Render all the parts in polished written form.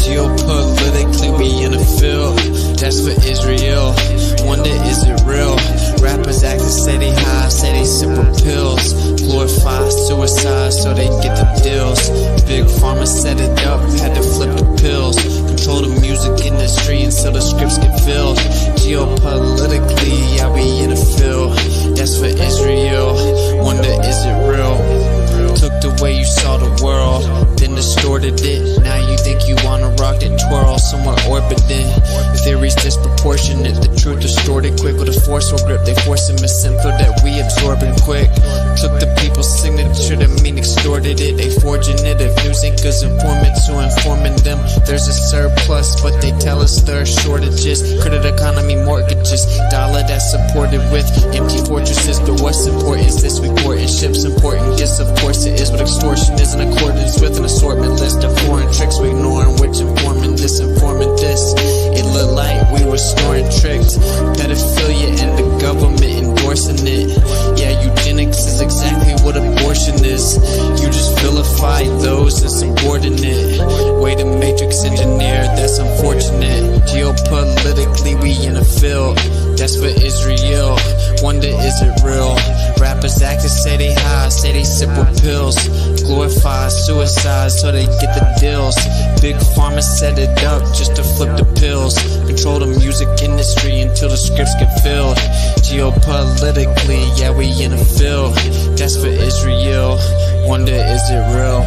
Geopolitically, we in a field that's for Israel. Wonder, is it real? Rappers acting steady high, say they sipper pills. Glorify suicide so they get the deals. Big pharma set it up, had to flip the pills. Control the music industry until the scripts get filled. Geopolitically, yeah, we in a field that's for Israel. Wonder, is it real? Took the way you saw the world, then distorted it. Now you think you wanna rock that twirl somewhere orbiting. Theories disproportionate, the truth distorted quick with a forceful grip. They force a misinfo that we absorbing quick. Took the people's signature, the mean extorted it. They forging it, if news anchors informants who informing them. There's a surplus, but they tell us there are shortages. Credit economy mortgages, dollar that's supported with empty fortresses. But what's important is this, we port and ships important. Yes, of course it is, but extortion is in accordance with an assortment list of foreign tricks we ignoring, which informing this, informing this. It looked like we were snoring tricked. Pedophilia and the government endorsing it. Yeah, eugenics is exactly what abortion is. You just vilify those as subordinate. Way to matrix engineer, that's unfortunate. Geopolitically, we in a field that's for Israel. Wonder, is it real? Rappers acting say they high, say they sip with pills. Glorify suicide so they get the deals. Big pharma set it up just to flip the pills. Control the music industry until the scripts get filled. Geopolitically, yeah, we in a field that's for Israel. Wonder, is it real?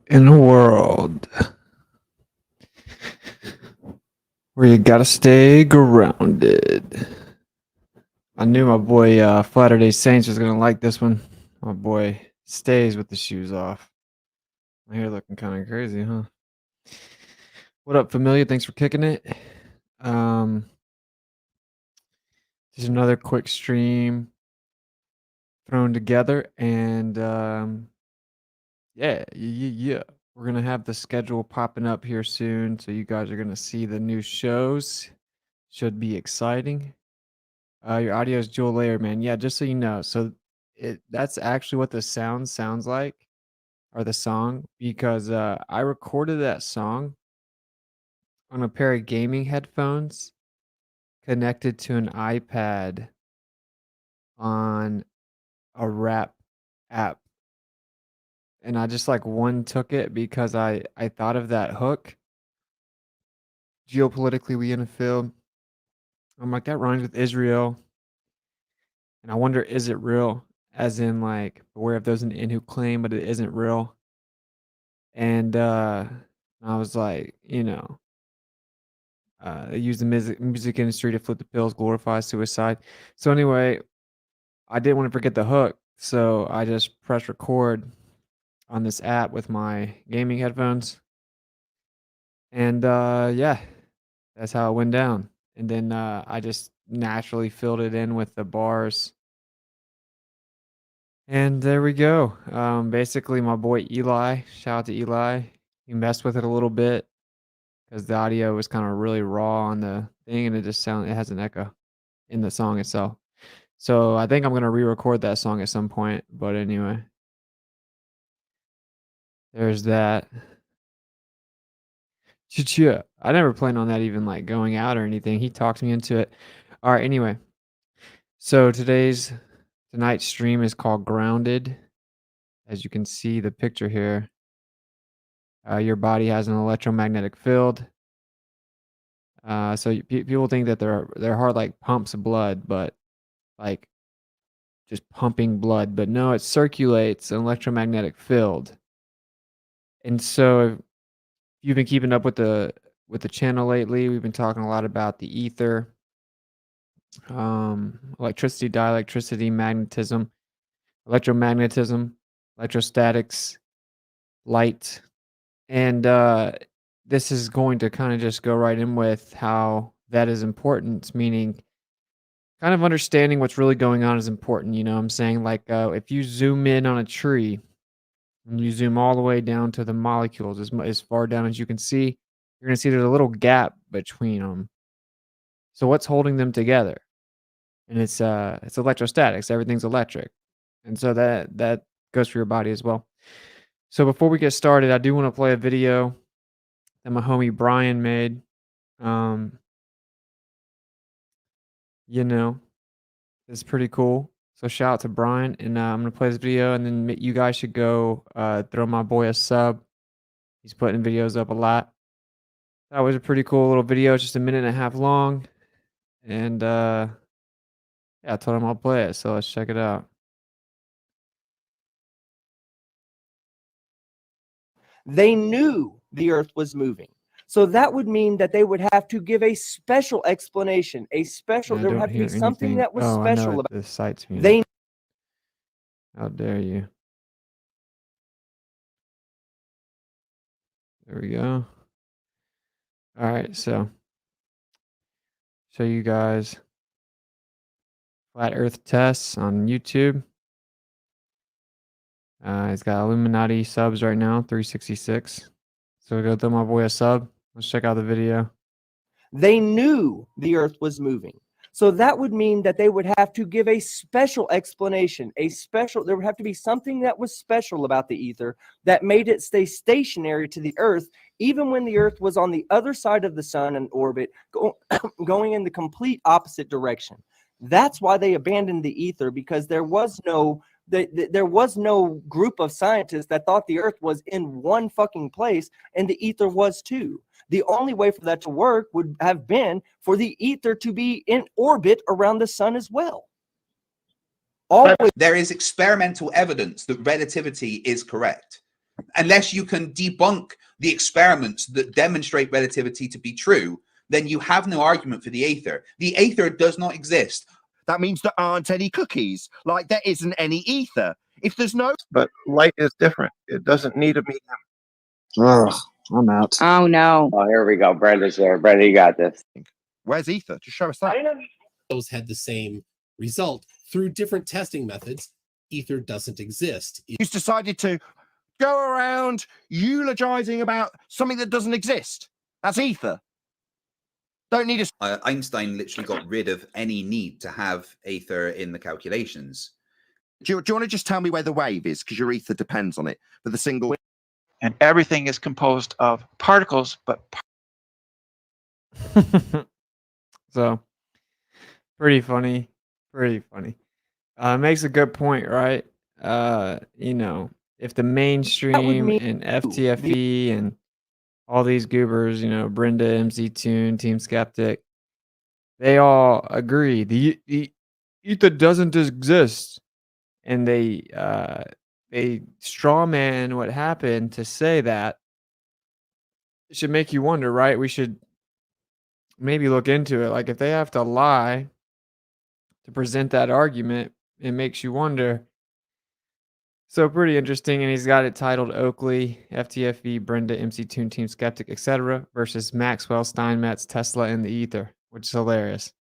In a world where you gotta stay grounded. I knew my boy Latter-day Saints was gonna like this one. My boy stays with the shoes off. My hair looking kind of crazy, huh? What up, Familia? Thanks for kicking it. Just another quick stream thrown together, and yeah. We're gonna have the schedule popping up here soon, so you guys are gonna see the new shows. Should be exciting. Your audio is dual layer, man. Yeah, just so you know. So that's actually what the sound sounds like, or the song, because I recorded that song on a pair of gaming headphones connected to an iPad on a rap app. And I just like one took it because I thought of that hook. Geopolitically, we in a field. I'm like, that rhymes with Israel. And I wonder, is it real? As in, like, beware of those in the end who claim, but it isn't real. And I was like, they use the music industry to flip the pills, glorify suicide. So anyway, I didn't want to forget the hook, so I just pressed record on this app with my gaming headphones. And yeah, that's how it went down. And then I just naturally filled it in with the bars. And there we go. Basically, my boy Eli, shout out to Eli, he messed with it a little bit because the audio was kind of really raw on the thing, and it has an echo in the song itself. So I think I'm gonna re-record that song at some point. But anyway, there's that. I never planned on that even like going out or anything. He talked me into it. All right, anyway. So tonight's stream is called Grounded. As you can see the picture here, your body has an electromagnetic field. So people think that their heart like pumps blood, but like just pumping blood, but no, it circulates an electromagnetic field. And so if you've been keeping up with the channel lately, we've been talking a lot about the ether, electricity, dielectricity, magnetism, electromagnetism, electrostatics, light. And this is going to kind of just go right in with how that is important, meaning kind of understanding what's really going on is important. You know what I'm saying? Like if you zoom in on a tree and you zoom all the way down to the molecules as far down as you can see, you're going to see there's a little gap between them. So what's holding them together? And it's electrostatics. Everything's electric. And so that goes for your body as well. So before we get started, I do want to play a video that my homie Brian made. You know, it's pretty cool. So shout out to Brian, and I'm gonna play this video, and then you guys should go throw my boy a sub. He's putting videos up a lot. That was a pretty cool little video. It's just 1.5 minutes long, and yeah, I told him I'll play it. So let's check it out. They knew the earth was moving. So that would mean that they would have to give a special explanation, there would have to be something that was special about the site's muted. They How dare you? There we go. All right, so show you guys flat earth tests on YouTube. He's got Illuminati subs right now, 366. So we go throw my boy a sub. Let's check out the video. They knew the earth was moving. So that would mean that they would have to give a special explanation, there would have to be something that was special about the ether that made it stay stationary to the earth, even when the earth was on the other side of the sun in orbit, going in the complete opposite direction. That's why they abandoned the ether, because there was no group of scientists that thought the earth was in one fucking place and the ether was too. The only way for that to work would have been for the ether to be in orbit around the sun as well. There is experimental evidence that relativity is correct. Unless you can debunk the experiments that demonstrate relativity to be true, then you have no argument for the ether. The ether does not exist. That means there aren't any cookies, like there isn't any ether. If there's no... But light is different. It doesn't need a medium. Ugh, I'm out. Oh, no. Oh, here we go. Brenda's there. Brenda, you got this. Where's ether? Just show us that. Those had the same result. Through different testing methods, ether doesn't exist. He's decided to go around eulogizing about something that doesn't exist. That's ether. Don't need a... Einstein literally got rid of any need to have ether in the calculations. Do you want to just tell me where the wave is? Because your ether depends on it. For the single... And everything is composed of particles, but... So, pretty funny. Makes a good point, right? You know, if the mainstream and FTFE and all these goobers, you know, Brenda, MZ Tune, Team Skeptic, they all agree the ether doesn't exist, and they straw man what happened to say that. It should make you wonder, right? We should maybe look into it. Like if they have to lie to present that argument, it makes you wonder. So pretty interesting, and he's got it titled Oakley, FTFE, Brenda, MC Tune, Team Skeptic, etc. versus Maxwell, Steinmetz, Tesla, and the ether, which is hilarious.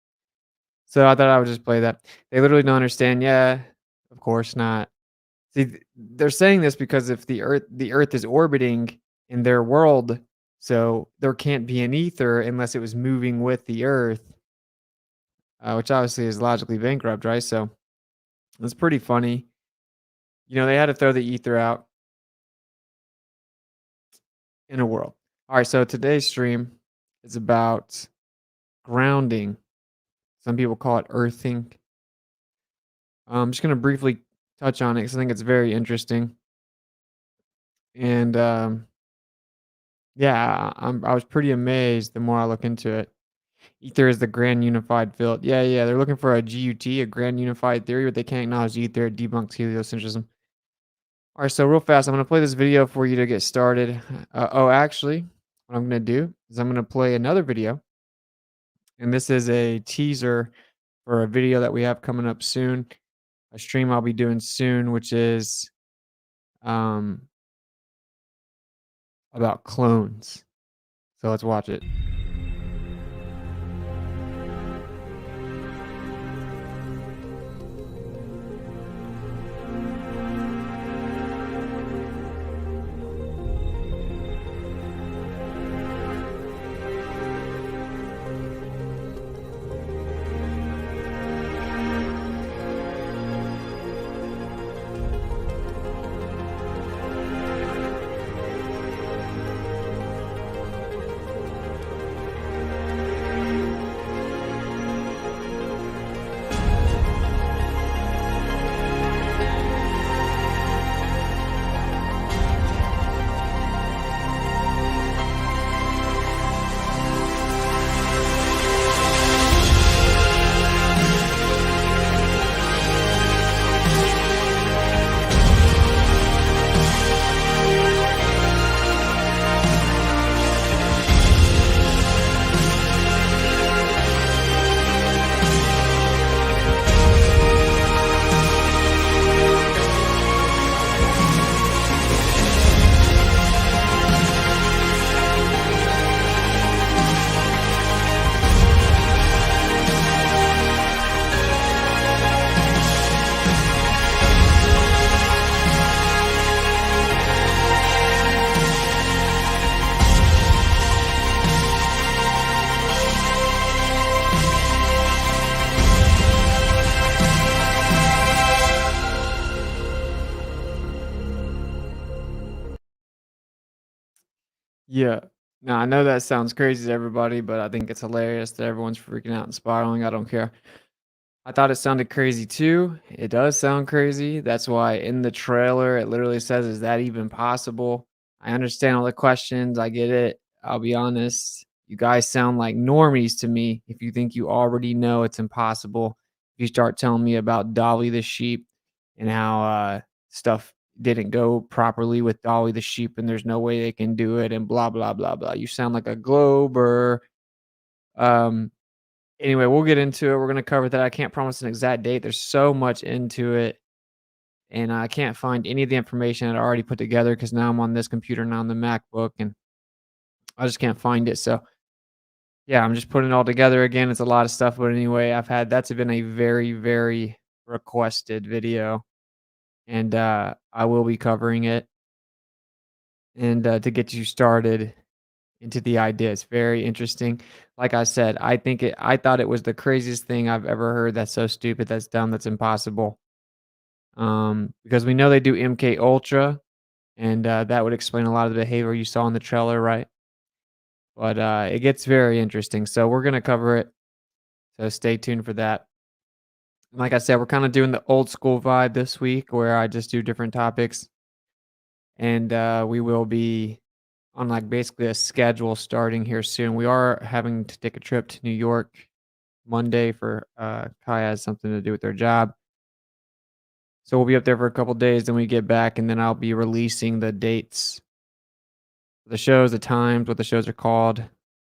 So I thought I would just play that. They literally don't understand. Yeah, of course not. See, they're saying this because if the Earth is orbiting in their world, so there can't be an ether unless it was moving with the Earth, which obviously is logically bankrupt, right? So it's pretty funny. You know, they had to throw the ether out in a world. All right, so today's stream is about grounding. Some people call it earthing. I'm just going to briefly touch on it because I think it's very interesting. And yeah, I was pretty amazed the more I look into it. Ether is the grand unified field. Yeah, they're looking for a GUT, a grand unified theory, but they can't acknowledge ether. It debunks heliocentrism. All right, so real fast, I'm going to play this video for you to get started. Actually, what I'm going to do is I'm going to play another video. And this is a teaser for a video that we have coming up soon, a stream I'll be doing soon, which is about clones. So let's watch it. Yeah. Now, I know that sounds crazy to everybody, but I think it's hilarious that everyone's freaking out and spiraling. I don't care. I thought it sounded crazy too. It does sound crazy. That's why in the trailer it literally says, "Is that even possible?" I understand all the questions. I get it. I'll be honest. You guys sound like normies to me if you think you already know it's impossible. If you start telling me about Dolly the sheep and how stuff didn't go properly with Dolly the sheep and there's no way they can do it and blah blah blah blah. You sound like a glober. Anyway, we'll get into it. We're going to cover that. I can't promise an exact date. There's so much into it. And I can't find any of the information that I already put together because now I'm on this computer, now on the MacBook, and I just can't find it. So, yeah, I'm just putting it all together again. It's a lot of stuff. But anyway, that's been a very, very requested video. And I will be covering it. And to get you started into the idea, it's very interesting. Like I said, I thought it was the craziest thing I've ever heard. That's so stupid, that's dumb, that's impossible. Because we know they do MK Ultra, and that would explain a lot of the behavior you saw in the trailer, right? But it gets very interesting. So we're gonna cover it. So stay tuned for that. Like I said, we're kind of doing the old school vibe this week where I just do different topics. And we will be on like basically a schedule starting here soon. We are having to take a trip to New York Monday for Kai has something to do with their job. So we'll be up there for a couple days, then we get back, and then I'll be releasing the dates, the shows, the times, what the shows are called,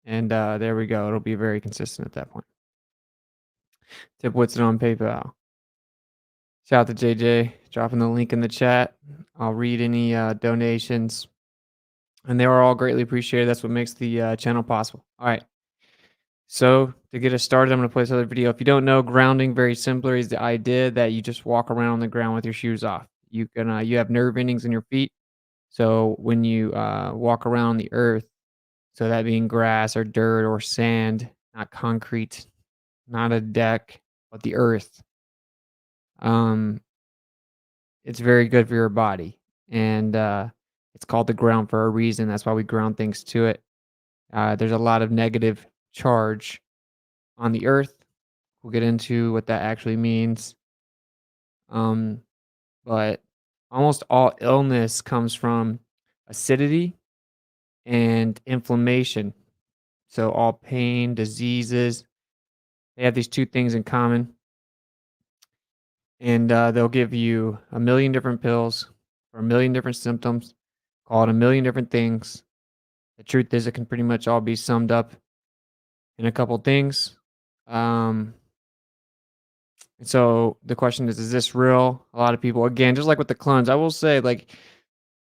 and there we go. It'll be very consistent at that point. Tip Whitson on PayPal. Shout out to JJ, dropping the link in the chat. I'll read any donations, and they are all greatly appreciated. That's what makes the channel possible. All right. So to get us started, I'm going to play this other video. If you don't know, grounding very simply is the idea that you just walk around on the ground with your shoes off. You have nerve endings in your feet. So when you walk around the earth, so that being grass or dirt or sand, not concrete, not a deck, but the earth, it's very good for your body. And it's called the ground for a reason. That's why we ground things to it. There's a lot of negative charge on the earth. We'll get into what that actually means. But almost all illness comes from acidity and inflammation. So all pain, diseases, they have these two things in common. And they'll give you a million different pills for a million different symptoms, call it a million different things. The truth is, it can pretty much all be summed up in a couple things. And so the question is this real? A lot of people, again, just like with the clones, I will say, like,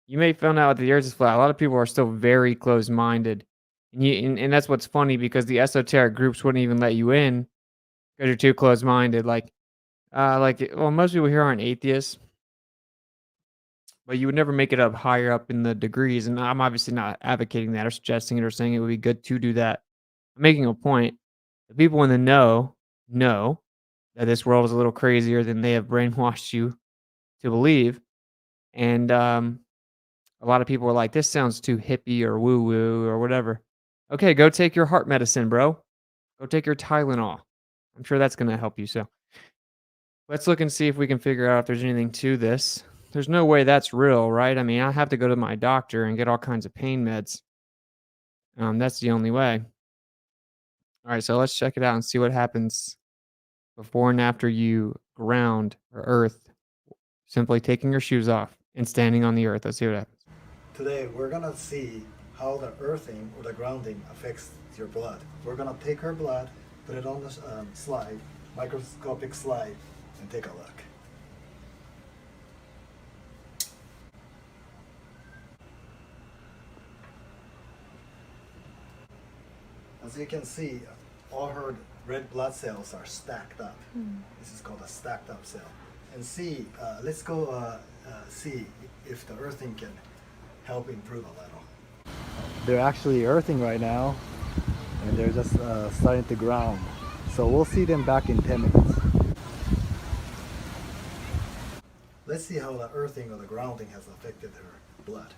you may find out the earth is flat. A lot of people are still very closed-minded. And that's what's funny, because the esoteric groups wouldn't even let you in because you're too closed-minded. Well, most people here aren't atheists, but you would never make it up higher up in the degrees. And I'm obviously not advocating that or suggesting it or saying it would be good to do that. I'm making a point. The people in the know that this world is a little crazier than they have brainwashed you to believe. And a lot of people are like, this sounds too hippie or woo-woo or whatever. Okay, go take your heart medicine, bro. Go take your Tylenol. I'm sure that's going to help you. So let's look and see if we can figure out if there's anything to this. There's no way that's real, right? I mean, I have to go to my doctor and get all kinds of pain meds. That's the only way. All right, so let's check it out and see what happens before and after you ground or earth, simply taking your shoes off and standing on the earth. Let's see what happens. Today we're gonna see how the earthing or the grounding affects your blood. We're gonna take her blood, put it on the slide, microscopic slide, and take a look. As you can see, all her red blood cells are stacked up. This is called a stacked up cell. And see, let's go see if the earthing can help improve a little. They're actually earthing right now, and they're just starting to ground. So we'll see them back in 10 minutes. Let's see how the earthing or the grounding has affected her blood.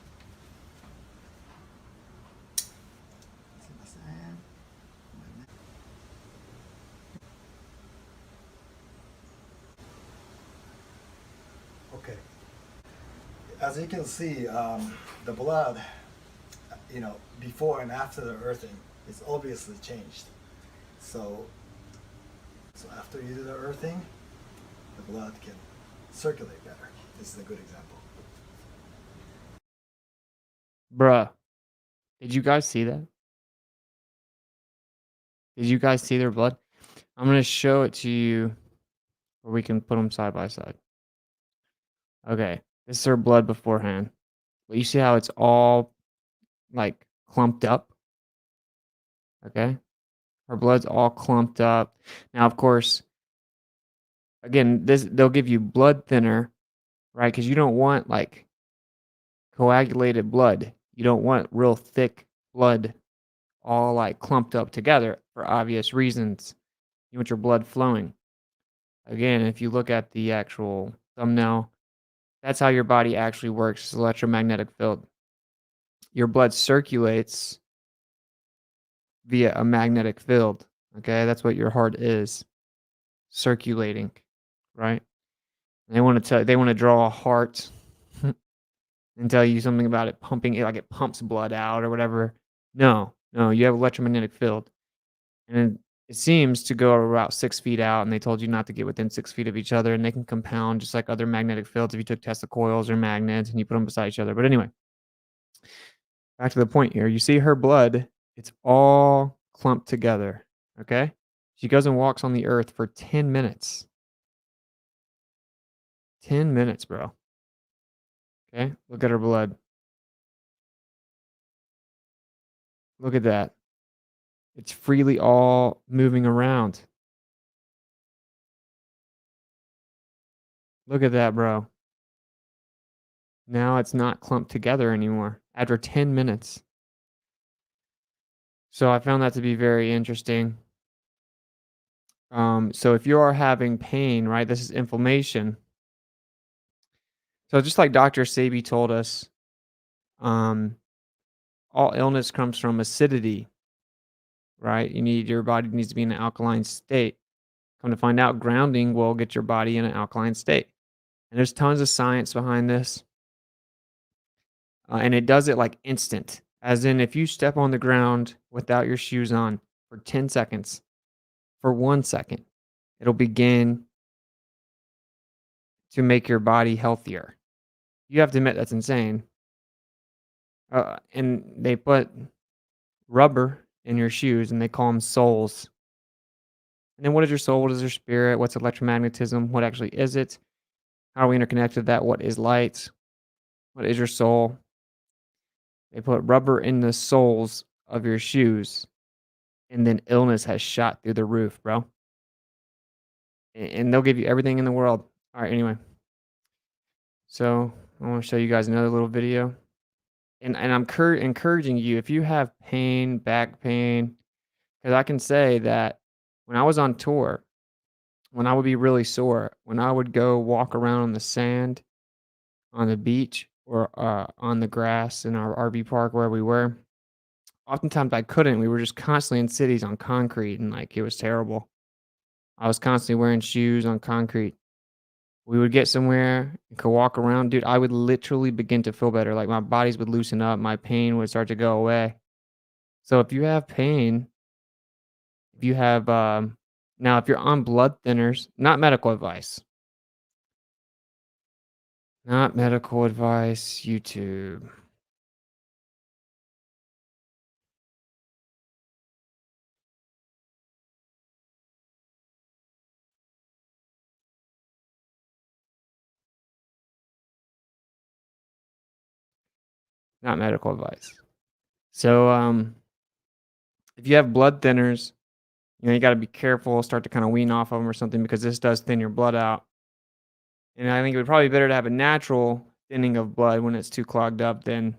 Okay. As you can see, the blood, before and after the earthing is obviously changed. So after you do the earthing, the blood can circulate better. This is a good example. Bruh, did you guys see that? Did you guys see their blood? I'm going to show it to you where we can put them side by side. Okay, this is her blood beforehand. But you see how it's all like clumped up? Okay, her blood's all clumped up. Now, of course, again, they'll give you blood thinner, right? Because you don't want like coagulated blood. You don't want real thick blood all like clumped up together for obvious reasons. You want your blood flowing. Again, if you look at the actual thumbnail, that's how your body actually works. It's electromagnetic field. Your blood circulates via a magnetic field. Okay, that's what your heart is, circulating, right? And they want to draw a heart and tell you something about it pumping, like it pumps blood out or whatever. No, you have electromagnetic field, and it seems to go about 6 feet out, and they told you not to get within 6 feet of each other, and they can compound just like other magnetic fields if you took Tesla coils or magnets and you put them beside each other. But anyway, back to the point here. You see her blood, it's all clumped together, okay? She goes and walks on the earth for 10 minutes. 10 minutes, bro. Okay, look at her blood. Look at that. It's freely all moving around. Look at that, bro. Now it's not clumped together anymore after 10 minutes. So I found that to be very interesting. So if you are having pain, right, this is inflammation. So just like Dr. Sebi told us, all illness comes from acidity. right? Your body needs to be in an alkaline state. Come to find out, grounding will get your body in an alkaline state. And there's tons of science behind this. And it does it like instant. As in, if you step on the ground without your shoes on for 10 seconds, for 1 second, it'll begin to make your body healthier. You have to admit that's insane. And they put rubber in your shoes and they call them soles. And then what is your soul? What is your spirit? What's electromagnetism? What actually is it? How are we interconnected with that? What is light? What is your soul? They put rubber in the soles of your shoes, and then illness has shot through the roof, bro. And they'll give you everything in the world. All right, anyway. So I want to show you guys another little video. And I'm encouraging you, if you have pain, back pain, because I can say that when I was on tour, when I would be really sore, when I would go walk around on the sand, on the beach, or on the grass in our RV park where we were, oftentimes I couldn't. We were just constantly in cities on concrete, and like it was terrible. I was constantly wearing shoes on concrete. We would get somewhere and could walk around. Dude, I would literally begin to feel better. Like my bodies would loosen up. My pain would start to go away. So if you have pain, if you have, now if you're on blood thinners, not medical advice. Not medical advice, YouTube. Not medical advice. So, if you have blood thinners, you got to be careful, start to kind of wean off of them or something, because this does thin your blood out. And I think it would probably be better to have a natural thinning of blood when it's too clogged up than,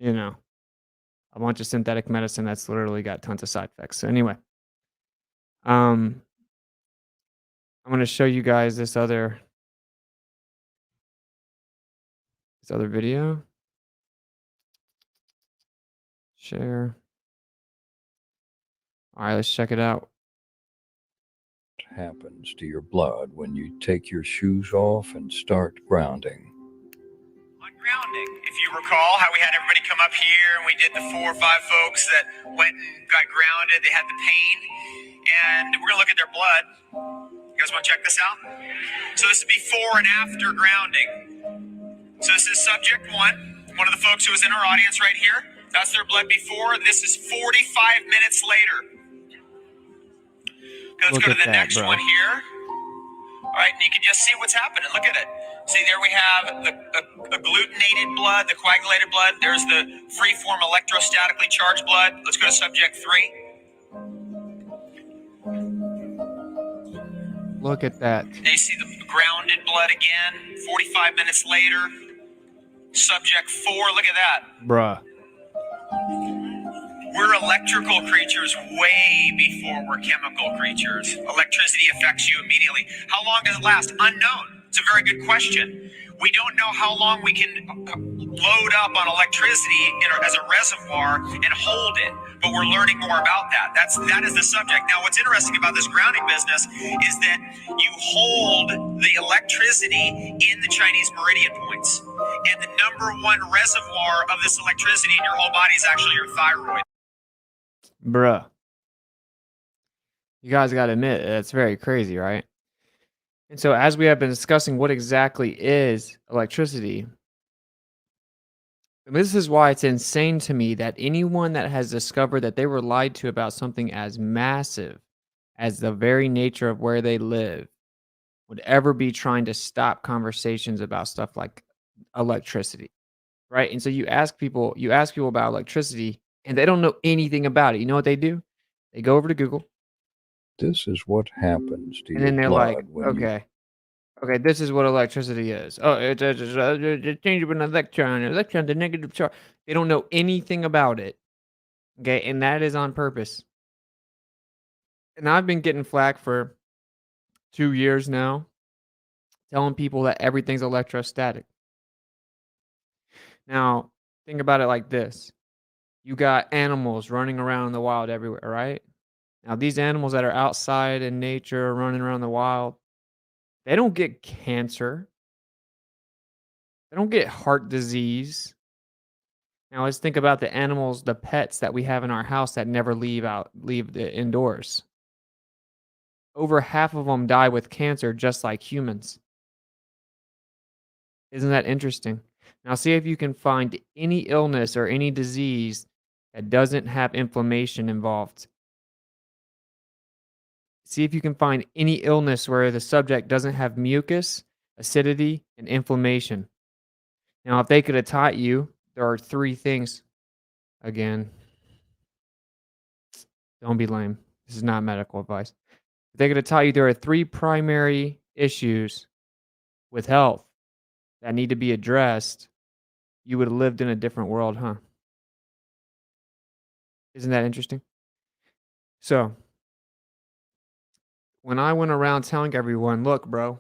a bunch of synthetic medicine that's literally got tons of side effects. So anyway, I'm going to show you guys this other video. Share. All right, let's check it out. Happens to your blood when you take your shoes off and start grounding. On grounding, if you recall how we had everybody come up here and we did the 4 or 5 folks that went and got grounded, they had the pain, and we're gonna look at their blood. You guys want to check this out? So this is before and after grounding. So this is subject 1 of the folks who was in our audience right here. That's their blood before. This is 45 minutes later. Let's go to the next one here. All right, and you can just see what's happening. Look at it. See, there we have the agglutinated blood, the coagulated blood. There's the free-form electrostatically charged blood. Let's go to subject 3. Look at that. They see the grounded blood again, 45 minutes later. Subject 4, look at that. Bruh. We're electrical creatures way before we're chemical creatures. Electricity affects you immediately. How long does it last? Unknown. It's a very good question. We don't know how long we can load up on electricity as a reservoir and hold it, but we're learning more about that. That is the subject. Now, what's interesting about this grounding business is that you hold the electricity in the Chinese meridian points, and the #1 reservoir of this electricity in your whole body is actually your thyroid. Bruh. You guys got to admit, it's very crazy, right? And so as we have been discussing what exactly is electricity, this is why it's insane to me that anyone that has discovered that they were lied to about something as massive as the very nature of where they live would ever be trying to stop conversations about stuff like electricity, right? And so you ask people about electricity, and they don't know anything about it. You know what they do? They go over to Google. This is what happens to And your then they're blood like, when you okay, this is what electricity is. Oh, it's a change of an electron. An electron, the negative charge. They don't know anything about it. Okay, and that is on purpose. And I've been getting flack for 2 years now, telling people that everything's electrostatic. Now, think about it like this. You got animals running around in the wild everywhere, right? Now, these animals that are outside in nature, running around the wild, they don't get cancer. They don't get heart disease. Now, let's think about the animals, the pets that we have in our house that never leave the indoors. Over half of them die with cancer, just like humans. Isn't that interesting? Now, see if you can find any illness or any disease that doesn't have inflammation involved. See if you can find any illness where the subject doesn't have mucus, acidity, and inflammation. Now, if they could have taught you, there are 3 things. Again, don't be lame. This is not medical advice. If they could have taught you there are 3 primary issues with health that need to be addressed, you would have lived in a different world, huh? Isn't that interesting? So, when I went around telling everyone, look, bro,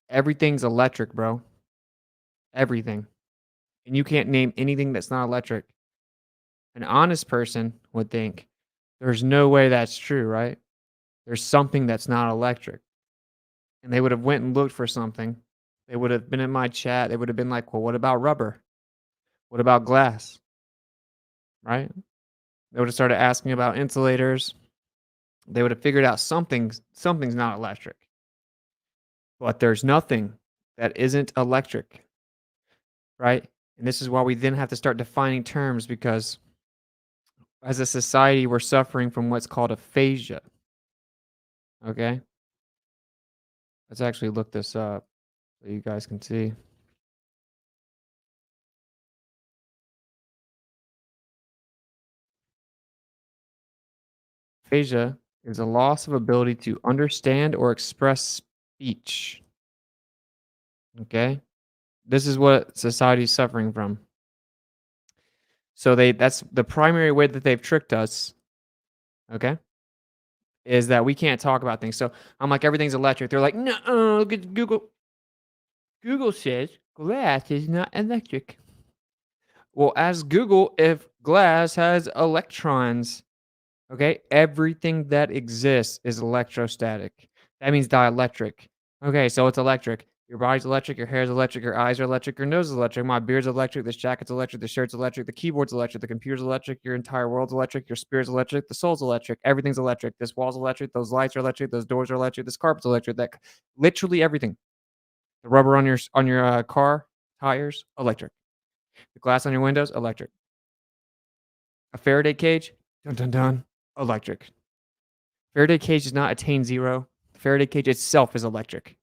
everything's electric, bro. Everything. And you can't name anything that's not electric. An honest person would think, there's no way that's true, right? There's something that's not electric. And they would have went and looked for something. They would have been in my chat. They would have been like, well, what about rubber? What about glass? Right? They would have started asking about insulators. They would have figured out something's not electric. But there's nothing that isn't electric. Right? And this is why we then have to start defining terms, because as a society, we're suffering from what's called aphasia. Okay? Let's actually look this up so you guys can see. Aphasia is a loss of ability to understand or express speech. Okay? This is what society is suffering from. So that's the primary way that they've tricked us. Okay? Is that we can't talk about things. So I'm like, everything's electric. They're like, no, look at Google. Google says glass is not electric. Well, ask Google if glass has electrons. Okay, everything that exists is electrostatic. That means dielectric. Okay, so it's electric. Your body's electric, your hair's electric, your eyes are electric, your nose is electric, my beard's electric, this jacket's electric, the shirt's electric, the keyboard's electric, the computer's electric, your entire world's electric, your spirit's electric, the soul's electric, everything's electric. This wall's electric, those lights are electric, those doors are electric, this carpet's electric, that literally everything. The rubber on your car tires, electric. The glass on your windows, electric. A Faraday cage, dun dun dun, electric. Faraday cage does not attain zero. The Faraday cage itself is electric.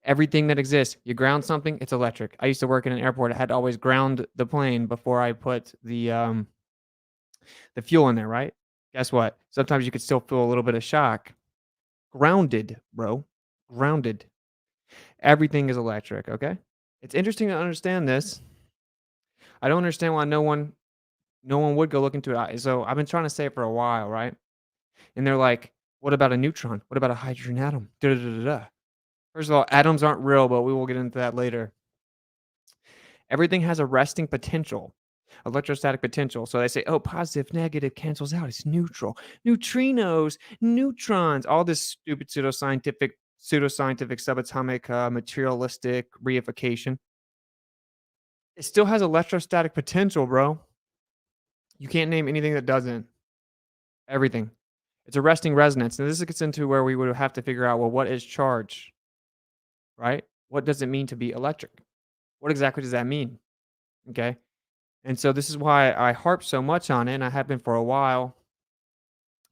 Everything that exists, you ground something, it's electric. I used to work in an airport. I had to always ground the plane before I put the fuel in there, right? Guess what? Sometimes you could still feel a little bit of shock. Grounded, bro. Grounded. Everything is electric, okay? It's interesting to understand this. I don't understand why no one would go look into it. So I've been trying to say it for a while, right? And they're like, what about a neutron? What about a hydrogen atom? Da, da, da, da. First of all, atoms aren't real, but we will get into that later. Everything has a resting potential, electrostatic potential. So they say, oh, positive, negative cancels out. It's neutral. Neutrinos, neutrons, all this stupid pseudoscientific, subatomic, materialistic reification. It still has electrostatic potential, bro. You can't name anything that doesn't. Everything. It's a resting resonance. And this gets into where we would have to figure out, well, what is charge? Right? What does it mean to be electric? What exactly does that mean? Okay. And so this is why I harp so much on it, and I have been for a while,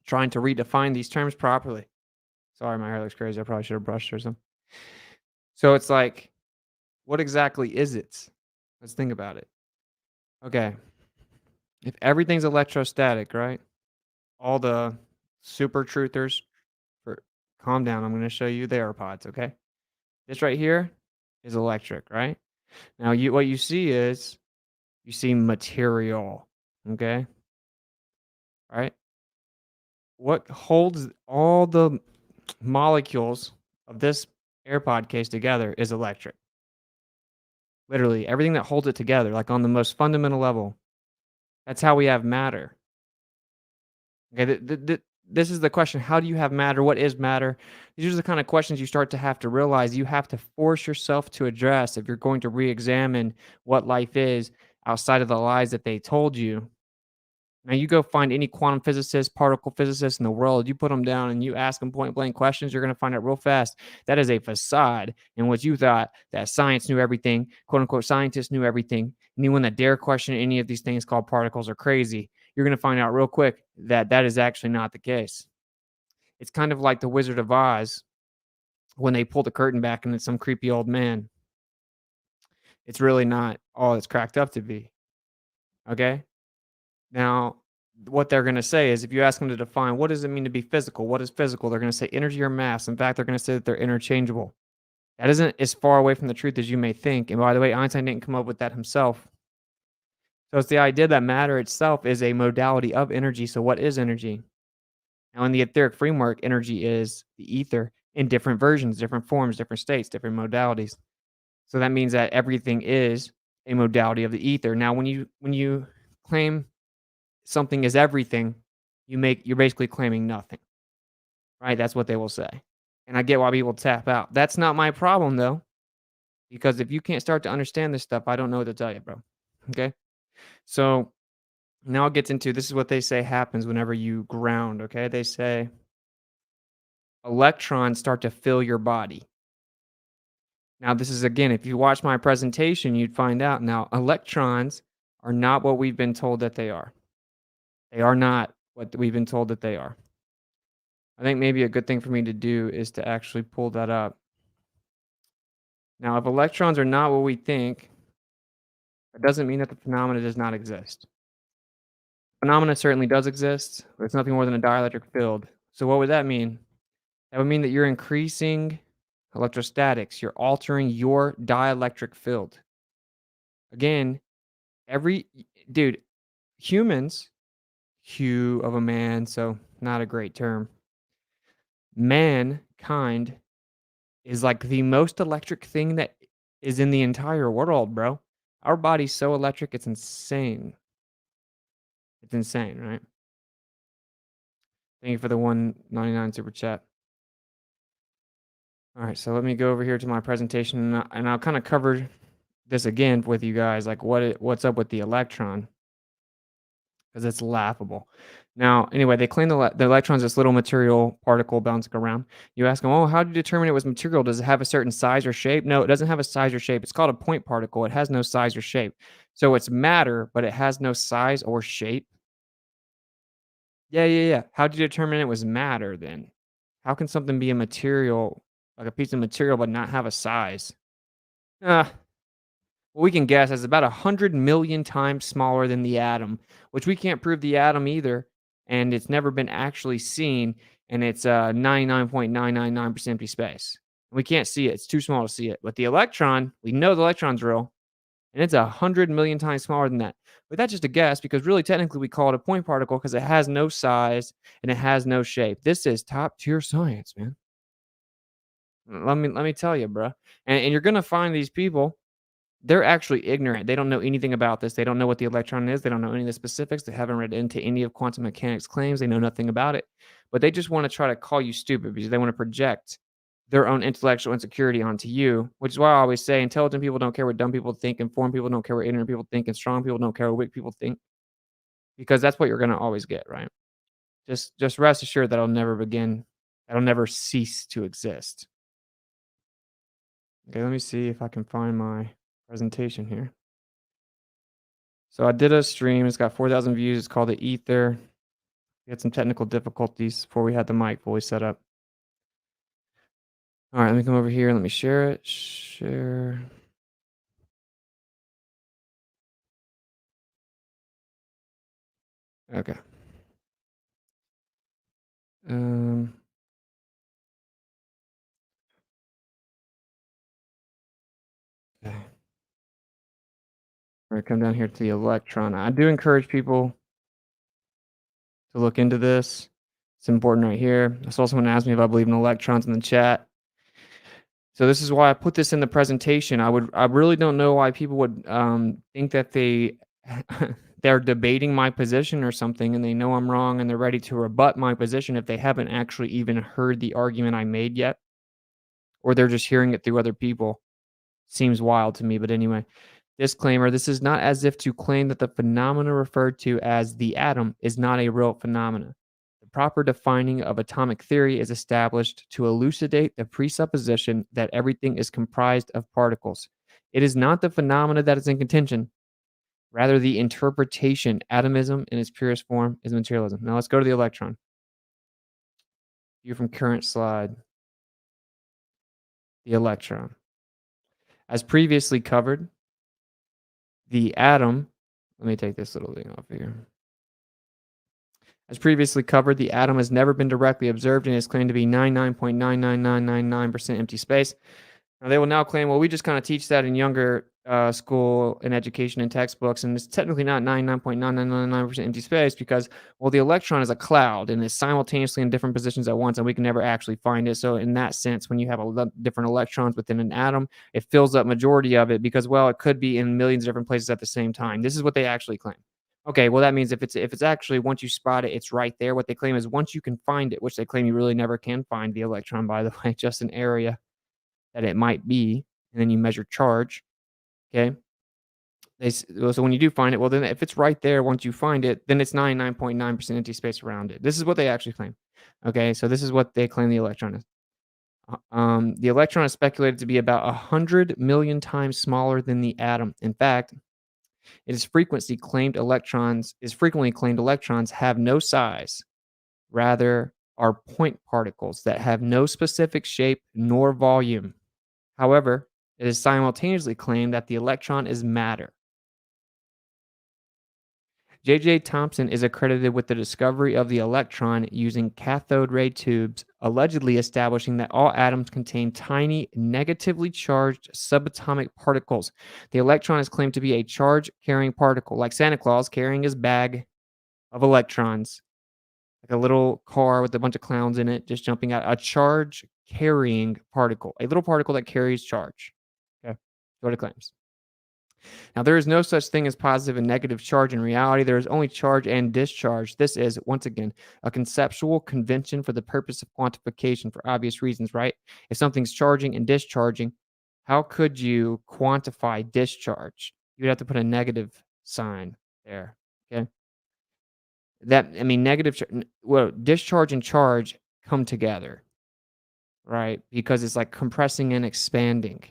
trying to redefine these terms properly. Sorry, my hair looks crazy. I probably should have brushed or something. So it's like, what exactly is it? Let's think about it. Okay. If everything's electrostatic, right? All the super truthers, calm down. I'm going to show you the AirPods, okay? This right here is electric, right? Now, what you see is, you see material, okay? All right? What holds all the molecules of this AirPod case together is electric. Literally, everything that holds it together, like on the most fundamental level, That's how we have matter. Okay, this is the question. How do you have matter? What is matter? These are the kind of questions you start to have to realize you have to force yourself to address if you're going to re-examine what life is outside of the lies that they told you. Now, you go find any quantum physicist, particle physicist in the world, you put them down and you ask them point blank questions, you're going to find out real fast that is a facade in which you thought that science knew everything, quote unquote, scientists knew everything. Anyone that dare question any of these things called particles are crazy. You're going to find out real quick that that is actually not the case. It's kind of like the Wizard of Oz when they pull the curtain back and it's some creepy old man. It's really not all it's cracked up to be. Okay? Now, what they're going to say is if you ask them to define what does it mean to be physical, what is physical, they're going to say energy or mass. In fact, they're going to say that they're interchangeable. That isn't as far away from the truth as you may think. And by the way, Einstein didn't come up with that himself. So it's the idea that matter itself is a modality of energy. So what is energy? Now, in the etheric framework, energy is the ether in different versions, different forms, different states, different modalities. So that means that everything is a modality of the ether. Now, when you claim something is everything, you're basically claiming nothing, right? That's what they will say. And I get why people tap out. That's not my problem though, because if you can't start to understand this stuff, I don't know what to tell you, bro. Okay. So now it gets into, this is what they say happens whenever you ground. Okay. They say electrons start to fill your body. Now, this is, again, if you watch my presentation, you'd find out. Now, electrons are not what we've been told that they are. They are not what we've been told that they are. I think maybe a good thing for me to do is to actually pull that up. Now, if electrons are not what we think, it doesn't mean that the phenomena does not exist. Phenomena certainly does exist, but it's nothing more than a dielectric field. So what would that mean? That would mean that you're increasing electrostatics. You're altering your dielectric field. Again, humans, hue of a man, so not a great term. Mankind is like the most electric thing that is in the entire world, bro. Our body's so electric, it's insane. It's insane, right? Thank you for the 199 super chat. All right, so let me go over here to my presentation, and I'll kind of cover this again with you guys, like what's up with the electron, because it's laughable. Now, anyway, they claim the electron's this little material particle bouncing around. You ask them, oh, how do you determine it was material? Does it have a certain size or shape? No, it doesn't have a size or shape. It's called a point particle. It has no size or shape. So it's matter, but it has no size or shape. Yeah. How do you determine it was matter then? How can something be a material, like a piece of material, but not have a size? Well, we can guess it's about 100 million times smaller than the atom, which we can't prove the atom either, and it's never been actually seen, and it's 99.999% empty space. We can't see it. It's too small to see it. But the electron, we know the electron's real, and it's 100 million times smaller than that. But that's just a guess, because really technically we call it a point particle because it has no size and it has no shape. This is top tier science, man. Let me tell you, bro. And you're going to find these people, they're actually ignorant. They don't know anything about this. They don't know what the electron is. They don't know any of the specifics. They haven't read into any of quantum mechanics claims. They know nothing about it. But they just want to try to call you stupid because they want to project their own intellectual insecurity onto you, which is why I always say intelligent people don't care what dumb people think, informed people don't care what ignorant people think, and strong people don't care what weak people think, because that's what you're going to always get, right? Just rest assured that'll never cease to exist. Okay, let me see if I can find my presentation here. So I did a stream. It's got 4,000 views. It's called The Ether. We had some technical difficulties before we had the mic fully set up. All right, let me come over here and let me share it. Share. Okay. Okay. We're going to come down here to the electron. I do encourage people to look into this. It's important right here. I saw someone ask me if I believe in electrons in the chat. So this is why I put this in the presentation. I really don't know why people would think that they're debating my position or something and they know I'm wrong and they're ready to rebut my position if they haven't actually even heard the argument I made yet, or they're just hearing it through other people. Seems wild to me, but anyway. Disclaimer, this is not as if to claim that the phenomena referred to as the atom is not a real phenomena. The proper defining of atomic theory is established to elucidate the presupposition that everything is comprised of particles. It is not the phenomena that is in contention. Rather, the interpretation, atomism in its purest form, is materialism. Now let's go to the electron. View from current slide. The electron. As previously covered, the atom, let me take this little thing off here. As previously covered, the atom has never been directly observed and is claimed to be 99.99999% empty space. Now, they will now claim, well, we just kind of teach that in younger school and education and textbooks, and it's technically not 99.9999% empty space because, well, the electron is a cloud and is simultaneously in different positions at once, and we can never actually find it. So in that sense, when you have different electrons within an atom, it fills up majority of it because, well, it could be in millions of different places at the same time. This is what they actually claim. Okay, well, that means if it's actually, once you spot it, it's right there. What they claim is once you can find it, which they claim you really never can find the electron, by the way, just an area that it might be, and then you measure charge. Okay. So when you do find it, well, then if it's right there, once you find it, then it's 99.9% empty space around it. This is what they actually claim. Okay. So this is what they claim the electron is. The electron is speculated to be about 100 million times smaller than the atom. In fact, it is frequently claimed electrons have no size, rather are point particles that have no specific shape nor volume. However, it is simultaneously claimed that the electron is matter. J.J. Thomson is accredited with the discovery of the electron using cathode ray tubes, allegedly establishing that all atoms contain tiny, negatively charged subatomic particles. The electron is claimed to be a charge-carrying particle, like Santa Claus carrying his bag of electrons, like a little car with a bunch of clowns in it, just jumping out. A charge-carrying particle, a little particle that carries charge. Okay, what it claims. Now, there is no such thing as positive and negative charge in reality. There is only charge and discharge. This is, once again, a conceptual convention for the purpose of quantification for obvious reasons, right? If something's charging and discharging, how could you quantify discharge? You'd have to put a negative sign there, okay? Discharge and charge come together, right? Because it's like compressing and expanding.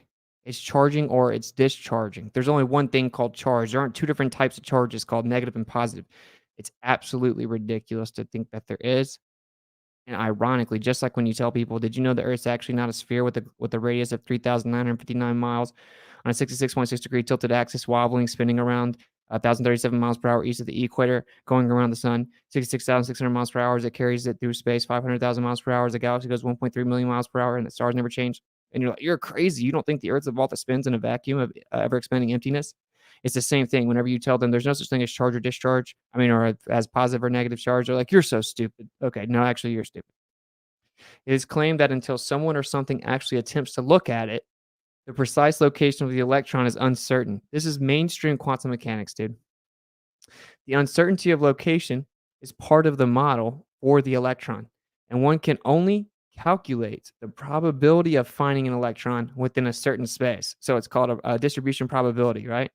It's charging or it's discharging. There's only one thing called charge. There aren't two different types of charges called negative and positive. It's absolutely ridiculous to think that there is. And ironically, just like when you tell people, did you know the Earth's actually not a sphere with a radius of 3,959 miles on a 66.6 degree tilted axis, wobbling, spinning around 1,037 miles per hour east of the equator, going around the sun, 66,600 miles per hour as it carries it through space, 500,000 miles per hour as the galaxy goes 1.3 million miles per hour, and the stars never change. And you're like, you're crazy. You don't think the Earth's a ball that spins in a vacuum of ever-expanding emptiness? It's the same thing. Whenever you tell them there's no such thing as charge or discharge, or as positive or negative charge, they're like, you're so stupid. Okay, no, actually, you're stupid. It is claimed that until someone or something actually attempts to look at it, the precise location of the electron is uncertain. This is mainstream quantum mechanics, dude. The uncertainty of location is part of the model for the electron, and one can only calculate the probability of finding an electron within a certain space. So it's called a distribution probability, right?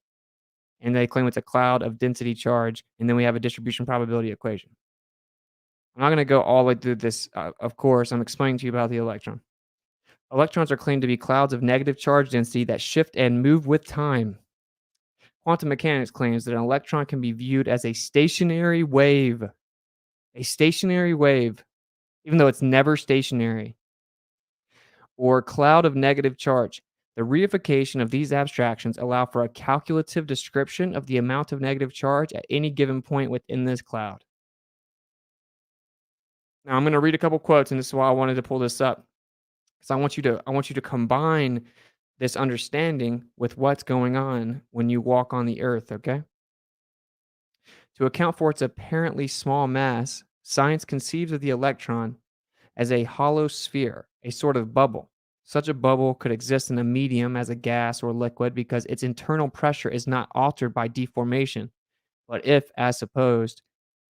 And they claim it's a cloud of density charge, and then we have a distribution probability equation. I'm not going to go all the way through this, of course. I'm explaining to you about the electron. Electrons are claimed to be clouds of negative charge density that shift and move with time. Quantum mechanics claims that an electron can be viewed as a stationary wave. A stationary wave, even though it's never stationary, or cloud of negative charge. The reification of these abstractions allow for a calculative description of the amount of negative charge at any given point within this cloud. Now, I'm going to read a couple quotes, and this is why I wanted to pull this up, because I want you to combine this understanding with what's going on when you walk on the Earth, okay? To account for its apparently small mass, science conceives of the electron as a hollow sphere, a sort of bubble. Such a bubble could exist in a medium as a gas or liquid because its internal pressure is not altered by deformation. But if, as supposed,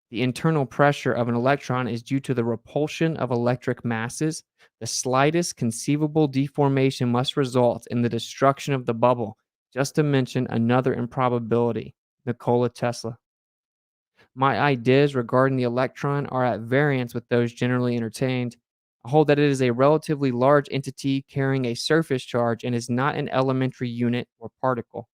the internal pressure of an electron is due to the repulsion of electric masses, the slightest conceivable deformation must result in the destruction of the bubble, just to mention another improbability, Nikola Tesla. My ideas regarding the electron are at variance with those generally entertained. I hold that it is a relatively large entity carrying a surface charge and is not an elementary unit or particle.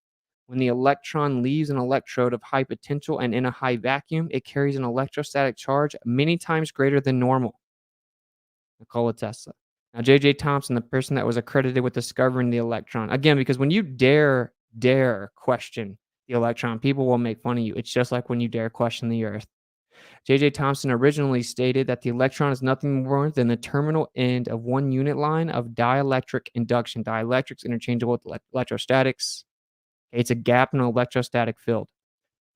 When the electron leaves an electrode of high potential and in a high vacuum, it carries an electrostatic charge many times greater than normal. Nikola Tesla. Now, J.J. Thomson, the person that was accredited with discovering the electron, again, because when you dare question the electron, people will make fun of you. It's just like when you dare question the earth. J.J. Thomson originally stated that the electron is nothing more than the terminal end of one unit line of dielectric induction. Dielectrics interchangeable with electrostatics. It's a gap in an electrostatic field.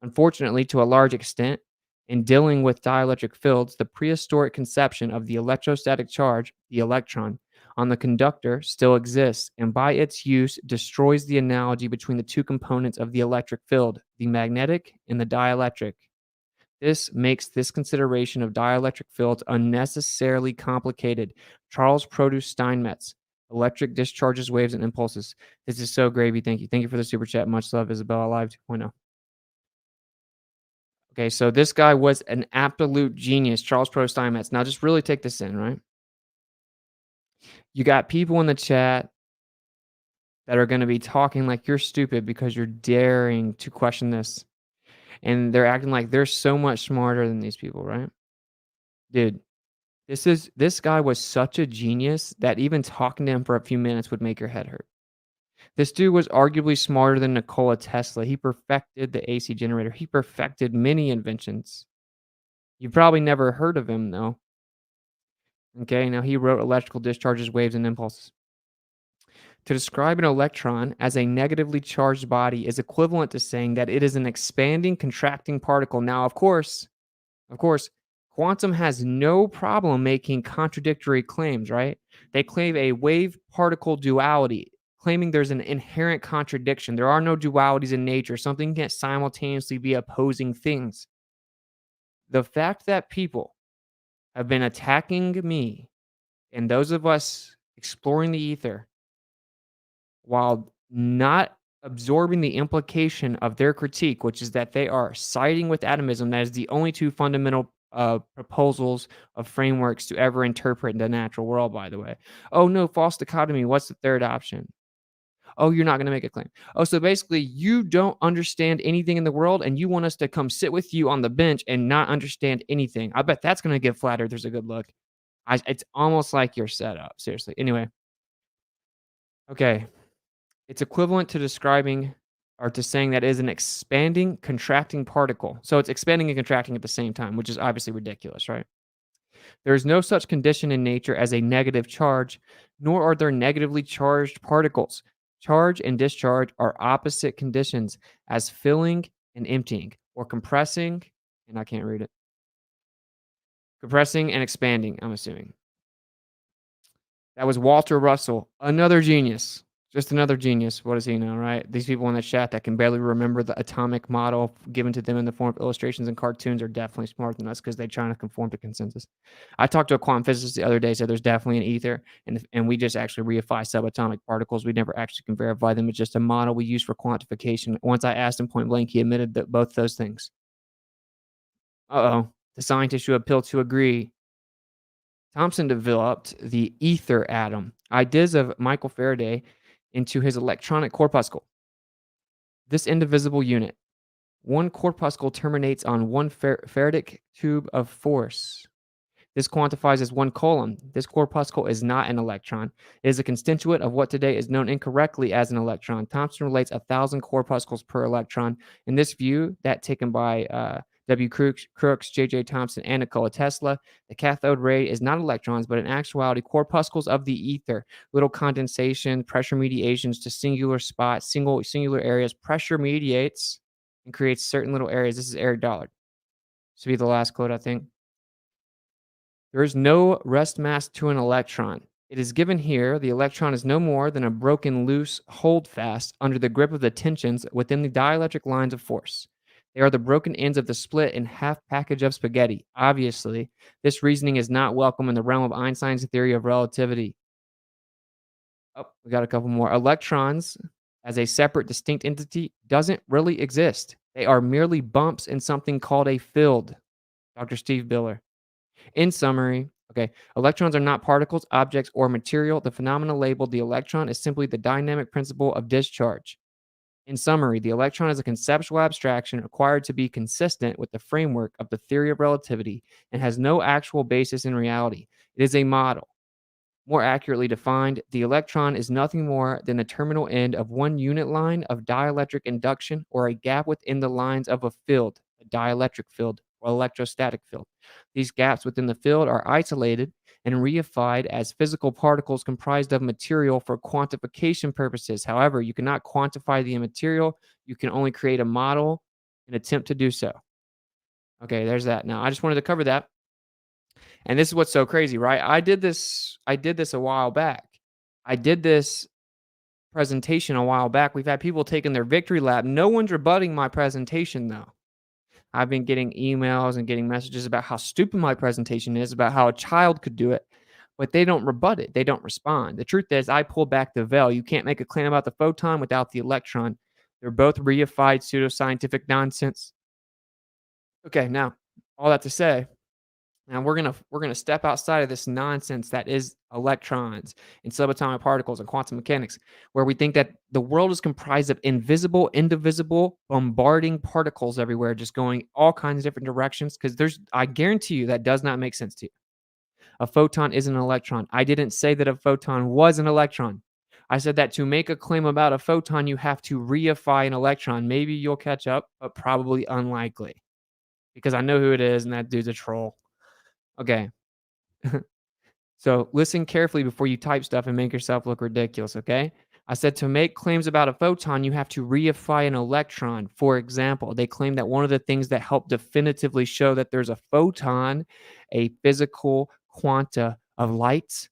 Unfortunately, to a large extent, in dealing with dielectric fields, the prehistoric conception of the electrostatic charge, the electron, on the conductor still exists, and by its use destroys the analogy between the two components of the electric field, the magnetic and the dielectric. This makes this consideration of dielectric fields unnecessarily complicated. Charles Produce Steinmetz, Electric Discharges, Waves, and Impulses. This is so gravy. Thank you. Thank you for the super chat. Much love, Isabella Live 2.0. Okay, so this guy was an absolute genius, Charles Produce Steinmetz. Now just really take this in, right? You got people in the chat that are going to be talking like you're stupid because you're daring to question this. And they're acting like they're so much smarter than these people, right? Dude, this guy was such a genius that even talking to him for a few minutes would make your head hurt. This dude was arguably smarter than Nikola Tesla. He perfected the AC generator. He perfected many inventions. You've probably never heard of him, though. Okay, now he wrote Electrical Discharges, Waves, and Impulses. To describe an electron as a negatively charged body is equivalent to saying that it is an expanding, contracting particle. Now, of course, quantum has no problem making contradictory claims, right? They claim a wave-particle duality, claiming there's an inherent contradiction. There are no dualities in nature. Something can't simultaneously be opposing things. The fact that people have been attacking me and those of us exploring the ether while not absorbing the implication of their critique, which is that they are siding with atomism, that is the only two fundamental proposals of frameworks to ever interpret the natural world, by the way. Oh, no, false dichotomy. What's the third option? Oh, you're not going to make a claim. Oh, so basically you don't understand anything in the world and you want us to come sit with you on the bench and not understand anything. I bet that's going to give flat earthers a good look. It's almost like you're set up. Seriously. Anyway. Okay. It's equivalent to describing or to saying that it is an expanding, contracting particle. So it's expanding and contracting at the same time, which is obviously ridiculous, right? There is no such condition in nature as a negative charge, nor are there negatively charged particles. Charge and discharge are opposite conditions as filling and emptying, or compressing, and I can't read it. Compressing and expanding, I'm assuming. That was Walter Russell, another genius. Just another genius. What does he know, right? These people in the chat that can barely remember the atomic model given to them in the form of illustrations and cartoons are definitely smarter than us because they're trying to conform to consensus. I talked to a quantum physicist the other day, said there's definitely an ether, and we just actually reify subatomic particles. We never actually can verify them. It's just a model we use for quantification. Once I asked him point blank, he admitted that both those things. The scientists who appeal to agree. Thomson developed the ether atom, ideas of Michael Faraday, into his electronic corpuscle. This indivisible unit. One corpuscle terminates on one Faraday tube of force. This quantifies as one coulomb. This corpuscle is not an electron. It is a constituent of what today is known incorrectly as an electron. Thomson relates 1,000 corpuscles per electron. In this view, that taken by W. Crookes, J.J. Thomson, and Nikola Tesla, the cathode ray is not electrons, but in actuality, corpuscles of the ether, little condensation, pressure mediations to singular spots, singular areas, pressure mediates and creates certain little areas. This is Eric Dollard. This will be the last quote, I think. There is no rest mass to an electron. It is given here, the electron is no more than a broken loose holdfast under the grip of the tensions within the dielectric lines of force. They are the broken ends of the split in half package of spaghetti. Obviously, this reasoning is not welcome in the realm of Einstein's theory of relativity. Oh, we got a couple more. Electrons, as a separate, distinct entity, doesn't really exist. They are merely bumps in something called a field. Dr. Steve Biller. In summary, okay, electrons are not particles, objects, or material. The phenomena labeled the electron is simply the dynamic principle of discharge. In summary, the electron is a conceptual abstraction required to be consistent with the framework of the theory of relativity and has no actual basis in reality. It is a model. More accurately defined, the electron is nothing more than the terminal end of one unit line of dielectric induction or a gap within the lines of a field, a dielectric field or electrostatic field. These gaps within the field are isolated and reified as physical particles comprised of material for quantification purposes. However, you cannot quantify the immaterial. You can only create a model and attempt to do so. Okay, there's that. Now, I just wanted to cover that. And this is what's so crazy, right? I did this a while back. I did this presentation a while back. We've had people taking their victory lap. No one's rebutting my presentation, though. I've been getting emails and getting messages about how stupid my presentation is, about how a child could do it, but they don't rebut it. They don't respond. The truth is, I pulled back the veil. You can't make a claim about the photon without the electron. They're both reified pseudoscientific nonsense. Okay, now, all that to say, now we're gonna step outside of this nonsense that is electrons and subatomic particles and quantum mechanics, where we think that the world is comprised of invisible, indivisible, bombarding particles everywhere, just going all kinds of different directions. Because I guarantee you that does not make sense to you. A photon is an electron. I didn't say that a photon was an electron. I said that to make a claim about a photon, you have to reify an electron. Maybe you'll catch up, but probably unlikely, because I know who it is, and that dude's a troll. Okay. So listen carefully before you type stuff and make yourself look ridiculous, okay? I said to make claims about a photon, you have to reify an electron. For example, they claim that one of the things that help definitively show that there's a photon, a physical quanta of light,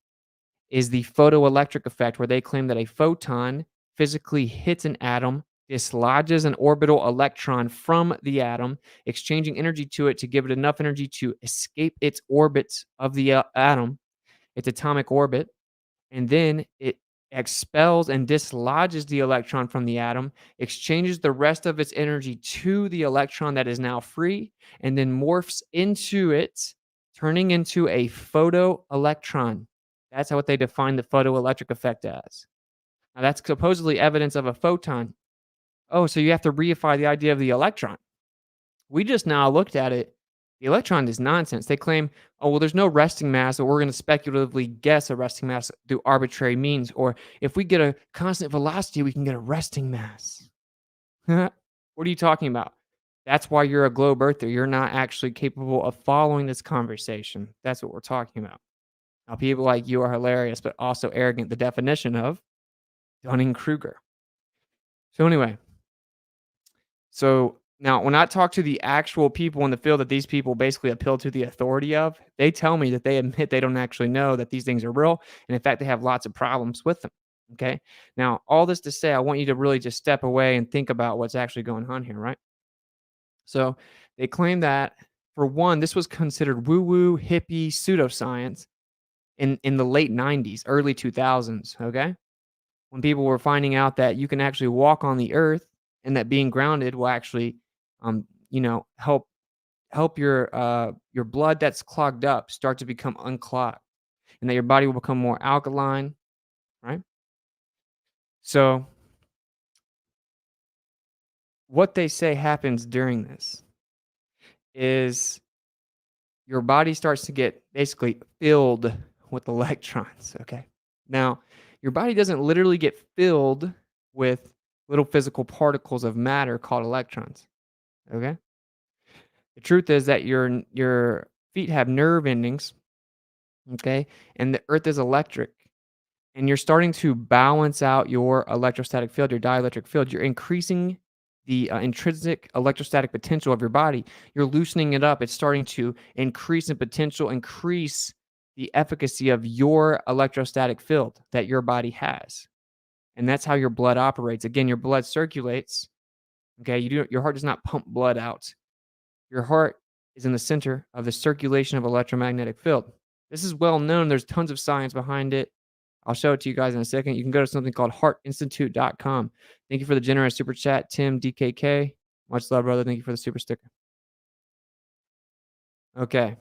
is the photoelectric effect, where they claim that a photon physically hits an atom, dislodges an orbital electron from the atom, exchanging energy to it to give it enough energy to escape its orbit of the atom, its atomic orbit, and then it expels and dislodges the electron from the atom, exchanges the rest of its energy to the electron that is now free, and then morphs into it, turning into a photoelectron. That's what they define the photoelectric effect as. Now, that's supposedly evidence of a photon. Oh, so you have to reify the idea of the electron. We just now looked at it. The electron is nonsense. They claim, oh, well, there's no resting mass, but we're going to speculatively guess a resting mass through arbitrary means. Or if we get a constant velocity, we can get a resting mass. What are you talking about? That's why you're a globe earther. You're not actually capable of following this conversation. That's what we're talking about. Now, people like you are hilarious, but also arrogant. The definition of Dunning-Kruger. So anyway, so now when I talk to the actual people in the field that these people basically appeal to the authority of, they tell me that they admit they don't actually know that these things are real. And in fact, they have lots of problems with them. Okay. Now, all this to say, I want you to really just step away and think about what's actually going on here, right? So they claim that, for one, this was considered woo-woo, hippie, pseudoscience in the late 90s, early 2000s, okay? When people were finding out that you can actually walk on the earth and that being grounded will actually, help your blood that's clogged up start to become unclogged, and that your body will become more alkaline, right? So what they say happens during this is your body starts to get basically filled with electrons, okay? Now, your body doesn't literally get filled with little physical particles of matter called electrons, okay? The truth is that your feet have nerve endings, okay? And the earth is electric. And you're starting to balance out your electrostatic field, your dielectric field. You're increasing the intrinsic electrostatic potential of your body. You're loosening it up. It's starting to increase in potential, increase the efficacy of your electrostatic field that your body has. And that's how your blood operates. Again, your blood circulates Okay, your heart does not pump blood out. Your heart is in the center of the circulation of electromagnetic field. This is well known. There's tons of science behind it. I'll show it to you guys in a second. You can go to something called heartinstitute.com. Thank you for the generous super chat, Tim DKK. Much love, brother. Thank you for the super sticker. Okay.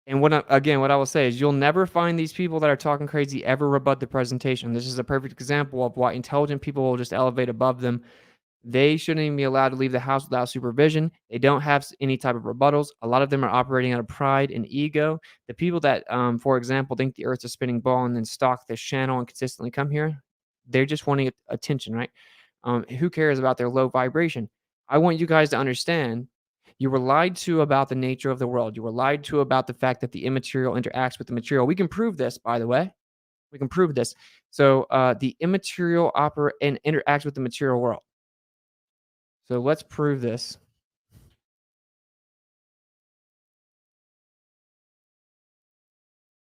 And what I will say is you'll never find these people that are talking crazy ever rebut the presentation. This is a perfect example of why intelligent people will just elevate above them. They shouldn't even be allowed to leave the house without supervision. They don't have any type of rebuttals. A lot of them are operating out of pride and ego. The people that, for example, think the Earth's a spinning ball and then stalk this channel and consistently come here, they're just wanting attention, right? Who cares about their low vibration? I want you guys to understand you were lied to about the nature of the world. You were lied to about the fact that the immaterial interacts with the material. We can prove this, by the way. We can prove this. So the immaterial interacts with the material world. So let's prove this.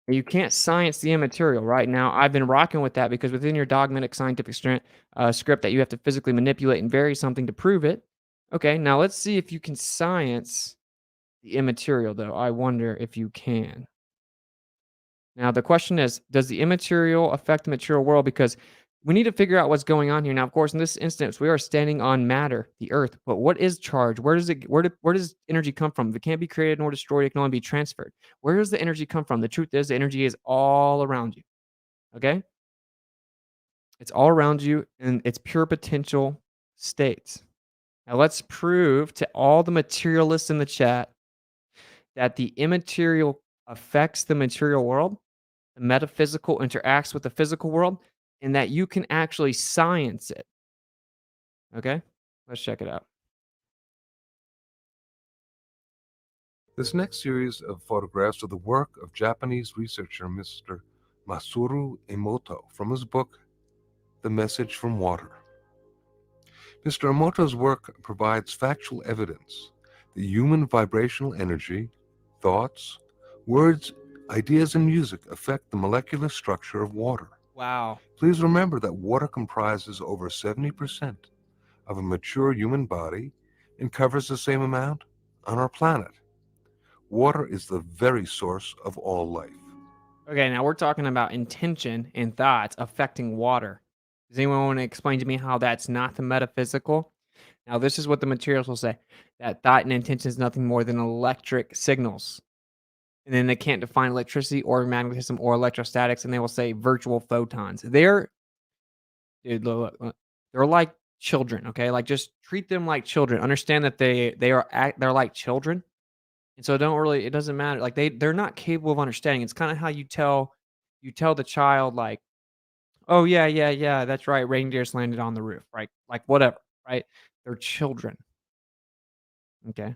You can't science the immaterial right now. I've been rocking with that because within your dogmatic scientific script that you have to physically manipulate and vary something to prove it. Okay, now let's see if you can science the immaterial, though. I wonder if you can. Now, the question is, does the immaterial affect the material world? Because we need to figure out what's going on here. Now, of course, in this instance, we are standing on matter, the Earth. But what is charge? Where does energy come from? If it can't be created nor destroyed, it can only be transferred. Where does the energy come from? The truth is, the energy is all around you. Okay? It's all around you in its pure potential states. Now, let's prove to all the materialists in the chat that the immaterial affects the material world, the metaphysical interacts with the physical world, and that you can actually science it. Okay? Let's check it out. This next series of photographs are the work of Japanese researcher Mr. Masaru Emoto from his book, The Message from Water. Mr. Emoto's work provides factual evidence that human vibrational energy, thoughts, words, ideas, and music affect the molecular structure of water. Wow. Please remember that water comprises over 70% of a mature human body and covers the same amount on our planet. Water is the very source of all life. Okay, now we're talking about intention and thoughts affecting water. Does anyone want to explain to me how that's not the metaphysical? Now, this is what the materials will say. That thought and intention is nothing more than electric signals. And then they can't define electricity or magnetism or electrostatics, and they will say virtual photons. They're like children, okay? Like, just treat them like children. Understand that they're like children. And so it doesn't matter. Like, they're not capable of understanding. It's kind of how you tell the child, like, oh, yeah, that's right, reindeers landed on the roof, right? Like, whatever, right? They're children. Okay?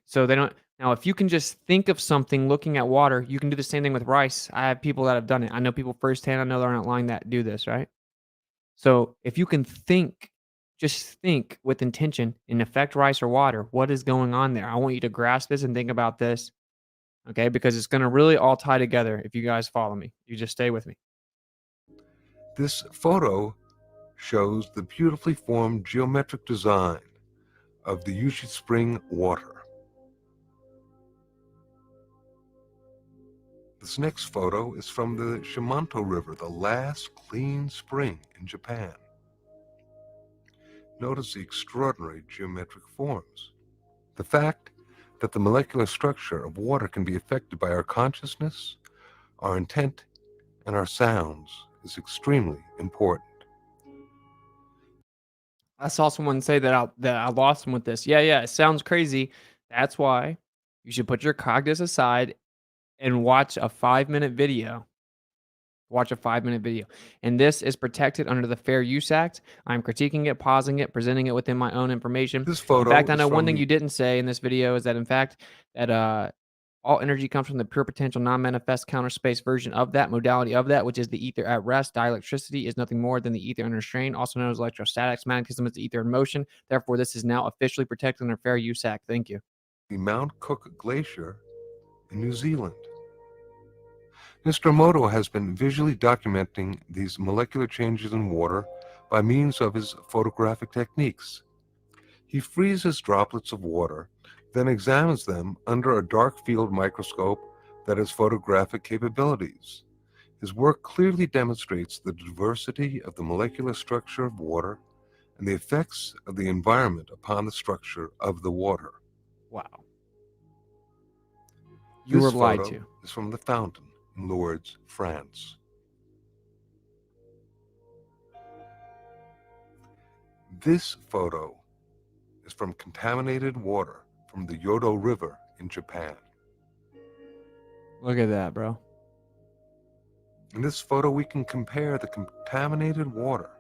So they don't. Now, if you can just think of something looking at water, you can do the same thing with rice. I have people that have done it. I know people firsthand. I know they're not lying that do this, right? So if you can just think with intention and affect rice or water, what is going on there? I want you to grasp this and think about this, okay? Because it's going to really all tie together if you guys follow me. You just stay with me. This photo shows the beautifully formed geometric design of the Yushi Spring water. This next photo is from the Shimanto River, the last clean spring in Japan. Notice the extraordinary geometric forms. The fact that the molecular structure of water can be affected by our consciousness, our intent, and our sounds is extremely important. I saw someone say that I lost them with this. Yeah, it sounds crazy. That's why you should put your cognitive aside and watch a 5-minute video. Watch a 5-minute video. And this is protected under the Fair Use Act. I'm critiquing it, pausing it, presenting it within my own information. This photo in fact, I know one thing you didn't say in this video is that, in fact, that all energy comes from the pure potential non-manifest counter space version of that modality of that, which is the ether at rest. Dielectricity is nothing more than the ether under strain, also known as electrostatics. Magnetism is the ether in motion. Therefore, this is now officially protected under Fair Use Act. Thank you. The Mount Cook Glacier in New Zealand. Mr. Emoto has been visually documenting these molecular changes in water by means of his photographic techniques. He freezes droplets of water, then examines them under a dark field microscope that has photographic capabilities. His work clearly demonstrates the diversity of the molecular structure of water and the effects of the environment upon the structure of the water. Wow. You were This lied photo to. is from the fountain in Lourdes, France. This photo is from contaminated water from the Yodo River in Japan. Look at that, bro. In this photo, we can compare the contaminated water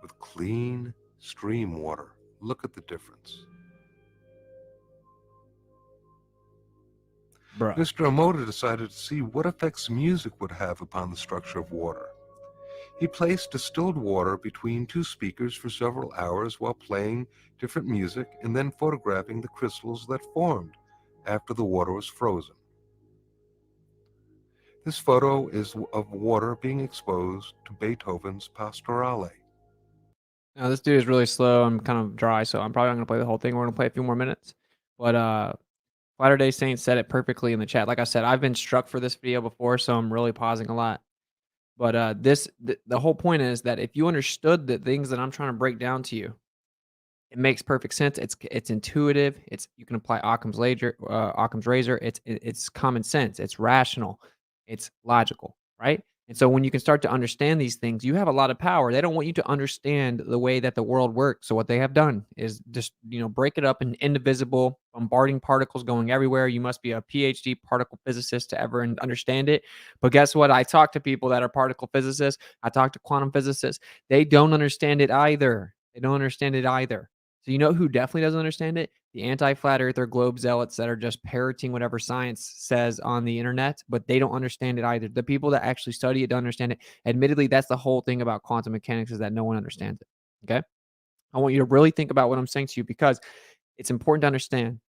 with clean stream water. Look at the difference. Bro. Mr. Emoto decided to see what effects music would have upon the structure of water. He placed distilled water between two speakers for several hours while playing different music and then photographing the crystals that formed after the water was frozen. This photo is of water being exposed to Beethoven's Pastorale. Now, this dude is really slow. I'm kind of dry, so I'm probably not going to play the whole thing. We're going to play a few more minutes. But Latter-day Saints said it perfectly in the chat. Like I said, I've been struck for this video before, so I'm really pausing a lot. But the whole point is that if you understood the things that I'm trying to break down to you, it makes perfect sense. It's intuitive. You can apply Occam's razor. It's common sense. It's rational. It's logical, right? And so when you can start to understand these things, you have a lot of power. They don't want you to understand the way that the world works. So what they have done is just, break it up in indivisible, bombarding particles going everywhere. You must be a PhD particle physicist to ever understand it. But guess what? I talk to people that are particle physicists. I talk to quantum physicists. They don't understand it either. They don't understand it either. So you know who definitely doesn't understand it? The anti-flat earther globe zealots that are just parroting whatever science says on the internet, but they don't understand it either. The people that actually study it don't understand it. Admittedly, that's the whole thing about quantum mechanics, is that no one understands it. Okay? I want you to really think about what I'm saying to you, because it's important to understand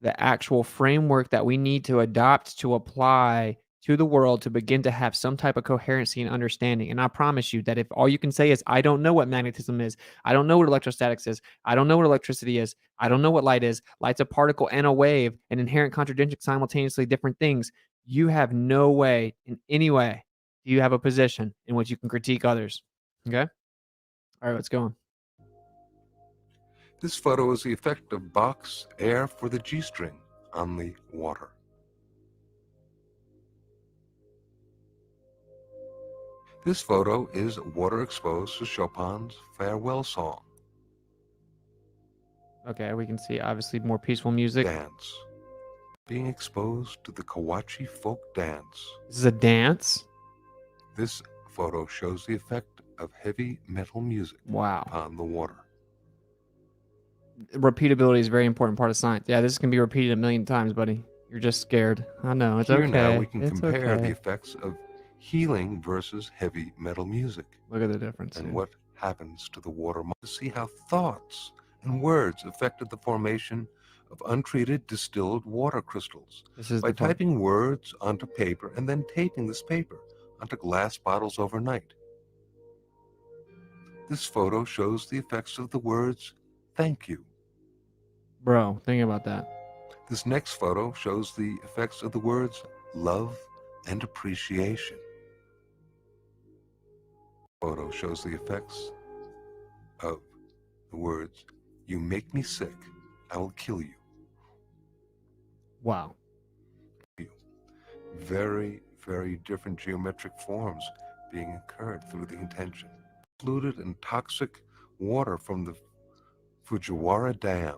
the actual framework that we need to adopt to apply to the world to begin to have some type of coherency and understanding. And I promise you that if all you can say is, I don't know what magnetism is, I don't know what electrostatics is, I don't know what electricity is, I don't know what light is, light's a particle and a wave, an inherent contradiction, simultaneously different things, you have no way, in any way, do you have a position in which you can critique others. Okay? All right, let's go on. This photo is the effect of Bach's air for the G string on the water. This photo is water exposed to Chopin's Farewell Song. Okay, we can see obviously more peaceful music. Dance. Being exposed to the Kawachi folk dance. This is a dance? This photo shows the effect of heavy metal music upon the water. Repeatability is a very important part of science. Yeah, this can be repeated a million times, buddy. You're just scared. I know, it's Here okay. now we can It's compare okay. the effects of healing versus heavy metal music. Look at the difference. And here. what happens to the water. To see how thoughts and words affected the formation of untreated distilled water crystals by typing words onto paper and then taping this paper onto glass bottles overnight. This photo shows the effects of the words thank you. Bro, think about that. This next photo shows the effects of the words love and appreciation. Photo shows the effects of the words, you make me sick, I will kill you. Wow. Very, very different geometric forms being incurred through the intention. Polluted and toxic water from the Fujiwara Dam.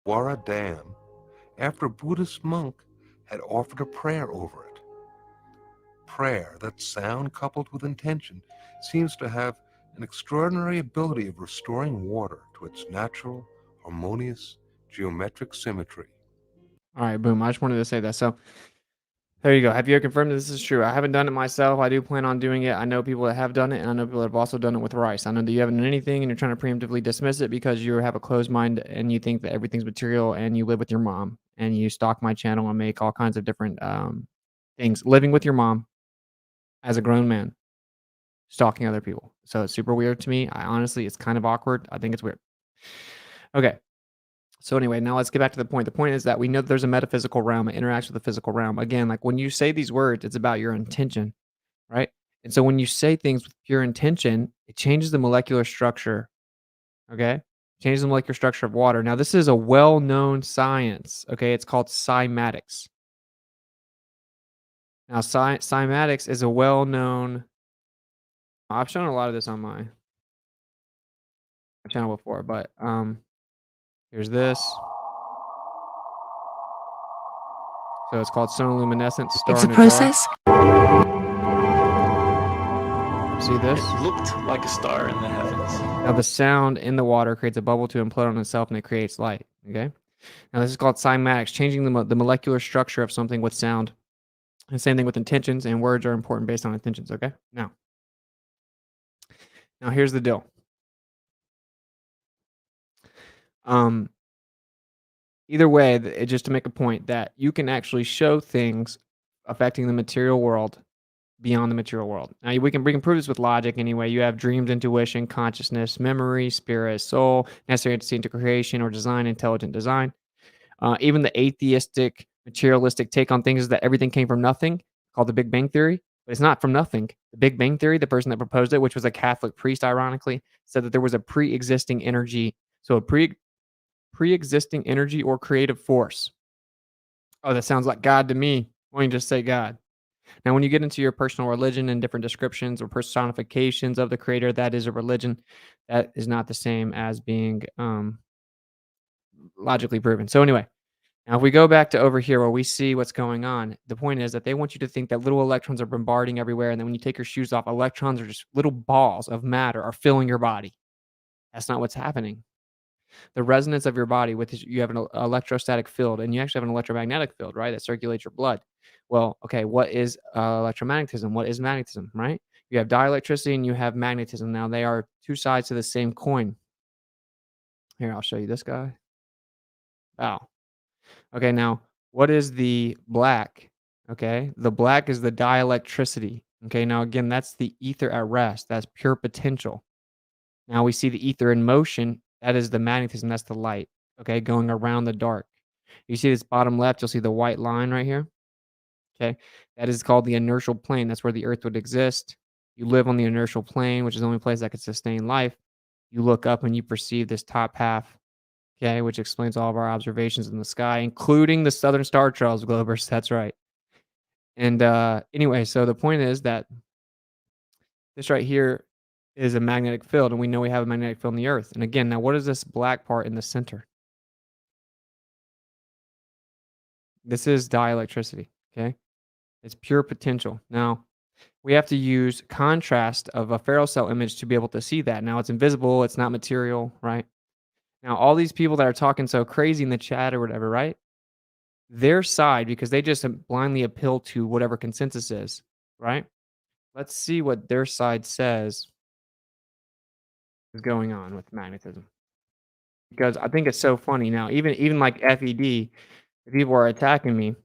Fujiwara Dam, after a Buddhist monk had offered a prayer over it. Prayer, that sound coupled with intention, seems to have an extraordinary ability of restoring water to its natural, harmonious, geometric symmetry. All right, boom. I just wanted to say that. So there you go. Have you confirmed that this is true? I haven't done it myself. I do plan on doing it. I know people that have done it, and I know people that have also done it with rice. I know that you haven't done anything, and you're trying to preemptively dismiss it because you have a closed mind and you think that everything's material, and you live with your mom, and you stalk my channel and make all kinds of different things. Living with your mom as a grown man. stalking other people. So it's super weird to me. Honestly, it's kind of awkward. I think it's weird. Okay. So anyway, now let's get back to the point. The point is that we know that there's a metaphysical realm. It interacts with the physical realm. Again, like when you say these words, it's about your intention, right? And so when you say things with pure intention, it changes the molecular structure. Okay. Changes the molecular structure of water. Now, this is a well-known science. Okay. It's called cymatics. Now, cymatics is a well-known. I've shown a lot of this on my channel before, but here's this. So it's called sonoluminescence. It's a process. See this? It looked like a star in the heavens. Now the sound in the water creates a bubble to implode on itself, and it creates light. Okay. Now this is called cymatics, changing the molecular structure of something with sound. And same thing with intentions, and words are important based on intentions. Okay. Now here's the deal. Either way, just to make a point that you can actually show things affecting the material world beyond the material world. Now we can prove this with logic anyway. You have dreams, intuition, consciousness, memory, spirit, soul, necessary to see into creation or design, intelligent design. Even the atheistic, materialistic take on things is that everything came from nothing, called the Big Bang Theory. But it's not from nothing. The Big Bang Theory, the person that proposed it, which was a Catholic priest, ironically, said that there was a pre-existing energy. So a pre-existing energy or creative force. Oh, that sounds like God to me. Why don't you just say God? Now, when you get into your personal religion and different descriptions or personifications of the creator, that is a religion. That is not the same as being logically proven. So anyway, now if we go back to over here where we see what's going on, the point is that they want you to think that little electrons are bombarding everywhere. And then when you take your shoes off, electrons are just little balls of matter are filling your body. That's not what's happening. The resonance of your body you have an electrostatic field, and you actually have an electromagnetic field, right? That circulates your blood. Well, okay, what is electromagnetism? What is magnetism, right? You have dielectricity and you have magnetism. Now, they are two sides to the same coin. Here, I'll show you this guy. Wow. Okay, now, what is the black? Okay, the black is the dielectricity. Okay, now, again, that's the ether at rest. That's pure potential. Now, we see the ether in motion. That is the magnetism. That's the light, okay, going around the dark. You see this bottom left, you'll see the white line right here. Okay, that is called the inertial plane. That's where the earth would exist. You live on the inertial plane, which is the only place that could sustain life. You look up and you perceive this top half, okay, which explains all of our observations in the sky, including the southern star trails, Globers. That's right. And anyway, so the point is that this right here is a magnetic field, and we know we have a magnetic field in the earth. And again, now what is this black part in the center? This is dielectricity, okay? It's pure potential. Now, we have to use contrast of a ferrocell image to be able to see that. Now, it's invisible. It's not material, right? Now, all these people that are talking so crazy in the chat or whatever, right? Their side, because they just blindly appeal to whatever consensus is, right? Let's see what their side says is going on with magnetism. Because I think it's so funny. Now, even like FED, the people are attacking me.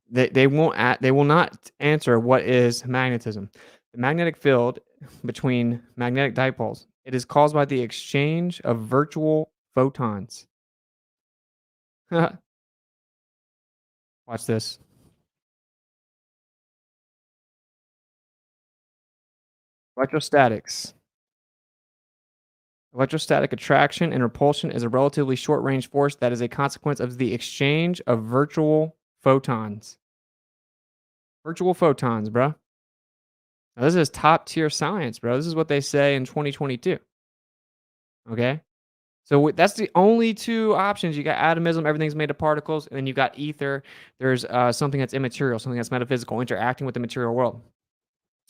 They will not answer what is magnetism. The magnetic field between magnetic dipoles, it is caused by the exchange of virtual photons. Watch this. Electrostatics. Electrostatic attraction and repulsion is a relatively short-range force that is a consequence of the exchange of virtual photons. Virtual photons, bro. Now, this is top-tier science, bro. This is what they say in 2022. Okay? So that's the only two options. You got atomism, everything's made of particles, and then you got ether. There's something that's immaterial, something that's metaphysical, interacting with the material world.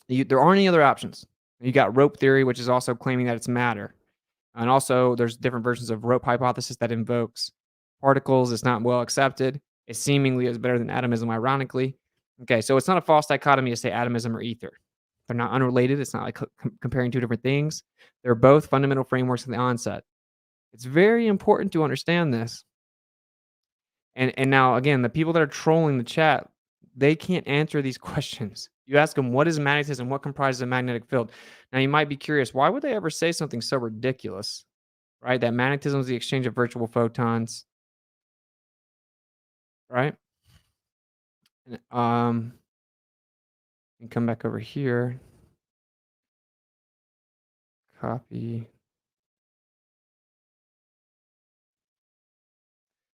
There aren't any other options. You got rope theory, which is also claiming that it's matter. And also, there's different versions of rope hypothesis that invokes particles. It's not well accepted. It seemingly is better than atomism, ironically. Okay, so it's not a false dichotomy to say atomism or ether. They're not unrelated. It's not like comparing two different things. They're both fundamental frameworks at the onset. It's very important to understand this. And now, again, the people that are trolling the chat, they can't answer these questions. You ask them, what is magnetism? What comprises a magnetic field? Now, you might be curious, why would they ever say something so ridiculous, right? That magnetism is the exchange of virtual photons, right? And come back over here. Copy.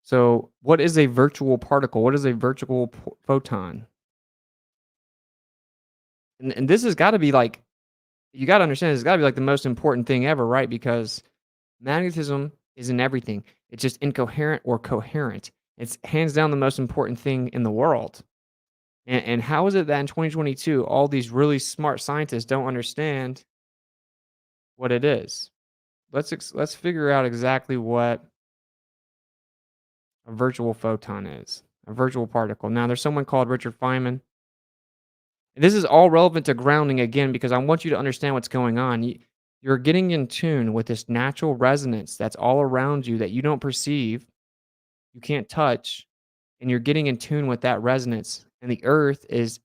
So what is a virtual particle? What is a virtual photon? And this has got to be like, you got to understand, it's got to be like the most important thing ever, right? Because magnetism is in everything. It's just incoherent or coherent. It's hands down the most important thing in the world. And how is it that in 2022, all these really smart scientists don't understand what it is? Let's figure out exactly what a virtual photon is, a virtual particle. Now, there's someone called Richard Feynman. And this is all relevant to grounding again, because I want you to understand what's going on. You're getting in tune with this natural resonance that's all around you that you don't perceive, you can't touch, and you're getting in tune with that resonance. And the earth is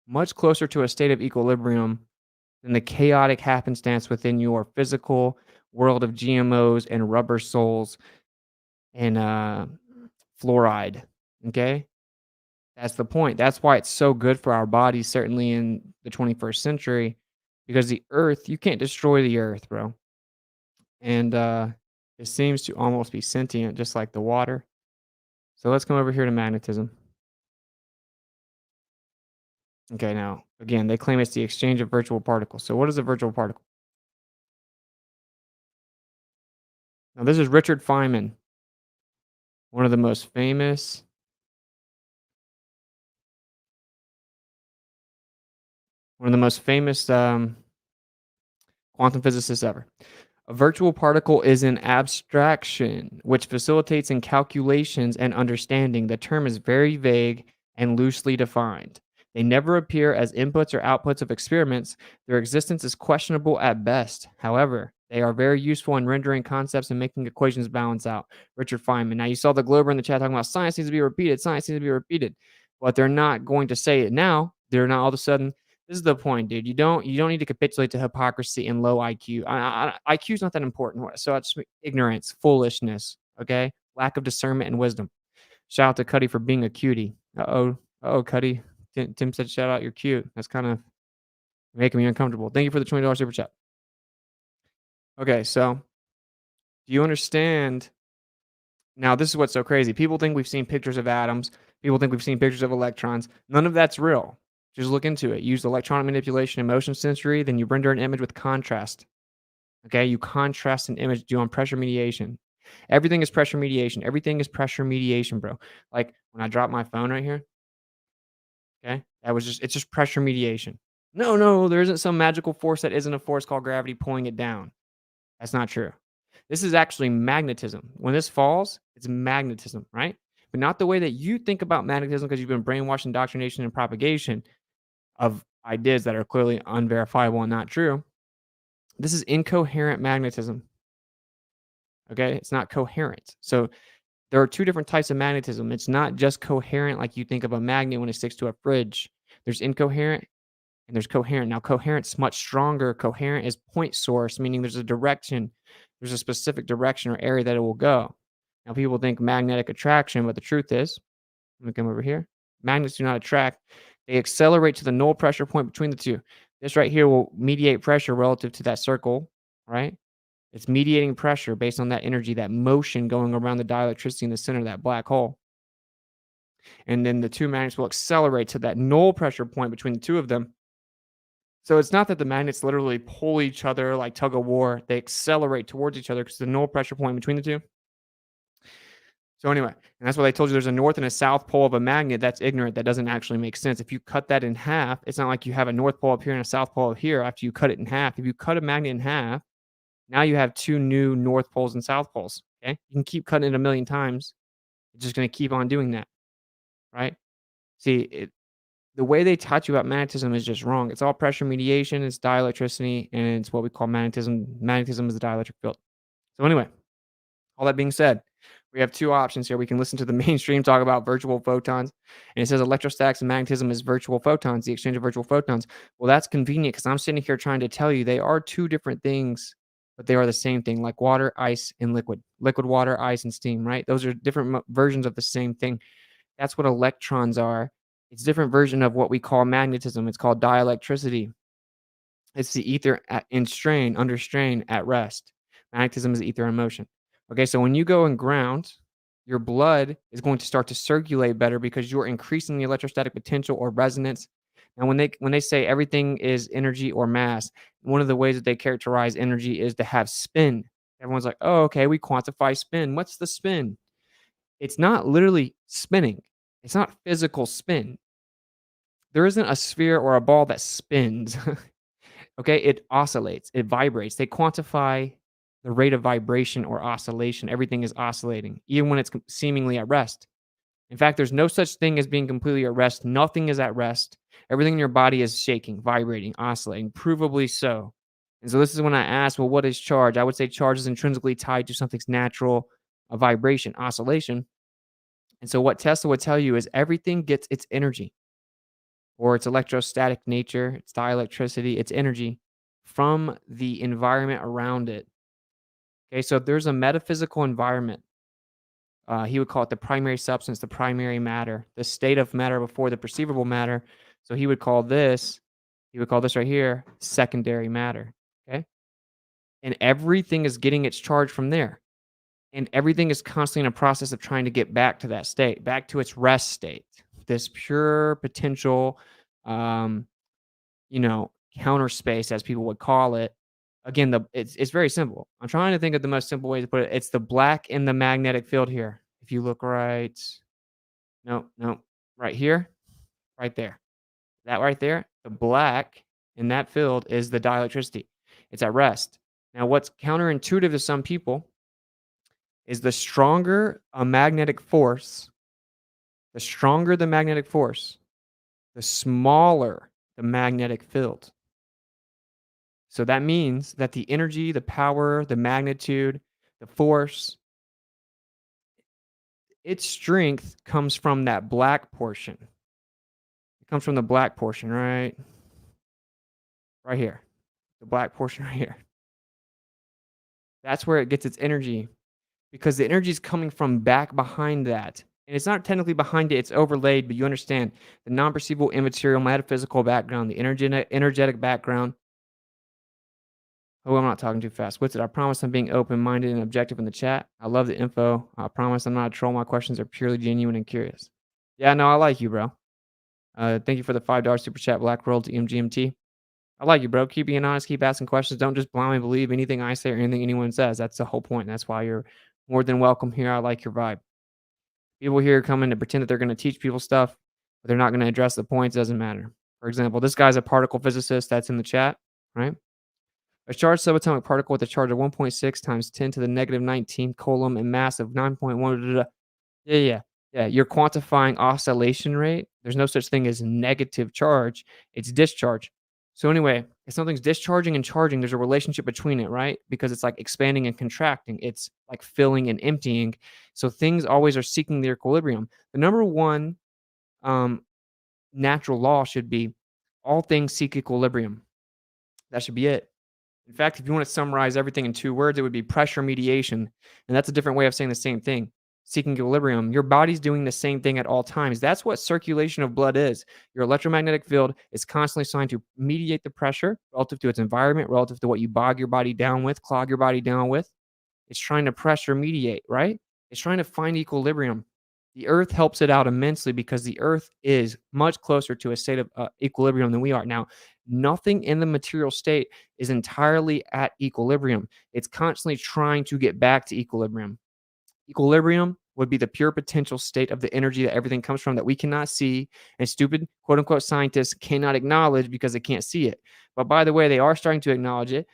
much closer to a state of equilibrium than the chaotic happenstance within your physical world of GMOs and rubber soles and fluoride. Okay? That's the point. That's why it's so good for our bodies, certainly in the 21st century, because the earth, you can't destroy the earth, bro. And it seems to almost be sentient, just like the water. So let's come over here to magnetism. Okay, now, again, they claim it's the exchange of virtual particles. So what is a virtual particle? Now, this is Richard Feynman, one of the most famous quantum physicists ever. A virtual particle is an abstraction which facilitates in calculations and understanding. The term is very vague and loosely defined. They never appear as inputs or outputs of experiments. Their existence is questionable at best. However, they are very useful in rendering concepts and making equations balance out. Richard Feynman. Now, you saw the Glober in the chat talking about science needs to be repeated. Science needs to be repeated. But they're not going to say it now. They're not all of a sudden. This is the point, dude. You don't need to capitulate to hypocrisy and low IQ. IQ is not that important. So it's ignorance, foolishness, okay? Lack of discernment and wisdom. Shout out to Cuddy for being a cutie. Uh-oh, Cuddy. Tim said, shout out, you're cute. That's kind of making me uncomfortable. Thank you for the $20 super chat. Okay, so do you understand? Now, this is what's so crazy. People think we've seen pictures of atoms. People think we've seen pictures of electrons. None of that's real. Just look into it. Use electronic manipulation and motion sensory. Then you render an image with contrast. Okay, you contrast an image due on pressure mediation. Everything is pressure mediation. Everything is pressure mediation, bro. Like when I drop my phone right here. Okay, it's just pressure mediation. No, there isn't some magical force that isn't a force called gravity pulling it down. That's not true. This is actually magnetism. When this falls, it's magnetism, right? But not the way that you think about magnetism, because you've been brainwashed, indoctrination, and propagation of ideas that are clearly unverifiable and not true. This is incoherent magnetism. Okay, it's not coherent. So there are two different types of magnetism. It's not just coherent like you think of a magnet when it sticks to a fridge. There's incoherent and there's coherent. Now, coherent's much stronger. Coherent is point source, meaning there's a direction. There's a specific direction or area that it will go. Now, people think magnetic attraction, but the truth is, let me come over here. Magnets do not attract. They accelerate to the null pressure point between the two. This right here will mediate pressure relative to that circle, right? It's mediating pressure based on that energy, that motion going around the dielectricity in the center of that black hole. And then the two magnets will accelerate to that null pressure point between the two of them. So it's not that the magnets literally pull each other like tug of war. They accelerate towards each other because the null pressure point between the two. So anyway, and that's why they told you there's a north and a south pole of a magnet. That's ignorant. That doesn't actually make sense. If you cut that in half, it's not like you have a north pole up here and a south pole up here after you cut it in half. If you cut a magnet in half, now you have two new north poles and south poles. Okay, you can keep cutting it a million times. It's just going to keep on doing that, right? See, the way they taught you about magnetism is just wrong. It's all pressure mediation. It's dielectricity, and it's what we call magnetism. Magnetism is the dielectric field. So anyway, all that being said, We have two options here. We can listen to the mainstream talk about virtual photons, and it says electrostatics and magnetism is virtual photons, the exchange of virtual photons. Well, that's convenient because I'm sitting here trying to tell you they are two different things, but they are the same thing, like water, ice, and liquid. Liquid water, ice, and steam, right? Those are different versions of the same thing. That's what electrons are. It's a different version of what we call magnetism. It's called dielectricity. It's the ether in strain, under strain, at rest. Magnetism is ether in motion. Okay, so when you go in ground, your blood is going to start to circulate better because you're increasing the electrostatic potential or resonance. And when they say everything is energy or mass, one of the ways that they characterize energy is to have spin. Everyone's like, oh, okay, we quantify spin. What's the spin? It's not literally spinning. It's not physical spin. There isn't a sphere or a ball that spins. Okay, it oscillates, it vibrates. They quantify the rate of vibration or oscillation. Everything is oscillating, even when it's seemingly at rest. In fact, there's no such thing as being completely at rest. Nothing is at rest. Everything in your body is shaking, vibrating, oscillating, provably so. And so this is when I ask, well, what is charge? I would say charge is intrinsically tied to something's natural vibration, oscillation. And so what Tesla would tell you is everything gets its energy, or its electrostatic nature, its dielectricity, its energy from the environment around it. Okay, so there's a metaphysical environment. He would call it the primary substance, the primary matter, the state of matter before the perceivable matter. So he would call this right here, secondary matter. Okay, and everything is getting its charge from there. And everything is constantly in a process of trying to get back to that state, back to its rest state, this pure potential, counter space, as people would call it. Again, it's very simple. I'm trying to think of the most simple way to put it. It's the black in the magnetic field here. If you look right, no, right here, right there, that right there, the black in that field is the dielectricity. It's at rest. Now, what's counterintuitive to some people is the stronger a magnetic force, the stronger the magnetic force, the smaller the magnetic field. So that means that the energy, the power, the magnitude, the force, its strength comes from that black portion. It comes from the black portion, right? Right here. The black portion right here. That's where it gets its energy, because the energy is coming from back behind that. And it's not technically behind it, it's overlaid, but you understand the non-perceivable, immaterial, metaphysical background, the energetic background. Oh, I'm not talking too fast. What's it? I promise I'm being open-minded and objective in the chat. I love the info. I promise I'm not a troll. My questions are purely genuine and curious. Yeah, no, I like you, bro. Thank you for the $5 super chat, Black World to MGMT. I like you, bro. Keep being honest. Keep asking questions. Don't just blindly believe anything I say or anything anyone says. That's the whole point. That's why you're more than welcome here. I like your vibe. People here come in to pretend that they're going to teach people stuff, but they're not going to address the points. It doesn't matter. For example, this guy's a particle physicist. That's in the chat, right? A charged subatomic particle with a charge of 1.6 times 10 to the negative 19 coulomb and mass of 9.1. Yeah. You're quantifying oscillation rate. There's no such thing as negative charge. It's discharge. So anyway, if something's discharging and charging, there's a relationship between it, right? Because it's like expanding and contracting. It's like filling and emptying. So things always are seeking their equilibrium. The number one natural law should be all things seek equilibrium. That should be it. In fact, if you want to summarize everything in 2 words, it would be pressure mediation. And that's a different way of saying the same thing. Seeking equilibrium. Your body's doing the same thing at all times. That's what circulation of blood is. Your electromagnetic field is constantly trying to mediate the pressure relative to its environment, relative to what you bog your body down with, clog your body down with. It's trying to pressure mediate, right? It's trying to find equilibrium. The earth helps it out immensely because the earth is much closer to a state of equilibrium than we are. Now, nothing in the material state is entirely at equilibrium. It's constantly trying to get back to equilibrium. Equilibrium would be the pure potential state of the energy that everything comes from that we cannot see, and stupid quote-unquote scientists cannot acknowledge because they can't see it. But by the way, they are starting to acknowledge it,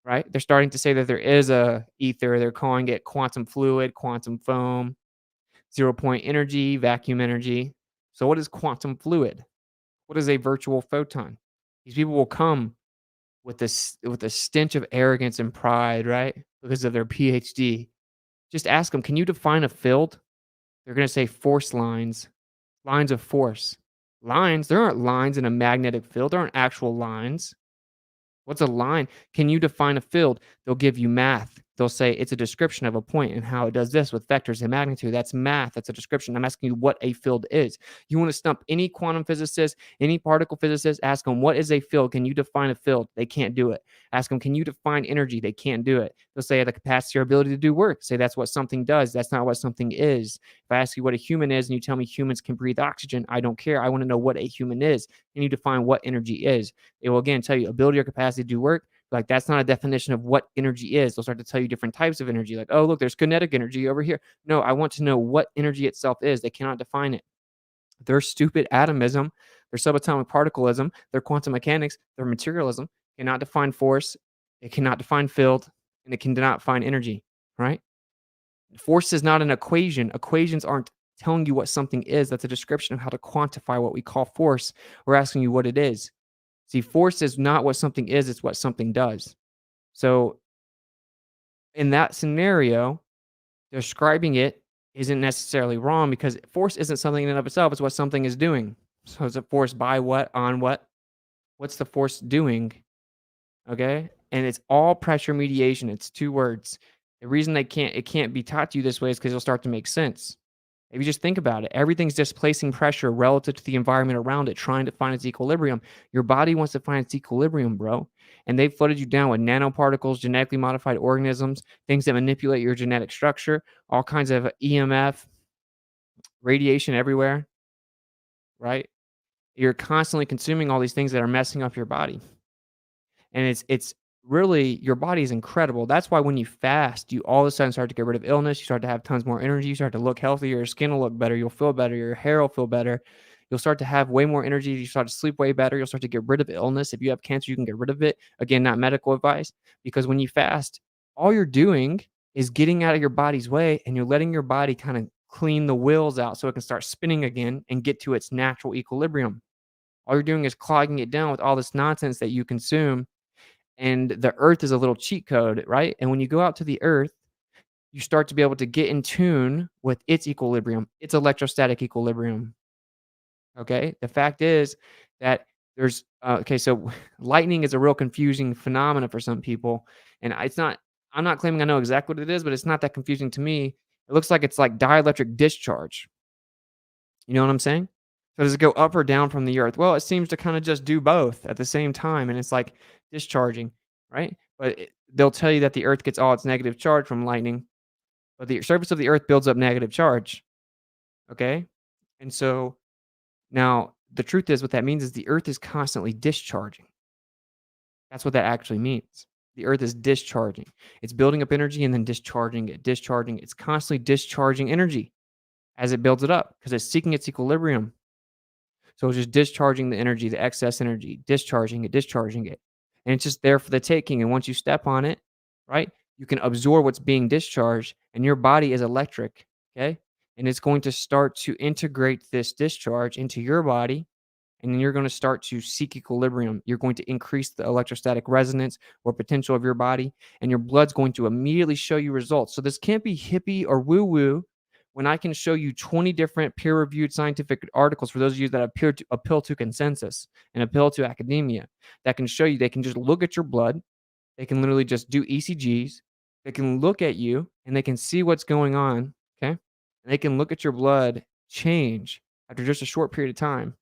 right? They're starting to say that there is a ether. They're calling it quantum fluid, quantum foam, 0-point energy, vacuum energy. So what is quantum fluid? What is a virtual photon? These people will come with a stench of arrogance and pride, right? Because of their PhD. Just ask them, can you define a field? They're going to say force lines, lines of force. Lines, there aren't lines in a magnetic field. There aren't actual lines. What's a line? Can you define a field? They'll give you math. They'll say it's a description of a point and how it does this with vectors and magnitude. That's math. That's a description. I'm asking you what a field is. You want to stump any quantum physicist, any particle physicist, ask them, what is a field? Can you define a field? They can't do it. Ask them, can you define energy? They can't do it. They'll say the capacity or ability to do work. Say that's what something does. That's not what something is. If I ask you what a human is and you tell me humans can breathe oxygen, I don't care. I want to know what a human is. Can you define what energy is? It will again tell you ability or capacity to do work. Like, that's not a definition of what energy is. They'll start to tell you different types of energy. Like, oh, look, there's kinetic energy over here. No, I want to know what energy itself is. They cannot define it. Their stupid atomism, their subatomic particleism, their quantum mechanics, their materialism cannot define force. It cannot define field, and it cannot define energy, right? Force is not an equation. Equations aren't telling you what something is. That's a description of how to quantify what we call force. We're asking you what it is. See, force is not what something is, it's what something does. So in that scenario, describing it isn't necessarily wrong because force isn't something in and of itself, it's what something is doing. So is it force by what, on what? What's the force doing? Okay? And it's all pressure mediation. It's two words. The reason it can't be taught to you this way is because it'll start to make sense. If you just think about it, everything's displacing pressure relative to the environment around it, trying to find its equilibrium. Your body wants to find its equilibrium, bro. And they've flooded you down with nanoparticles, genetically modified organisms, things that manipulate your genetic structure, all kinds of EMF, radiation everywhere, right? You're constantly consuming all these things that are messing up your body. And it's really, your body is incredible. That's why when you fast, you all of a sudden start to get rid of illness. You start to have tons more energy. You start to look healthier. Your skin will look better. You'll feel better. Your hair will feel better. You'll start to have way more energy. You start to sleep way better. You'll start to get rid of illness. If you have cancer, you can get rid of it. Again, not medical advice, because when you fast, all you're doing is getting out of your body's way and you're letting your body kind of clean the wheels out so it can start spinning again and get to its natural equilibrium. All you're doing is clogging it down with all this nonsense that you consume. And the earth is a little cheat code, right? And when you go out to the earth, you start to be able to get in tune with its equilibrium, its electrostatic equilibrium. Okay. The fact is that there's, so lightning is a real confusing phenomenon for some people. And I'm not claiming I know exactly what it is, but it's not that confusing to me. It looks like it's like dielectric discharge. You know what I'm saying? So does it go up or down from the earth? Well, it seems to kind of just do both at the same time. And it's like discharging, right? But they'll tell you that the earth gets all its negative charge from lightning, but the surface of the earth builds up negative charge. Okay. And so now the truth is, what that means is the earth is constantly discharging. That's what that actually means. The earth is discharging. It's building up energy and then discharging it, discharging. It's constantly discharging energy as it builds it up because it's seeking its equilibrium. So it's just discharging the energy, the excess energy, discharging it. And it's just there for the taking. And once you step on it, right, you can absorb what's being discharged, and your body is electric, okay? And it's going to start to integrate this discharge into your body, and then you're going to start to seek equilibrium. You're going to increase the electrostatic resonance or potential of your body, and your blood's going to immediately show you results. So this can't be hippie or woo-woo when I can show you 20 different peer-reviewed scientific articles, for those of you that appeal to consensus and appeal to academia, that can show you, they can just look at your blood. They can literally just do ECGs. They can look at you and they can see what's going on, okay? And they can look at your blood change after just a short period of time.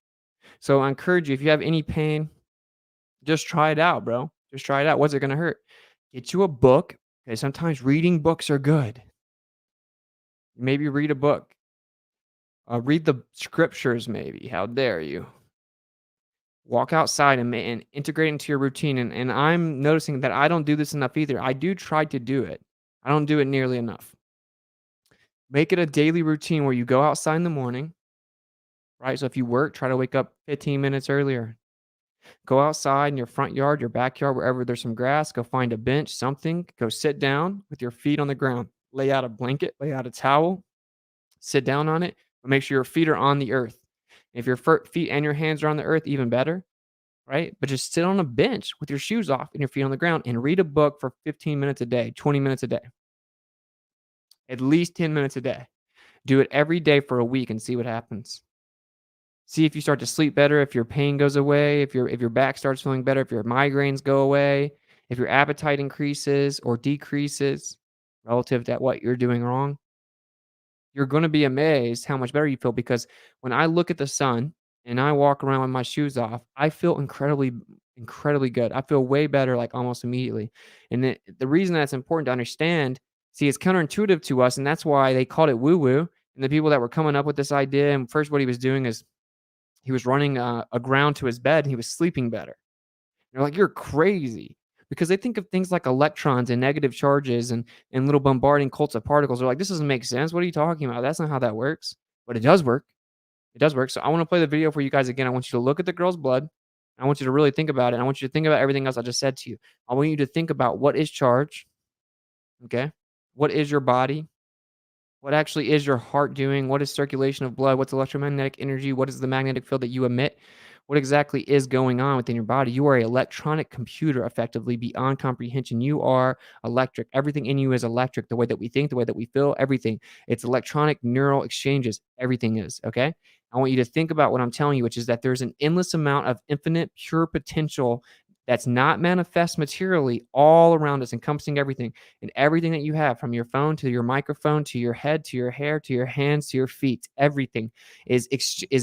So I encourage you, if you have any pain, just try it out, bro. Just try it out. What's it going to hurt? Get you a book. Okay, sometimes reading books are good. Maybe read a book. Read the scriptures, maybe. How dare you? Walk outside and integrate into your routine. And I'm noticing that I don't do this enough either. I do try to do it. I don't do it nearly enough. Make it a daily routine where you go outside in the morning, right? So if you work, try to wake up 15 minutes earlier. Go outside in your front yard, your backyard, wherever there's some grass. Go find a bench, something. Go sit down with your feet on the ground. Lay out a blanket, lay out a towel, sit down on it, but make sure your feet are on the earth. If your feet and your hands are on the earth, even better, right? But just sit on a bench with your shoes off and your feet on the ground and read a book for 15 minutes a day, 20 minutes a day. At least 10 minutes a day. Do it every day for a week and see what happens. See if you start to sleep better, if your pain goes away, if your back starts feeling better, if your migraines go away, if your appetite increases or decreases relative to what you're doing wrong. You're going to be amazed how much better you feel, because when I look at the sun and I walk around with my shoes off, I feel incredibly good. I feel way better, like almost immediately. And the reason that's important to understand, see, it's counterintuitive to us, and that's why they called it woo-woo. And the people that were coming up with this idea, and first what he was doing is he was running aground to his bed and he was sleeping better. They're like, you're crazy. Because they think of things like electrons and negative charges and little bombarding cults of particles. They're like, this doesn't make sense. What are you talking about? That's not how that works. But it does work. It does work. So I want to play the video for you guys again. I want you to look at the girl's blood. I want you to really think about it. I want you to think about everything else I just said to you. I want you to think about what is charge. Okay? What is your body? What actually is your heart doing? What is circulation of blood? What's electromagnetic energy? What is the magnetic field that you emit? What exactly is going on within your body? You are an electronic computer, effectively, beyond comprehension. You are electric. Everything in you is electric. The way that we think, the way that we feel, everything. It's electronic neural exchanges. Everything is, okay? I want you to think about what I'm telling you, which is that there's an endless amount of infinite pure potential that's not manifest materially all around us, encompassing everything. And everything that you have, from your phone to your microphone to your head to your hair to your hands to your feet, everything is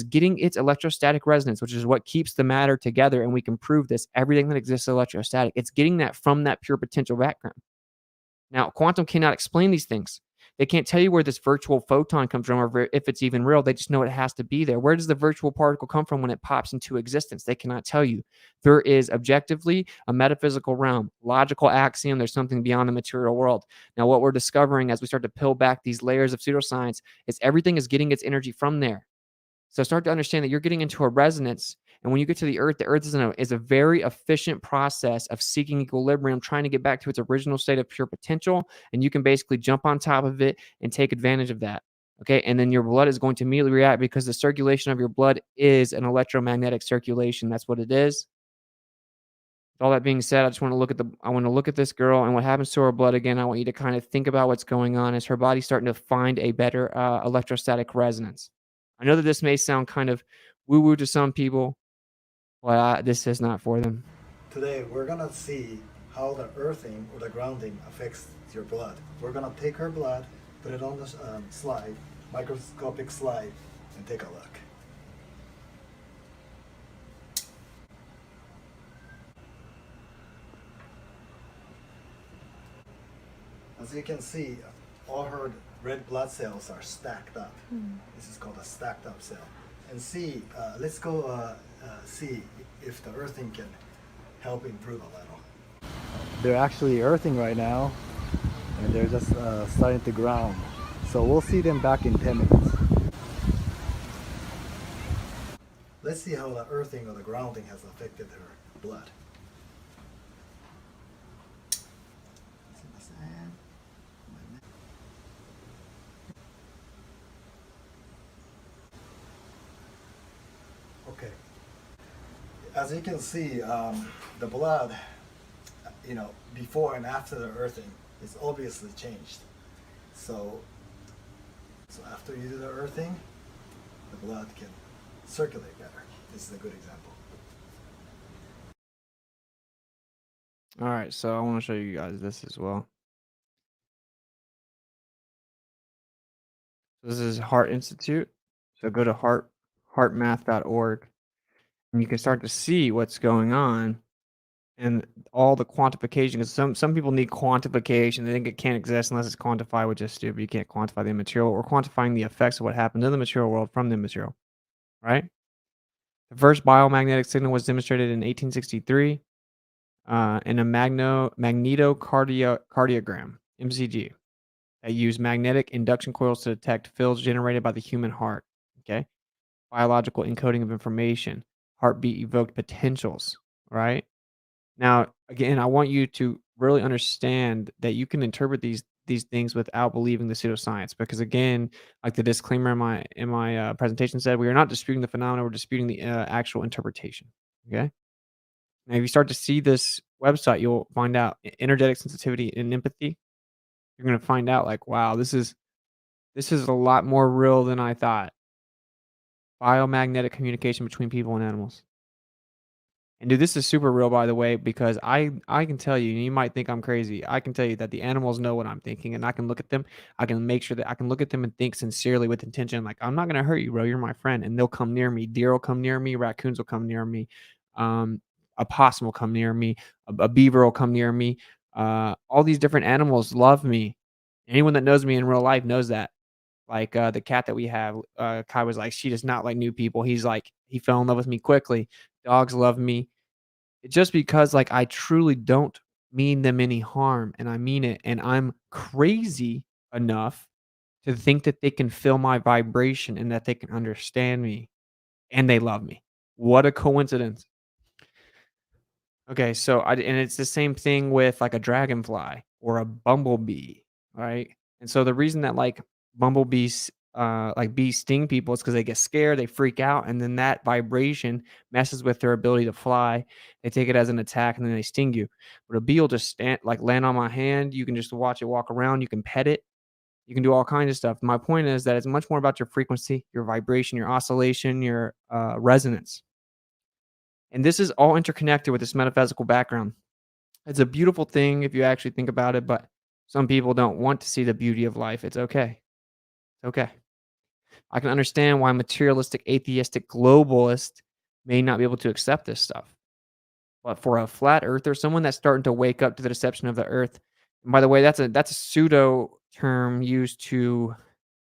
getting its electrostatic resonance, which is what keeps the matter together. And we can prove this. Everything that exists is electrostatic. It's getting that from that pure potential background. Now, quantum cannot explain these things. They can't tell you where this virtual photon comes from or if it's even real. They just know it has to be there. Where does the virtual particle come from when it pops into existence? They cannot tell you. There is objectively a metaphysical realm, logical axiom. There's something beyond the material world. Now, what we're discovering as we start to peel back these layers of pseudoscience is everything is getting its energy from there. So start to understand that you're getting into a resonance. And when you get to the earth is a very efficient process of seeking equilibrium, trying to get back to its original state of pure potential. And you can basically jump on top of it and take advantage of that. Okay. And then your blood is going to immediately react, because the circulation of your blood is an electromagnetic circulation. That's what it is. With all that being said, I want to look at this girl and what happens to her blood again. I want you to kind of think about what's going on as her body's starting to find a better electrostatic resonance. I know that this may sound kind of woo-woo to some people, but this is not for them. Today, we're going to see how the earthing or the grounding affects your blood. We're going to take her blood, put it on the slide, microscopic slide, and take a look. As you can see, all her red blood cells are stacked up. This is called a stacked up cell. And let's go see if the earthing can help improve a little. They're actually earthing right now, and they're just starting to ground. So we'll see them back in 10 minutes. Let's see how the earthing or the grounding has affected her blood. Okay. As you can see, the blood, before and after the earthing is obviously changed. So after you do the earthing, the blood can circulate better. This is a good example. All right, so I want to show you guys this as well. This is Heart Institute. So go to heartmath.org, and you can start to see what's going on and all the quantification. Because some people need quantification. They think it can't exist unless it's quantified, which is stupid. You can't quantify the immaterial. We're quantifying the effects of what happened in the material world from the immaterial, right? The first biomagnetic signal was demonstrated in 1863 in a magnetocardiogram, MCG, that used magnetic induction coils to detect fields generated by the human heart. Okay, biological encoding of information, heartbeat evoked potentials. Right now, again, I want you to really understand that you can interpret these things without believing the pseudoscience, because again, like the disclaimer in my presentation said, we are not disputing the phenomena, we're disputing the actual interpretation. Okay. Now, if you start to see this website, you'll find out energetic sensitivity and empathy. you're going to find out like, wow, this is a lot more real than I thought. Biomagnetic communication between people and animals. And dude, this is super real, by the way, because I can tell you, you might think I'm crazy. I can tell you that the animals know what I'm thinking, and I can look at them. I can make sure that I can look at them and think sincerely with intention, like, I'm not going to hurt you, bro. You're my friend. And they'll come near me. Deer will come near me. Raccoons will come near me. A possum will come near me. A beaver will come near me. All these different animals love me. Anyone that knows me in real life knows that. Like the cat that we have, Kai was like, she does not like new people. He's like, he fell in love with me quickly. Dogs love me. Just because like I truly don't mean them any harm, and I mean it, and I'm crazy enough to think that they can feel my vibration and that they can understand me, and they love me. What a coincidence. Okay, so and it's the same thing with like a dragonfly or a bumblebee, right? And so the reason that like bumblebees like bees sting people is because they get scared, they freak out, and then that vibration messes with their ability to fly. They take it as an attack and then they sting you. But a bee will just land on my hand. You can just watch it walk around, you can pet it, you can do all kinds of stuff. My point is that it's much more about your frequency, your vibration, your oscillation, your resonance. And this is all interconnected with this metaphysical background. It's a beautiful thing if you actually think about it, but some people don't want to see the beauty of life. It's okay. It's okay. I can understand why materialistic, atheistic, globalist may not be able to accept this stuff. But for a flat earther, someone that's starting to wake up to the deception of the earth, and by the way, that's a pseudo term used to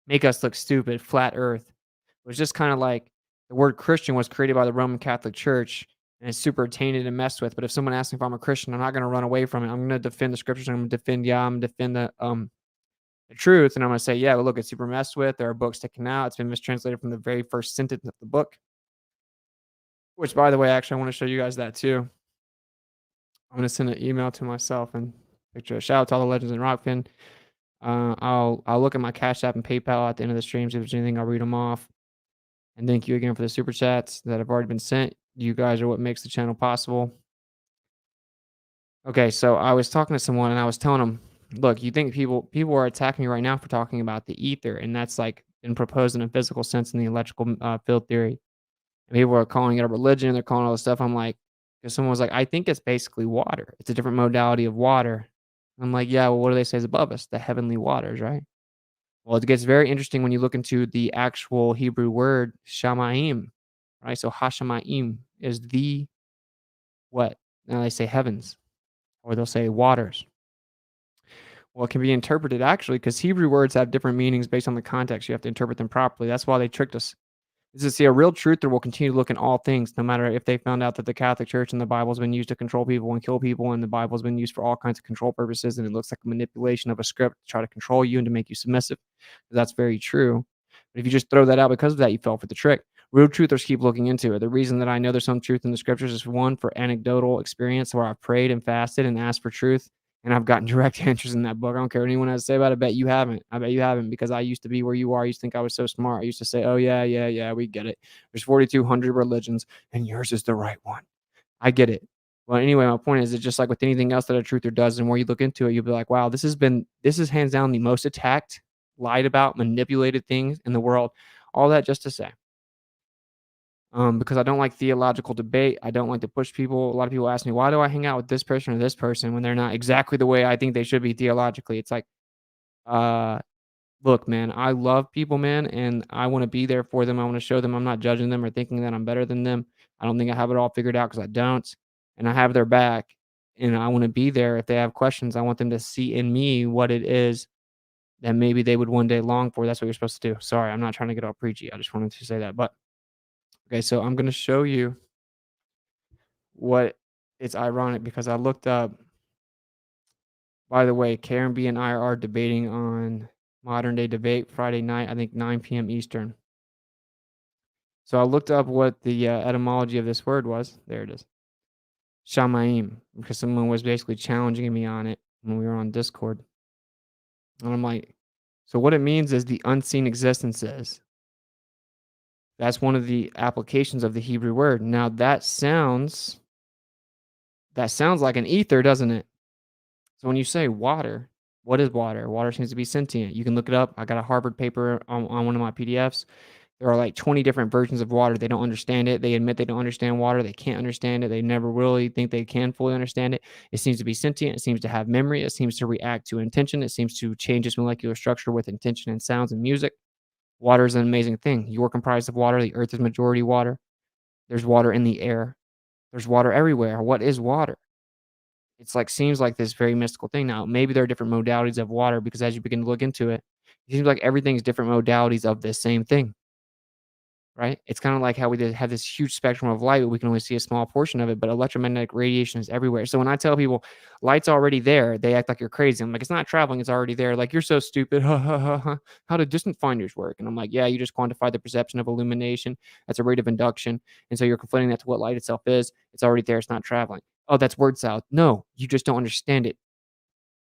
make us look stupid, flat earth. It was just kind of like the word Christian was created by the Roman Catholic Church, and it's super tainted and messed with. But if someone asks me if I'm a Christian, I'm not going to run away from it. I'm going to defend the scriptures. I'm going to defend, I'm going to defend the truth. And I'm going to say, yeah, well, look, it's super messed with. There are books taken out. It's been mistranslated from the very first sentence of the book. Which, by the way, actually, I want to show you guys that too. I'm going to send an email to myself and picture. Shout out to all the legends in Rockfin. I'll look at my Cash App and PayPal at the end of the stream. So if there's anything, I'll read them off. And thank you again for the super chats that have already been sent. You guys are what makes the channel possible. Okay, so I was talking to someone and I was telling them, look, you think people are attacking me right now for talking about the ether, and that's like been proposed in a physical sense in the electrical field theory. And people are calling it a religion. They're calling all this stuff. I'm like, because someone was like, I think it's basically water. It's a different modality of water. I'm like, yeah, well, what do they say is above us? The heavenly waters, right? Well, it gets very interesting when you look into the actual Hebrew word shamayim, right? So hashamayim is the what? Now they say heavens, or they'll say waters. Well, it can be interpreted actually because Hebrew words have different meanings based on the context. You have to interpret them properly. That's why they tricked us. Is to see a real truther will continue to look in all things, no matter if they found out that the Catholic Church and the Bible has been used to control people and kill people, and the Bible has been used for all kinds of control purposes, and it looks like a manipulation of a script to try to control you and to make you submissive. That's very true. But if you just throw that out because of that, you fell for the trick. Real truthers keep looking into it. The reason that I know there's some truth in the scriptures is, one, for anecdotal experience where I've prayed and fasted and asked for truth, and I've gotten direct answers in that book. I don't care what anyone has to say about it. I bet you haven't. I bet you haven't, because I used to be where you are. I used to think I was so smart. I used to say, oh, yeah, we get it. There's 4,200 religions, and yours is the right one. I get it. Well, anyway, my point is, it's just like with anything else that a truther does, and more you look into it, you'll be like, wow, this is hands down the most attacked, lied about, manipulated things in the world. All that just to say. Because I don't like theological debate. I don't like to push people. A lot of people ask me, why do I hang out with this person or this person when they're not exactly the way I think they should be theologically? It's like, look, man, I love people, man, and I want to be there for them. I want to show them I'm not judging them or thinking that I'm better than them. I don't think I have it all figured out, because I don't. And I have their back, and I want to be there. If they have questions, I want them to see in me what it is that maybe they would one day long for. That's what you're supposed to do. Sorry, I'm not trying to get all preachy. I just wanted to say that. But okay, so I'm going to show you what it's ironic, because I looked up, by the way, Karen B and I are debating on Modern Day Debate Friday night, I think 9 p.m. Eastern. So I looked up what the etymology of this word was. There it is. Shamayim, because someone was basically challenging me on it when we were on Discord. And I'm like, so what it means is the unseen existences. That's one of the applications of the Hebrew word. Now that sounds like an ether, doesn't it? So when you say water, What is water? Water seems to be sentient. You can look it up. I got a Harvard paper on one of my PDFs. There are like 20 different versions of water. They don't understand it. They admit they don't understand water. They can't understand it. They never really think they can fully understand it. It seems to be sentient. It seems to have memory. It seems to react to intention. It seems to change its molecular structure with intention and sounds and music. Water is an amazing thing. You're comprised of water. The earth is majority water. There's water in the air. There's water everywhere. What is water? It's like, seems like this very mystical thing. Now, maybe there are different modalities of water, because as you begin to look into it, it seems like everything's different modalities of this same thing, right? It's kind of like how we have this huge spectrum of light, but we can only see a small portion of it, but electromagnetic radiation is everywhere. So when I tell people light's already there, they act like you're crazy. I'm like, it's not traveling, it's already there. Like, you're so stupid. How do distant finders work? And I'm like, yeah, you just quantify the perception of illumination. That's a rate of induction. And so you're conflating that to what light itself is. It's already there, it's not traveling. Oh, that's word salad. No, you just don't understand it.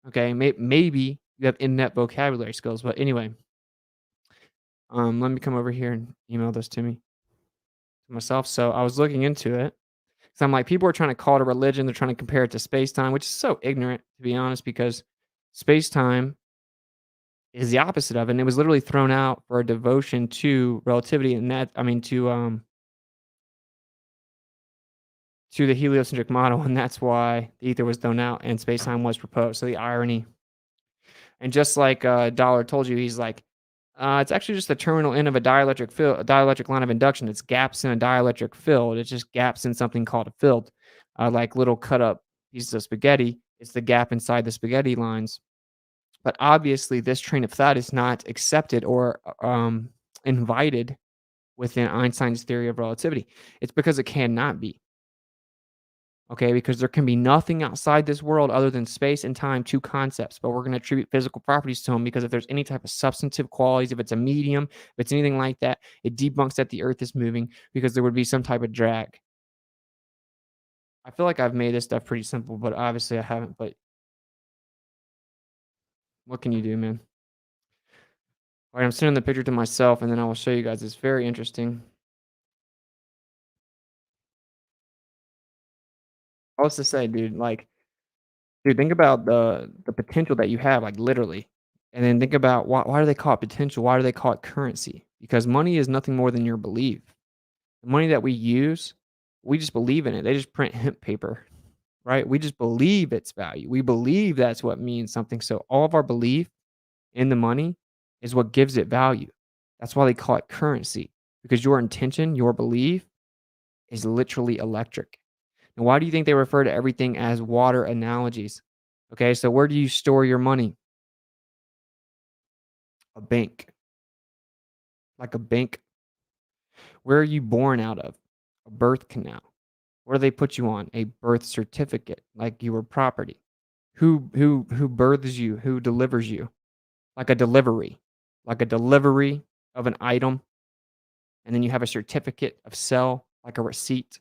Okay, maybe you have in-depth vocabulary skills, but anyway. Let me come over here and email this to me myself. So I was looking into it. So I'm like, people are trying to call it a religion. They're trying to compare it to space-time, which is so ignorant, to be honest, because space-time is the opposite of it. And it was literally thrown out for a devotion to relativity, and that, I mean, to the heliocentric model, and that's why the ether was thrown out and space-time was proposed. So the irony. And just like Dollar told you, he's like, it's actually just the terminal end of a dielectric field, a dielectric line of induction. It's gaps in a dielectric field. It's just gaps in something called a field, like little cut up pieces of spaghetti. It's the gap inside the spaghetti lines. But obviously, this train of thought is not accepted or invited within Einstein's theory of relativity. It's because it cannot be. Okay, because there can be nothing outside this world other than space and time, two concepts, but we're going to attribute physical properties to them, because if there's any type of substantive qualities, if it's a medium, if it's anything like that, it debunks that the earth is moving, because there would be some type of drag. I feel like I've made this stuff pretty simple, but obviously I haven't, but what can you do, man? All right, I'm sending the picture to myself, and then I will show you guys. It's very interesting. What's to say, dude? Like, dude, think about the potential that you have, like literally, and then think about why do they call it potential? Why do they call it currency? Because money is nothing more than your belief. The money that we use, we just believe in it. They just print hemp paper, right? We just believe its value. We believe that's what means something. So all of our belief in the money is what gives it value. That's why they call it currency, because your intention, your belief is literally electric. And why do you think they refer to everything as water analogies? Okay, so where do you store your money? A bank. Like a bank. Where are you born out of? A birth canal. What do they put you on? A birth certificate, like you were property. Who births you? Who delivers you? Like a delivery of an item. And then you have a certificate of sale, like a receipt.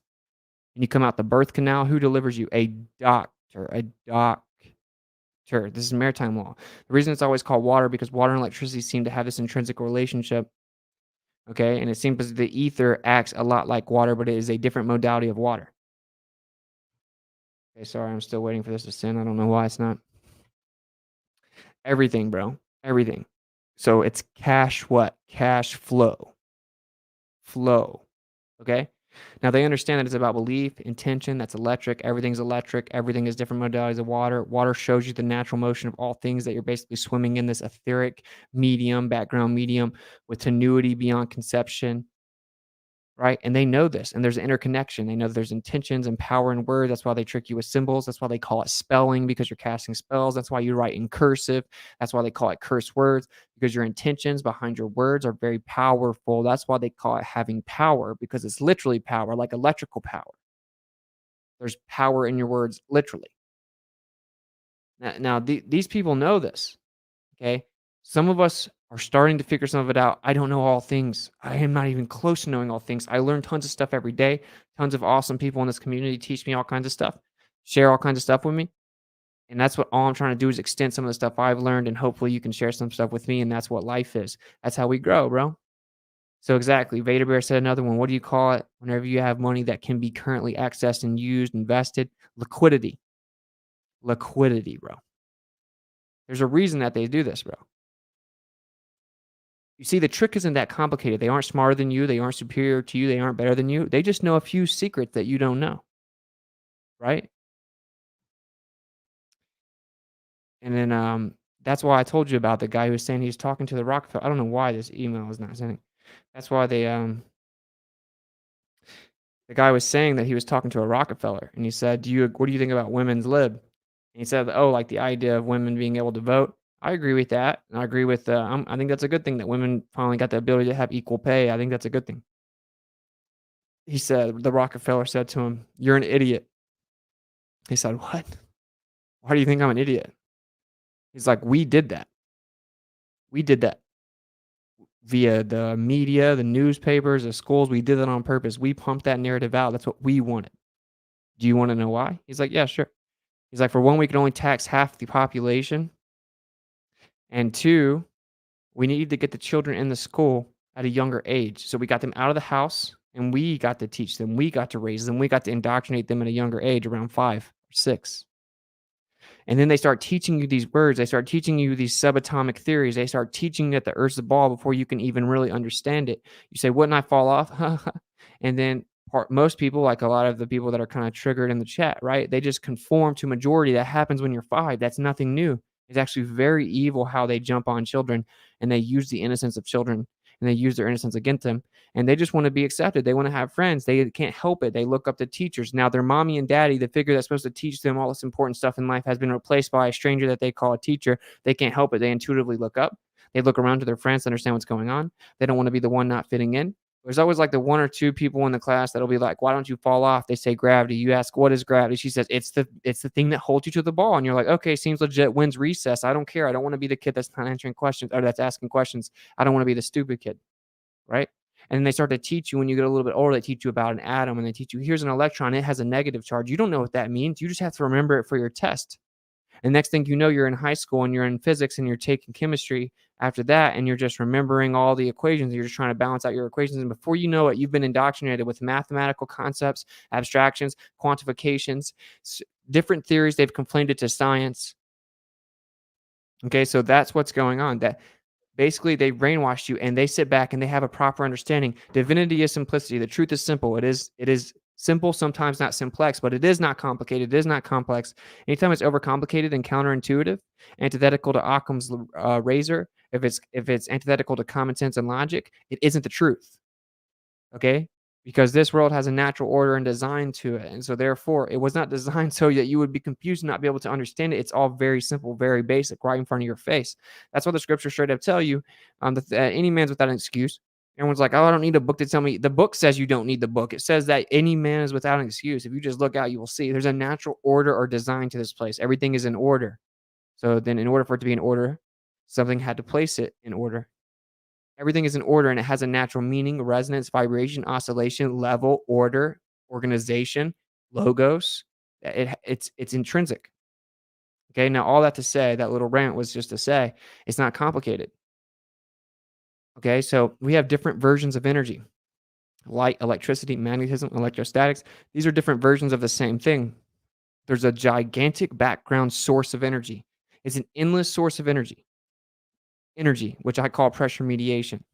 And you come out the birth canal. Who delivers you? A doctor. A doctor. This is maritime law. The reason it's always called water, because water and electricity seem to have this intrinsic relationship. Okay, and it seems the ether acts a lot like water, but it is a different modality of water. Okay, sorry, I'm still waiting for this to send. I don't know why it's not. Everything, bro. Everything. So it's cash what? Cash flow. Flow. Okay? Now they understand that it's about belief, intention, that's electric. Everything's electric. Everything is different modalities of water. Water shows you the natural motion of all things, that you're basically swimming in this etheric medium, background medium, with tenuity beyond conception. Right? And they know this, and there's an interconnection. They know there's intentions and power in words. That's why they trick you with symbols. That's why they call it spelling, because you're casting spells. That's why you write in cursive. That's why they call it curse words, because your intentions behind your words are very powerful. That's why they call it having power, because it's literally power, like electrical power. There's power in your words, literally. Now these people know this, okay? Some of us are starting to figure some of it out. I don't know all things. I am not even close to knowing all things. I learn tons of stuff every day. Tons of awesome people in this community teach me all kinds of stuff, share all kinds of stuff with me. And that's what all I'm trying to do, is extend some of the stuff I've learned, and hopefully you can share some stuff with me, and that's what life is. That's how we grow, bro. So exactly, Vader Bear said another one. What do you call it whenever you have money that can be currently accessed and used, invested? Liquidity. Liquidity, bro. There's a reason that they do this, bro. You see, the trick isn't that complicated. They aren't smarter than you. They aren't superior to you. They aren't better than you. They just know a few secrets that you don't know, right? And then that's why I told you about the guy who was saying he was talking to the Rockefeller. I don't know why this email is not sending. That's why the guy was saying that he was talking to a Rockefeller, and he said, what do you think about women's lib? And he said, oh, like the idea of women being able to vote. I agree with that. And I agree with, I think that's a good thing that women finally got the ability to have equal pay. I think that's a good thing. He said, the Rockefeller said to him, you're an idiot. He said, what? Why do you think I'm an idiot? He's like, we did that. We did that via the media, the newspapers, the schools. We did that on purpose. We pumped that narrative out. That's what we wanted. Do you want to know why? He's like, yeah, sure. He's like, for one, we could only tax half the population. And two, we needed to get the children in the school at a younger age. So we got them out of the house and we got to teach them. We got to raise them. We got to indoctrinate them at a younger age, around 5 or 6. And then they start teaching you these words. They start teaching you these subatomic theories. They start teaching you that the Earth's a ball before you can even really understand it. You say, wouldn't I fall off? And then most people, like a lot of the people that are kind of triggered in the chat, right? They just conform to majority. That happens when you're 5. That's nothing new. It's actually very evil how they jump on children and they use the innocence of children and they use their innocence against them. And they just want to be accepted. They want to have friends. They can't help it. They look up to teachers. Now their mommy and daddy, the figure that's supposed to teach them all this important stuff in life, has been replaced by a stranger that they call a teacher. They can't help it. They intuitively look up. They look around to their friends to understand what's going on. They don't want to be the one not fitting in. There's always like the 1 or 2 people in the class that'll be like, why don't you fall off? They say gravity. You ask, what is gravity? She says, it's the thing that holds you to the ball. And you're like, okay, seems legit. When's recess? I don't care. I don't want to be the kid that's not answering questions or that's asking questions. I don't want to be the stupid kid, right? And then they start to teach you when you get a little bit older. They teach you about an atom and they teach you, here's an electron. It has a negative charge. You don't know what that means. You just have to remember it for your test. And next thing you know, you're in high school and you're in physics and you're taking chemistry after that, and you're just remembering all the equations. You're just trying to balance out your equations. And before you know it, you've been indoctrinated with mathematical concepts, abstractions, quantifications, different theories. They've conflated to science. Okay, so that's what's going on. That basically they brainwashed you and they sit back and they have a proper understanding. Divinity is simplicity. The truth is simple. It is simple, sometimes not simplex, but it is not complicated. It is not complex. Anytime it's overcomplicated and counterintuitive, antithetical to Occam's razor, if it's antithetical to common sense and logic, it isn't the truth. Okay? Because this world has a natural order and design to it. And so therefore, it was not designed so that you would be confused and not be able to understand it. It's all very simple, very basic, right in front of your face. That's what the scriptures straight up tell you. That any man's without an excuse. Everyone's like, oh, I don't need a book to tell me. The book says you don't need the book. It says that any man is without an excuse. If you just look out, you will see there's a natural order or design to this place. Everything is in order. So then in order for it to be in order, something had to place it in order. Everything is in order and it has a natural meaning, resonance, vibration, oscillation, level, order, organization, logos. It's intrinsic. Okay, now all that to say, that little rant was just to say, it's not complicated. Okay, so we have different versions of energy. Light, electricity, magnetism, electrostatics. These are different versions of the same thing. There's a gigantic background source of energy. It's an endless source of energy. Energy, which I call pressure mediation.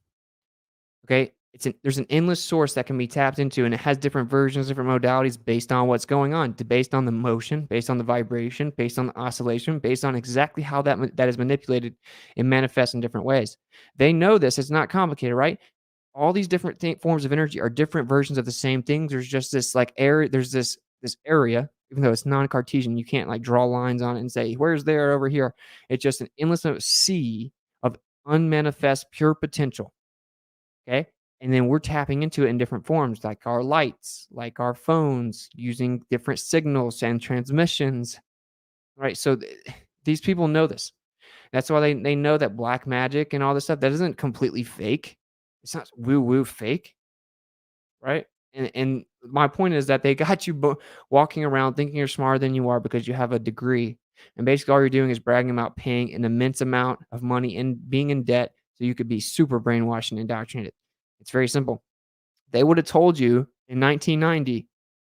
Okay, there's an endless source that can be tapped into, and it has different versions, different modalities based on what's going on, based on the motion, based on the vibration, based on the oscillation, based on exactly how that is manipulated and manifests in different ways. They know this. It's not complicated, right? All these different forms of energy are different versions of the same things. There's just this like area. There's this area, even though it's non-Cartesian. You can't like draw lines on it and say, where's there over here? It's just an endless sea of unmanifest pure potential. Okay. And then we're tapping into it in different forms, like our lights, like our phones, using different signals and transmissions. Right. So these people know this. That's why they know that black magic and all this stuff, that isn't completely fake. It's not woo-woo fake. Right. And my point is that they got you walking around thinking you're smarter than you are because you have a degree. And basically all you're doing is bragging about paying an immense amount of money and being in debt so you could be super brainwashed and indoctrinated. It's very simple. They would have told you in 1990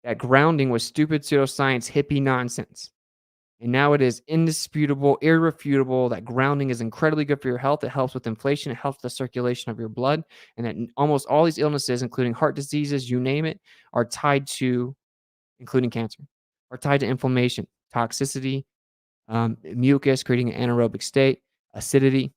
that grounding was stupid pseudoscience, hippie nonsense. And now it is indisputable, irrefutable that grounding is incredibly good for your health. It helps with inflation. It helps the circulation of your blood. And that almost all these illnesses, including heart diseases, you name it, are tied to, including cancer, are tied to inflammation, toxicity, mucus, creating an anaerobic state, acidity.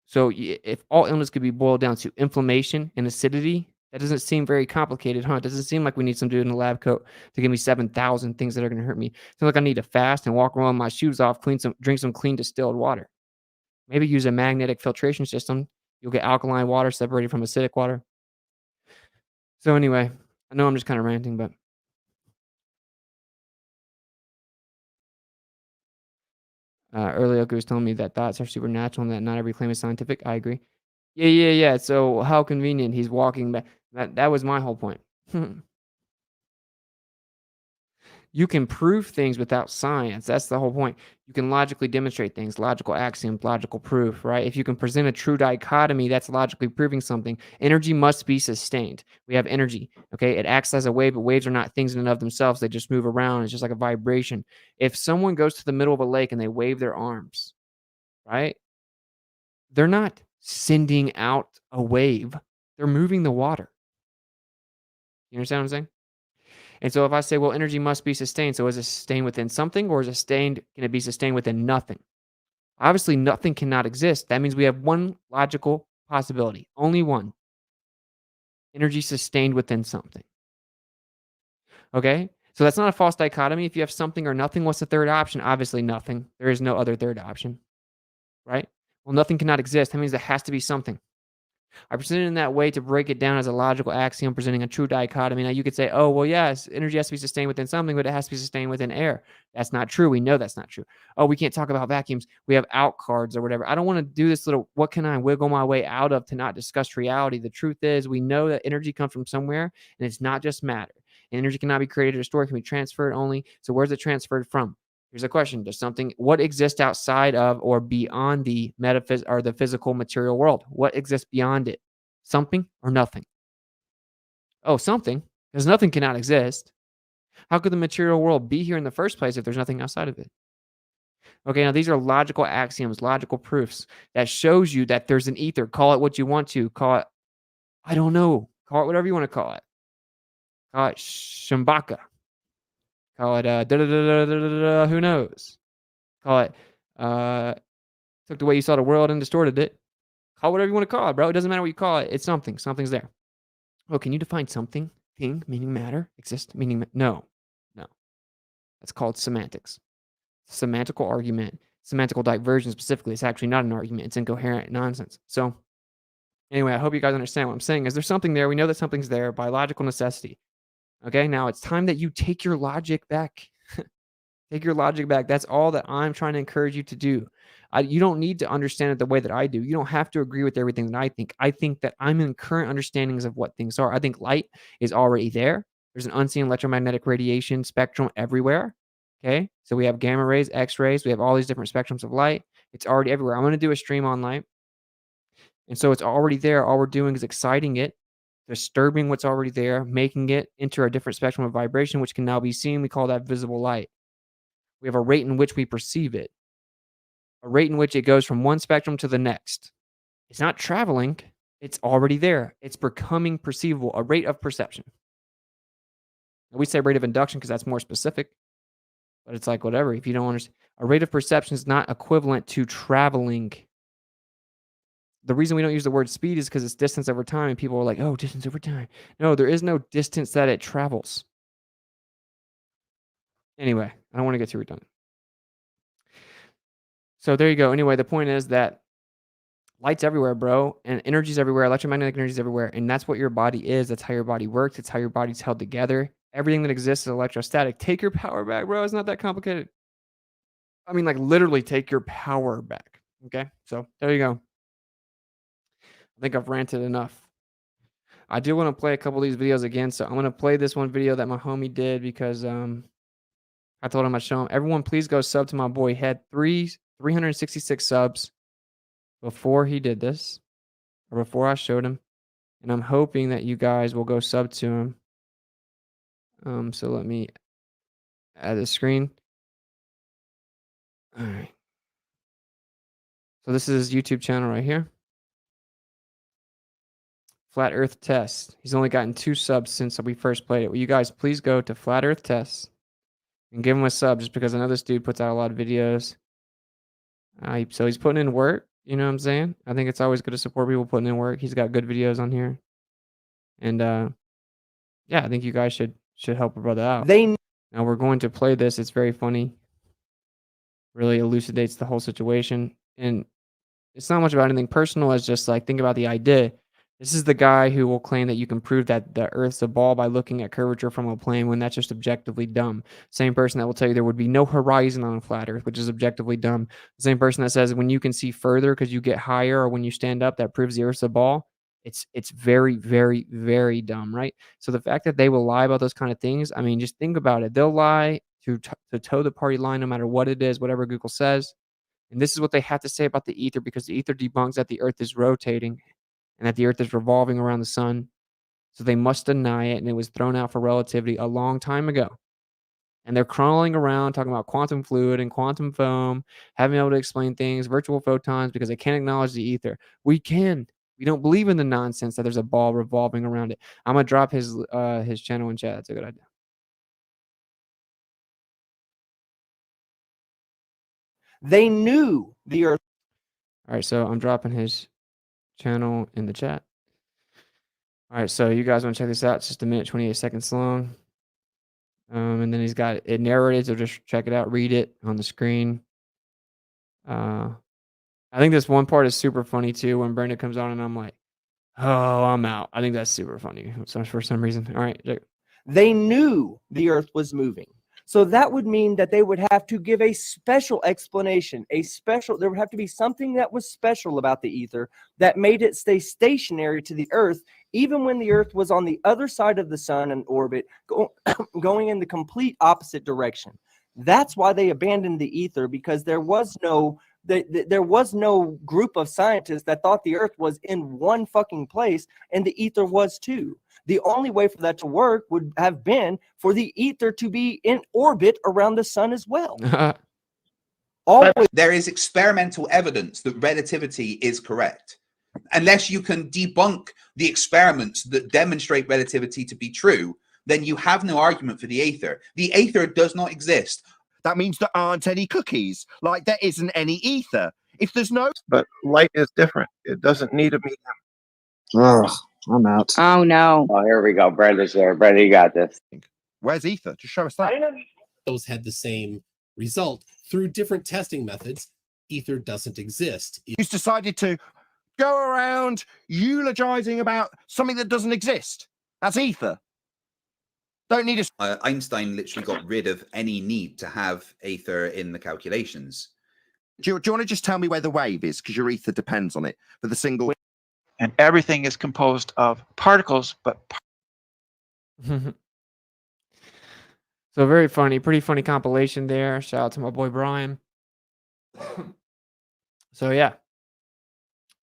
So if all illness could be boiled down to inflammation and acidity, that doesn't seem very complicated, huh? It doesn't seem like we need some dude in a lab coat to give me 7,000 things that are going to hurt me. It seems like I need to fast and walk around with my shoes off, drink some clean distilled water. Maybe use a magnetic filtration system. You'll get alkaline water separated from acidic water. So anyway, I know I'm just kind of ranting, but earlier Oku was telling me that thoughts are supernatural and that not every claim is scientific. I agree. Yeah. So how convenient. He's walking back. That was my whole point. You can prove things without science. That's the whole point. You can logically demonstrate things, logical axioms, logical proof, right? If you can present a true dichotomy, that's logically proving something. Energy must be sustained. We have energy, okay? It acts as a wave, but waves are not things in and of themselves. They just move around. It's just like a vibration. If someone goes to the middle of a lake and they wave their arms, right? They're not sending out a wave. They're moving the water. You understand what I'm saying? And so if I say, well, energy must be sustained, so is it sustained within something or can it be sustained within nothing? Obviously, nothing cannot exist. That means we have one logical possibility, only one. Energy sustained within something. Okay? So that's not a false dichotomy. If you have something or nothing, what's the third option? Obviously, nothing. There is no other third option. Right? Well, nothing cannot exist. That means there has to be something. I presented in that way to break it down as a logical axiom, presenting a true dichotomy. Now, you could say, oh, well, yes, energy has to be sustained within something, but it has to be sustained within air. That's not true. We know that's not true. Oh, we can't talk about vacuums. We have out cards or whatever. I don't want to do this little, what can I wiggle my way out of to not discuss reality? The truth is, we know that energy comes from somewhere, and it's not just matter. And energy cannot be created or stored, it can be transferred only. So where's it transferred from? Here's a question. Does something, what exists outside of or beyond the or the physical material world? What exists beyond it? Something or nothing? Oh, something, because nothing cannot exist. How could the material world be here in the first place if there's nothing outside of it? Okay, now these are logical axioms, logical proofs that shows you that there's an ether. Call it what you want to. Call it, I don't know. Call it whatever you want to call it. Call it Shambaka. Call it who knows? Call it took the way you saw the world and distorted it. Call it whatever you want to call it, bro. It doesn't matter what you call it. It's something. Something's there. Oh, can you define something? Thing, meaning matter, exist, meaning no. That's called semantics. Semantical argument, semantical diversion specifically. It's actually not an argument. It's incoherent nonsense. So anyway, I hope you guys understand what I'm saying. Is there something there? We know that something's there by logical necessity. Okay, now it's time that you take your logic back. Take your logic back. That's all that I'm trying to encourage you to do. You don't need to understand it the way that I do. You don't have to agree with everything that I think. I think that I'm in current understandings of what things are. I think light is already there. There's an unseen electromagnetic radiation spectrum everywhere. Okay, so we have gamma rays, X-rays. We have all these different spectrums of light. It's already everywhere. I'm going to do a stream on light. And so it's already there. All we're doing is exciting it, disturbing what's already there, making it enter a different spectrum of vibration, which can now be seen. We call that visible light. We have a rate in which we perceive it, a rate in which it goes from one spectrum to the next. It's not traveling. It's already there. It's becoming perceivable, a rate of perception. We say rate of induction because that's more specific, but it's like whatever. If you don't understand, a rate of perception is not equivalent to traveling. The reason we don't use the word speed is because it's distance over time, and people are like, oh, distance over time. No, there is no distance that it travels. Anyway, I don't want to get too redundant. So there you go. Anyway, the point is that light's everywhere, bro, and energy's everywhere. Electromagnetic energy's everywhere, and that's what your body is. That's how your body works. It's how your body's held together. Everything that exists is electrostatic. Take your power back, bro. It's not that complicated. I mean, like literally take your power back. Okay, so there you go. I think I've ranted enough. I do want to play a couple of these videos again, so I'm going to play this one video that my homie did because I told him I'd show him. Everyone, please go sub to my boy. He had 366 subs before he did this, or before I showed him. And I'm hoping that you guys will go sub to him. So let me add the screen. All right. So this is his YouTube channel right here. Flat Earth Test. He's only gotten 2 subs since we first played it. Will you guys please go to Flat Earth Test and give him a sub, just because I know this dude puts out a lot of videos. So he's putting in work. You know what I'm saying? I think it's always good to support people putting in work. He's got good videos on here. And yeah, I think you guys should help a brother out. Now we're going to play this. It's very funny. Really elucidates the whole situation. And it's not much about anything personal. It's just like, think about the idea. This is the guy who will claim that you can prove that the Earth's a ball by looking at curvature from a plane, when that's just objectively dumb. Same person that will tell you there would be no horizon on a flat Earth, which is objectively dumb. The same person that says when you can see further because you get higher, or when you stand up, that proves the Earth's a ball. It's very, very, very dumb, right? So the fact that they will lie about those kind of things, I mean, just think about it. They'll lie to toe the party line no matter what it is, whatever Google says. And this is what they have to say about the ether, because the ether debunks that the Earth is rotating and that the Earth is revolving around the sun. So they must deny it, and it was thrown out for relativity a long time ago. And they're crawling around talking about quantum fluid and quantum foam, having been able to explain things, virtual photons, because they can't acknowledge the ether. We can. We don't believe in the nonsense that there's a ball revolving around it. I'm going to drop his channel in chat. That's a good idea. They knew the Earth. All right, so I'm dropping his channel in the chat. All right, so you guys want to check this out? It's just a minute, 28 seconds long. And then he's got it narrated, so just check it out, read it on the screen. I think this one part is super funny too, when Brenda comes on and I'm like, oh, I'm out. I think that's super funny for some reason. All right, check. They knew the Earth was moving. So that would mean that they would have to give a special explanation, there would have to be something that was special about the ether that made it stay stationary to the Earth, even when the Earth was on the other side of the sun in orbit, going in the complete opposite direction. That's why they abandoned the ether, because there was no group of scientists that thought the Earth was in one fucking place and the ether was too. The only way for that to work would have been for the ether to be in orbit around the sun as well. There is experimental evidence that relativity is correct. Unless you can debunk the experiments that demonstrate relativity to be true, then you have no argument for the aether. The aether does not exist. That means there aren't any cookies, like there isn't any ether. If there's no... But light is different. It doesn't need a medium. Ugh, I'm out. Oh, no. Oh, here we go. Brenda's there. Brenda, you got this. Where's ether? Just show us that. Those had the same result. Through different testing methods, ether doesn't exist. He's decided to go around eulogizing about something that doesn't exist. That's ether. Don't need a... Einstein literally got rid of any need to have ether in the calculations. Do you want to just tell me where the wave is? Because your ether depends on it for the single... And everything is composed of particles, but... So very funny, pretty funny compilation there. Shout out to my boy Brian. So yeah,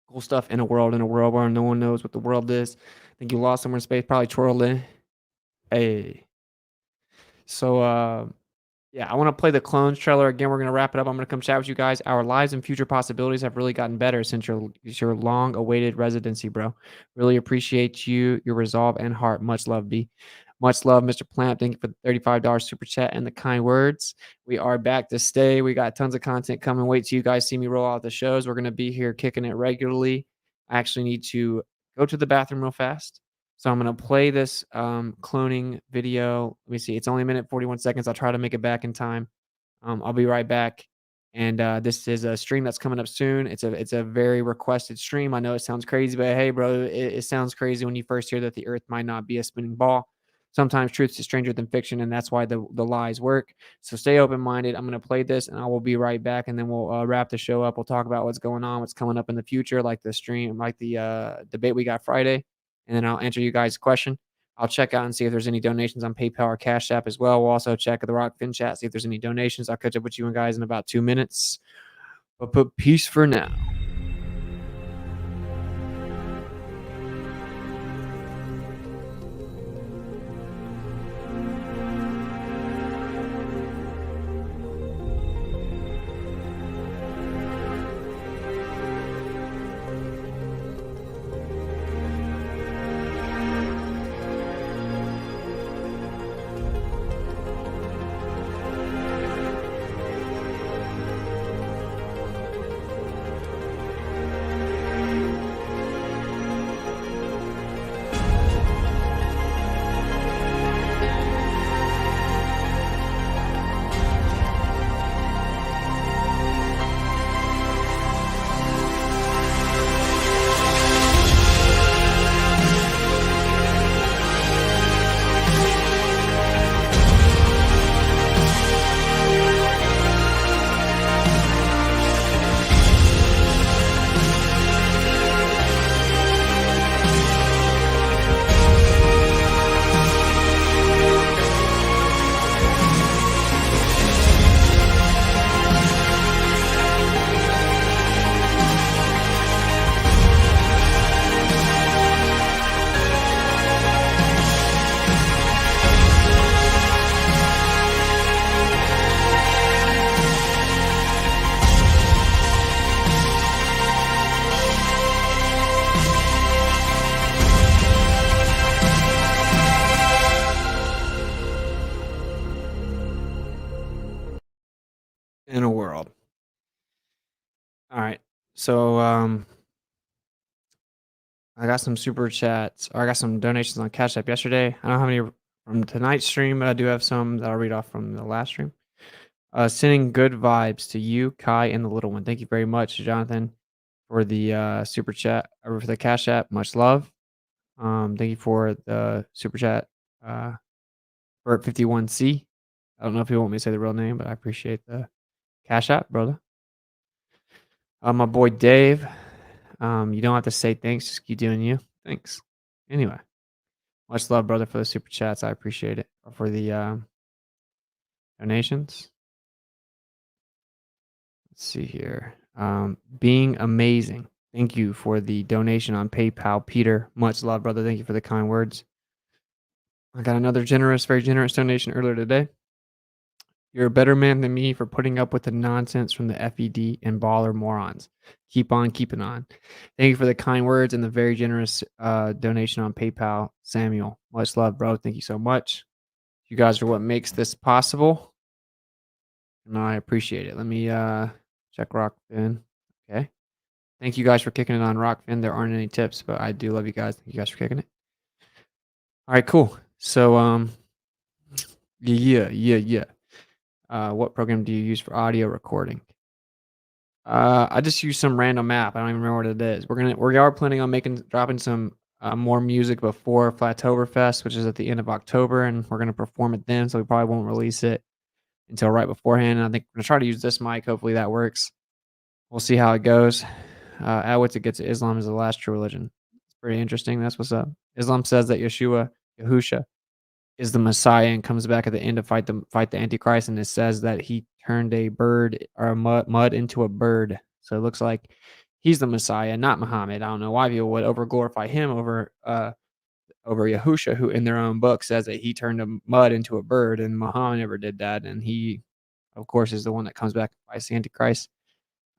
cool stuff in a world where no one knows what the world is. I think you lost somewhere in space, probably twirling. Hey. So yeah, I want to play the clones trailer again. We're gonna wrap it up. I'm gonna come chat with you guys. Our lives and future possibilities have really gotten better since your long-awaited residency, bro. Really appreciate you, your resolve and heart. Much love, B. Much love, Mr. Plant. Thank you for the $35 super chat and the kind words. We are back to stay. We got tons of content coming. Wait till you guys see me roll out the shows. We're gonna be here kicking it regularly. I actually need to go to the bathroom real fast. So I'm going to play this cloning video. Let me see. It's only a minute, 41 seconds. I'll try to make it back in time. I'll be right back. And this is a stream that's coming up soon. It's a very requested stream. I know it sounds crazy, but hey, bro, it sounds crazy when you first hear that the Earth might not be a spinning ball. Sometimes truth is stranger than fiction, and that's why the lies work. So stay open-minded. I'm going to play this, and I will be right back, and then we'll wrap the show up. We'll talk about what's going on, what's coming up in the future, like the stream, like the debate we got Friday. And then I'll answer you guys' question. I'll check out and see if there's any donations on PayPal or Cash App as well. We'll also check the Rock Fin chat, see if there's any donations. I'll catch up with you guys in about 2 minutes. But peace for now. in a world. All right. So I got some super chats, or I got some donations on Cash App yesterday. I don't have any from tonight's stream, but I do have some that I'll read off from the last stream. Sending good vibes to you, Kai, and the little one. Thank you very much, Jonathan, for the super chat, or for the Cash App. Much love. Thank you for the super chat, Bert51C. I don't know if you want me to say the real name, but I appreciate the Cash App, brother. My boy Dave. You don't have to say thanks, just keep doing you. Thanks. Anyway, much love, brother, for the super chats. I appreciate it. Or for the donations. Let's see here. Being amazing. Thank you for the donation on PayPal, Peter. Much love, brother. Thank you for the kind words. I got another very generous donation earlier today. You're a better man than me for putting up with the nonsense from the FED and baller morons. Keep on keeping on. Thank you for the kind words and the very generous donation on PayPal, Samuel. Much love, bro. Thank you so much. You guys are what makes this possible, and I appreciate it. Let me check Rockfin. Okay. Thank you guys for kicking it on Rockfin. There aren't any tips, but I do love you guys. Thank you guys for kicking it. All right, cool. So, yeah. What program do you use for audio recording? I just use some random app. I don't even remember what it is. We are planning on dropping some more music before Flattoberfest, which is at the end of October, and we're gonna perform it then. So we probably won't release it until right beforehand. And I think we're gonna try to use this mic. Hopefully that works. We'll see how it goes. ᴜᴜᴛᴇ Islam is the last true religion. It's pretty interesting. That's what's up. Islam says that Yahusha is the Messiah and comes back at the end to fight the Antichrist, and it says that he turned a bird or mud into a bird. So it looks like he's the Messiah, not Muhammad. I don't know why people would overglorify him over Yahusha, who in their own book says that he turned a mud into a bird, and Muhammad never did that. And he, of course, is the one that comes back and fights the Antichrist.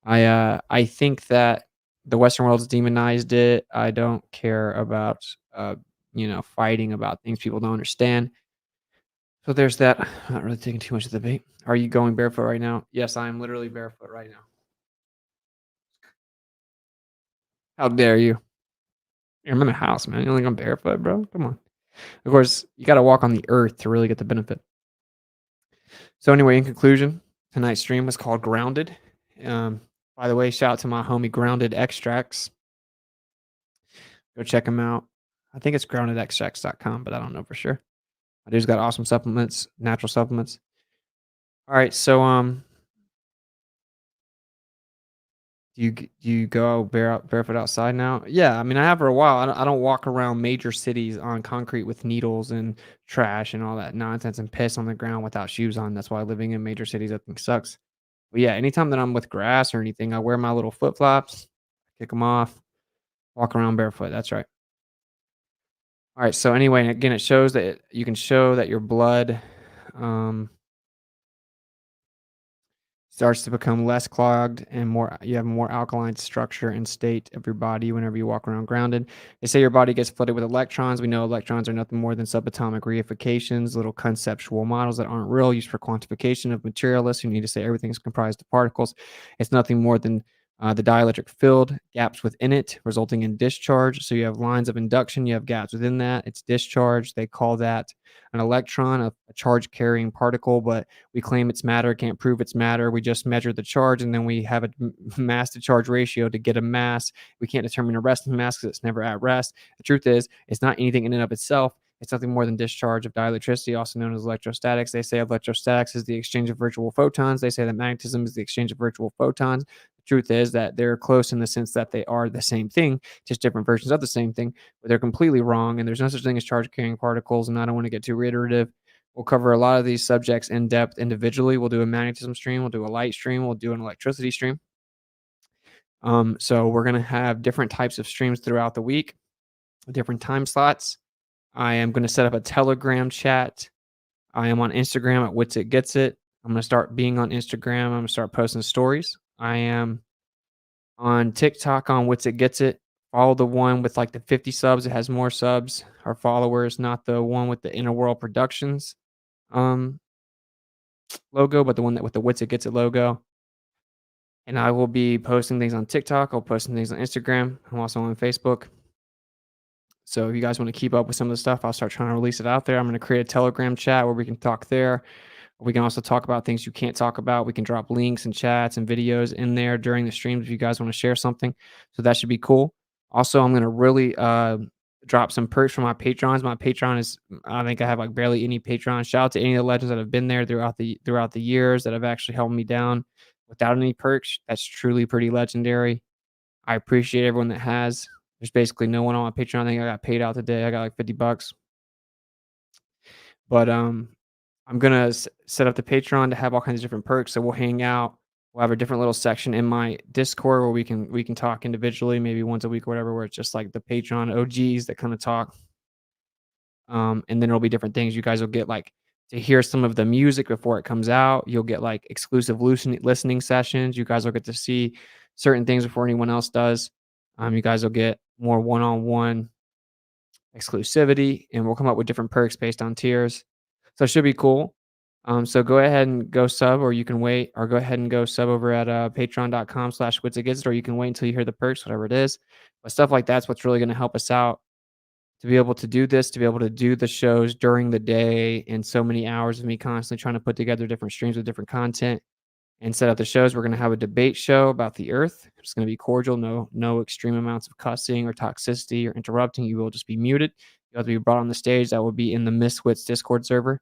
I think that the Western world's demonized it. I don't care about fighting about things people don't understand. So there's that. I'm not really taking too much of the bait. Are you going barefoot right now? Yes, I am literally barefoot right now. How dare you? I'm in the house, man. You don't think I'm barefoot, bro? Come on. Of course, you got to walk on the earth to really get the benefit. So anyway, in conclusion, tonight's stream was called Grounded. By the way, shout out to my homie Grounded Extracts. Go check him out. I think it's groundedextracts.com, but I don't know for sure. My dude's got awesome supplements, natural supplements. All right, so do you go barefoot outside now? Yeah, I mean I have for a while. I don't walk around major cities on concrete with needles and trash and all that nonsense and piss on the ground without shoes on. That's why living in major cities I think sucks. But yeah, anytime that I'm with grass or anything, I wear my little flip flops, kick them off, walk around barefoot. That's right. All right. So anyway, again, it shows that you can show that your blood starts to become less clogged and you have more alkaline structure and state of your body whenever you walk around grounded. They say your body gets flooded with electrons. We know electrons are nothing more than subatomic reifications, little conceptual models that aren't real, used for quantification of materialists who need to say everything is comprised of particles. It's nothing more than the dielectric field, gaps within it, resulting in discharge. So you have lines of induction, you have gaps within that. It's discharge. They call that an electron, a charge-carrying particle, but we claim it's matter, can't prove it's matter. We just measure the charge, and then we have a mass-to-charge ratio to get a mass. We can't determine a resting mass because it's never at rest. The truth is, it's not anything in and of itself. It's nothing more than discharge of dielectricity, also known as electrostatics. They say electrostatics is the exchange of virtual photons. They say that magnetism is the exchange of virtual photons. The truth is that they're close in the sense that they are the same thing, just different versions of the same thing, but they're completely wrong, and there's no such thing as charge-carrying particles, and I don't want to get too reiterative. We'll cover a lot of these subjects in depth individually. We'll do a magnetism stream, we'll do a light stream, we'll do an electricity stream. So we're going to have different types of streams throughout the week, different time slots. I am going to set up a Telegram chat. I am on Instagram at @WitsItGetsIt. I'm going to start being on Instagram. I'm going to start posting stories. I am on TikTok on @WitsItGetsIt. Follow the one with like the 50 subs. It has more subs or followers, not the one with the Inner World Productions logo, but the one that with the Wits It Gets It logo. And I will be posting things on TikTok. I'll posting things on Instagram. I'm also on Facebook. So if you guys want to keep up with some of the stuff, I'll start trying to release it out there. I'm going to create a Telegram chat where we can talk there. We can also talk about things you can't talk about. We can drop links and chats and videos in there during the streams if you guys want to share something. So that should be cool. Also, I'm going to really drop some perks for my patrons. My Patreon is, I think I have like barely any Patreon. Shout out to any of the legends that have been there throughout the years that have actually held me down without any perks. That's truly pretty legendary. I appreciate everyone that has. There's basically no one on my Patreon. I think I got paid out today. I got like $50. But I'm gonna set up the Patreon to have all kinds of different perks. So we'll hang out. We'll have a different little section in my Discord where we can talk individually, maybe once a week or whatever, where it's just like the Patreon OGs that kind of talk. And then there'll be different things. You guys will get like to hear some of the music before it comes out. You'll get like exclusive listening sessions. You guys will get to see certain things before anyone else does. You guys will get more one-on-one exclusivity, and we'll come up with different perks based on tiers. So it should be cool. So go ahead and go sub, or you can wait, or go ahead and go sub over at patreon.com/witsitgets, or you can wait until you hear the perks, whatever it is. But stuff like that's what's really going to help us out to be able to do this, to be able to do the shows during the day, and so many hours of me constantly trying to put together different streams with different content and set up the shows. We're going to have a debate show about the Earth. It's going to be cordial, no extreme amounts of cussing or toxicity or interrupting. You will just be muted. You have to be brought on the stage. That will be in the Miswits Discord server.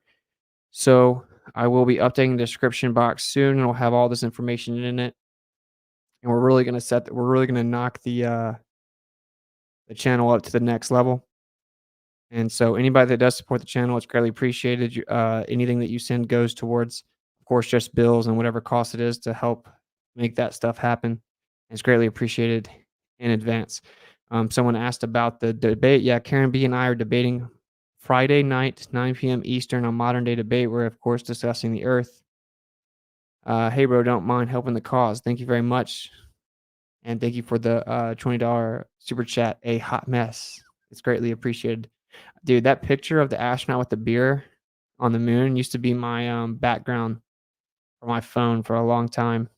So I will be updating the description box soon, and we'll have all this information in it. And we're really going to knock the channel up to the next level. And so anybody that does support the channel, it's greatly appreciated. Anything that you send goes towards, of course, just bills and whatever cost it is to help make that stuff happen. It's greatly appreciated in advance. Someone asked about the debate. Yeah, Karen B and I are debating Friday night, 9 p.m. Eastern on Modern Day Debate. We're, of course, discussing the Earth. Hey, bro, don't mind helping the cause. Thank you very much. And thank you for the $20 super chat. A hot mess. It's greatly appreciated. Dude, that picture of the astronaut with the beer on the moon used to be my background for my phone for a long time.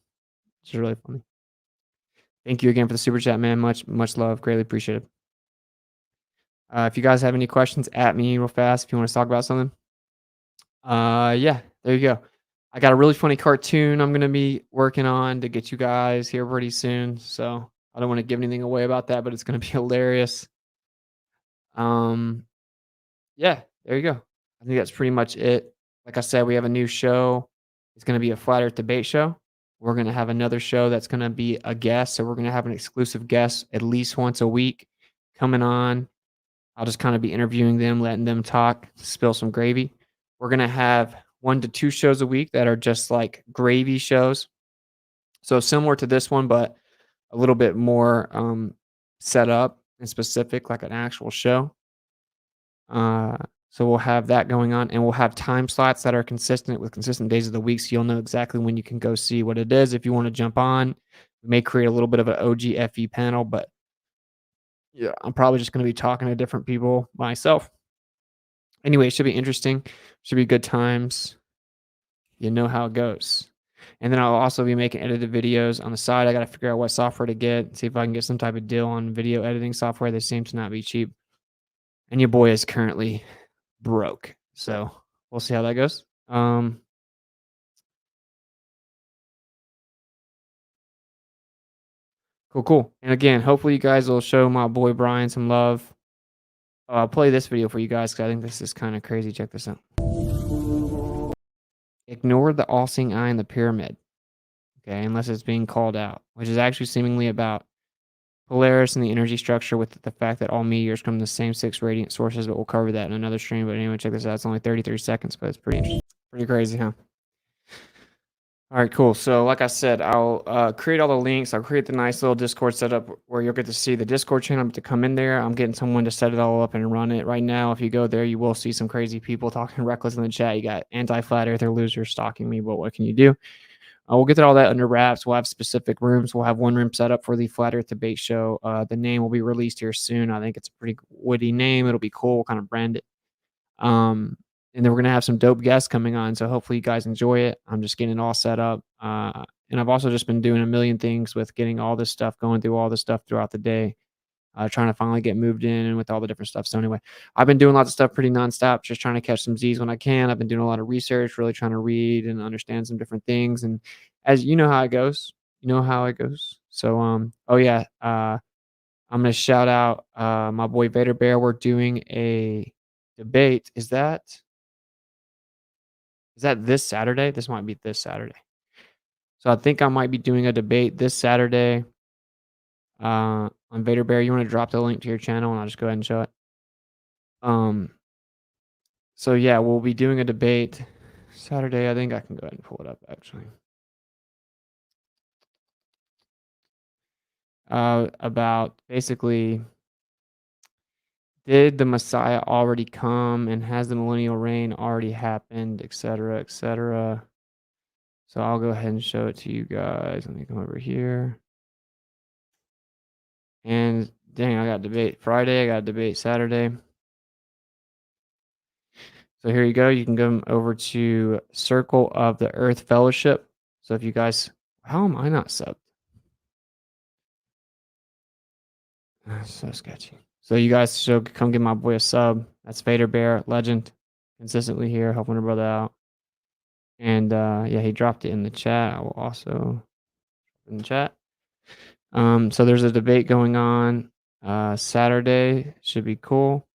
It's really funny. Thank you again for the super chat, man. Much love. Greatly appreciated. If you guys have any questions, at me real fast if you want to talk about something. Yeah, there you go. I got a really funny cartoon I'm going to be working on to get you guys here pretty soon. So I don't want to give anything away about that, but it's going to be hilarious. Yeah, there you go. I think that's pretty much it. Like I said, we have a new show. It's going to be a flat earth debate show. We're going to have another show that's going to be a guest. So we're going to have an exclusive guest at least once a week coming on. I'll just kind of be interviewing them, letting them talk, spill some gravy. We're going to have 1 to 2 shows a week that are just like gravy shows. So similar to this one, but a little bit more set up and specific, like an actual show. So we'll have that going on, and we'll have time slots that are consistent with consistent days of the week. So you'll know exactly when you can go see what it is. If you want to jump on, we may create a little bit of an OGFE panel, but yeah, I'm probably just going to be talking to different people myself. Anyway, it should be interesting. Should be good times. You know how it goes. And then I'll also be making edited videos on the side. I got to figure out what software to get, see if I can get some type of deal on video editing software. They seem to not be cheap. And your boy is currently broke. So we'll see how that goes. Cool. And again, hopefully you guys will show my boy Brian some love. I'll play this video for you guys because I think this is kind of crazy. Check this out. Ignore the all-seeing eye in the pyramid. Okay, unless it's being called out, which is actually seemingly about Polaris and the energy structure, with the fact that all meteors come from the same 6 radiant sources, but we'll cover that in another stream. But anyway, check this out. It's only 33 seconds, but it's pretty interesting. Pretty crazy, huh? All right, cool. So like I said, I'll create all the links. I'll create the nice little Discord setup where you'll get to see the Discord channel to come in there. I'm getting someone to set it all up and run it right now. If you go there, you will see some crazy people talking reckless in the chat. You got anti-flat earther losers stalking me, but what can you do? We'll get all that under wraps. We'll have specific rooms. We'll have one room set up for the Flat Earth Debate Show. The name will be released here soon. I think it's a pretty witty name. It'll be cool. We'll kind of brand it. and then we're going to have some dope guests coming on. So hopefully you guys enjoy it. I'm just getting it all set up. And I've also just been doing a million things with getting all this stuff, going through all this stuff throughout the day, trying to finally get moved in and with all the different stuff. So anyway, I've been doing lots of stuff pretty nonstop, just trying to catch some Z's when I can. I've been doing a lot of research, really trying to read and understand some different things. And as you know how it goes, So, oh yeah, I'm going to shout out my boy Vader Bear. We're doing a debate. Is that this Saturday? This might be this Saturday. So I think I might be doing a debate this Saturday on Vader Bear. You want to drop the link to your channel and I'll just go ahead and show it. So yeah, we'll be doing a debate Saturday. I think I can go ahead and pull it up actually. About basically, did the Messiah already come and has the millennial reign already happened, etc., etc. So I'll go ahead and show it to you guys. Let me come over here. And dang, I got debate Friday. I got debate Saturday. So here you go. You can go over to Circle of the Earth Fellowship. So if you guys, how am I not subbed? That's so sketchy. So you guys should come give my boy a sub. That's Vader Bear, legend, consistently here, helping a brother out. And yeah, he dropped it in the chat. I will also in the chat. So there's a debate going on Saturday. Should be cool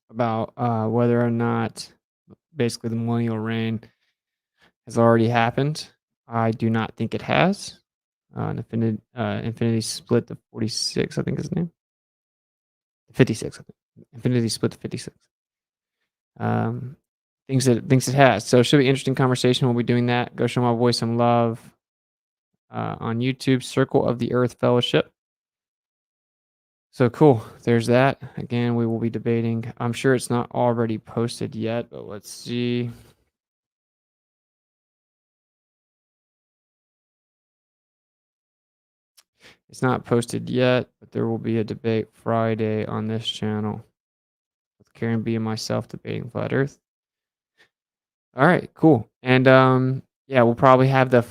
about whether or not basically the millennial reign has already happened. I do not think it has. Infinity split the 46, I think is his name. 56, I think. Infinity split the 56. Thinks it has. So it should be an interesting conversation. We'll be doing that. Go show my boy some love on YouTube, Circle of the Earth Fellowship. So cool. There's that. Again, we will be debating. I'm sure it's not already posted yet, but let's see. It's not posted yet, but there will be a debate Friday on this channel with Karen B and myself debating Flat Earth. All right, cool. And yeah, we'll probably have the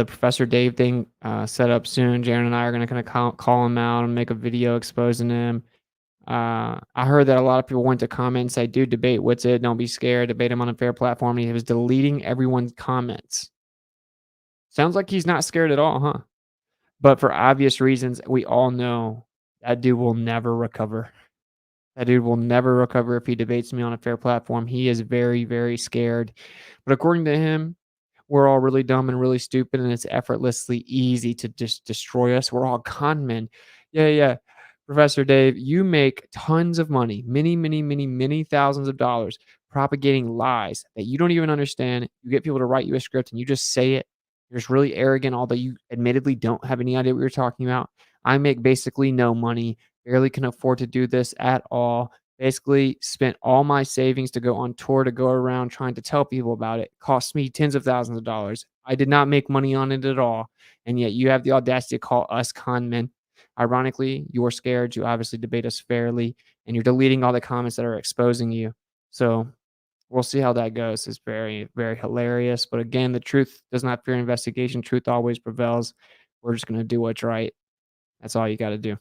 Professor Dave thing set up soon. Jaren and I are going to kind of call him out and make a video exposing him. I heard that a lot of people went to comment and say, dude, debate what's it? Don't be scared. Debate him on a fair platform. And he was deleting everyone's comments. Sounds like he's not scared at all, huh? But for obvious reasons, we all know that dude will never recover. That dude will never recover if he debates me on a fair platform. He is very, very scared. But according to him, we're all really dumb and really stupid, and it's effortlessly easy to just destroy us. We're all con men. Yeah. Professor Dave, you make tons of money, many thousands of dollars propagating lies that you don't even understand. You get people to write you a script and you just say it. You're just really arrogant, although you admittedly don't have any idea what you're talking about. I make basically no money, barely can afford to do this at all. Basically spent all my savings to go on tour, to go around trying to tell people about it. Cost me tens of thousands of dollars. I did not make money on it at all. And yet you have the audacity to call us con men. Ironically, you're scared. You obviously debate us fairly, and you're deleting all the comments that are exposing you. So we'll see how that goes. It's very, very hilarious. But again, the truth does not fear investigation. Truth always prevails. We're just going to do what's right. That's all you got to do.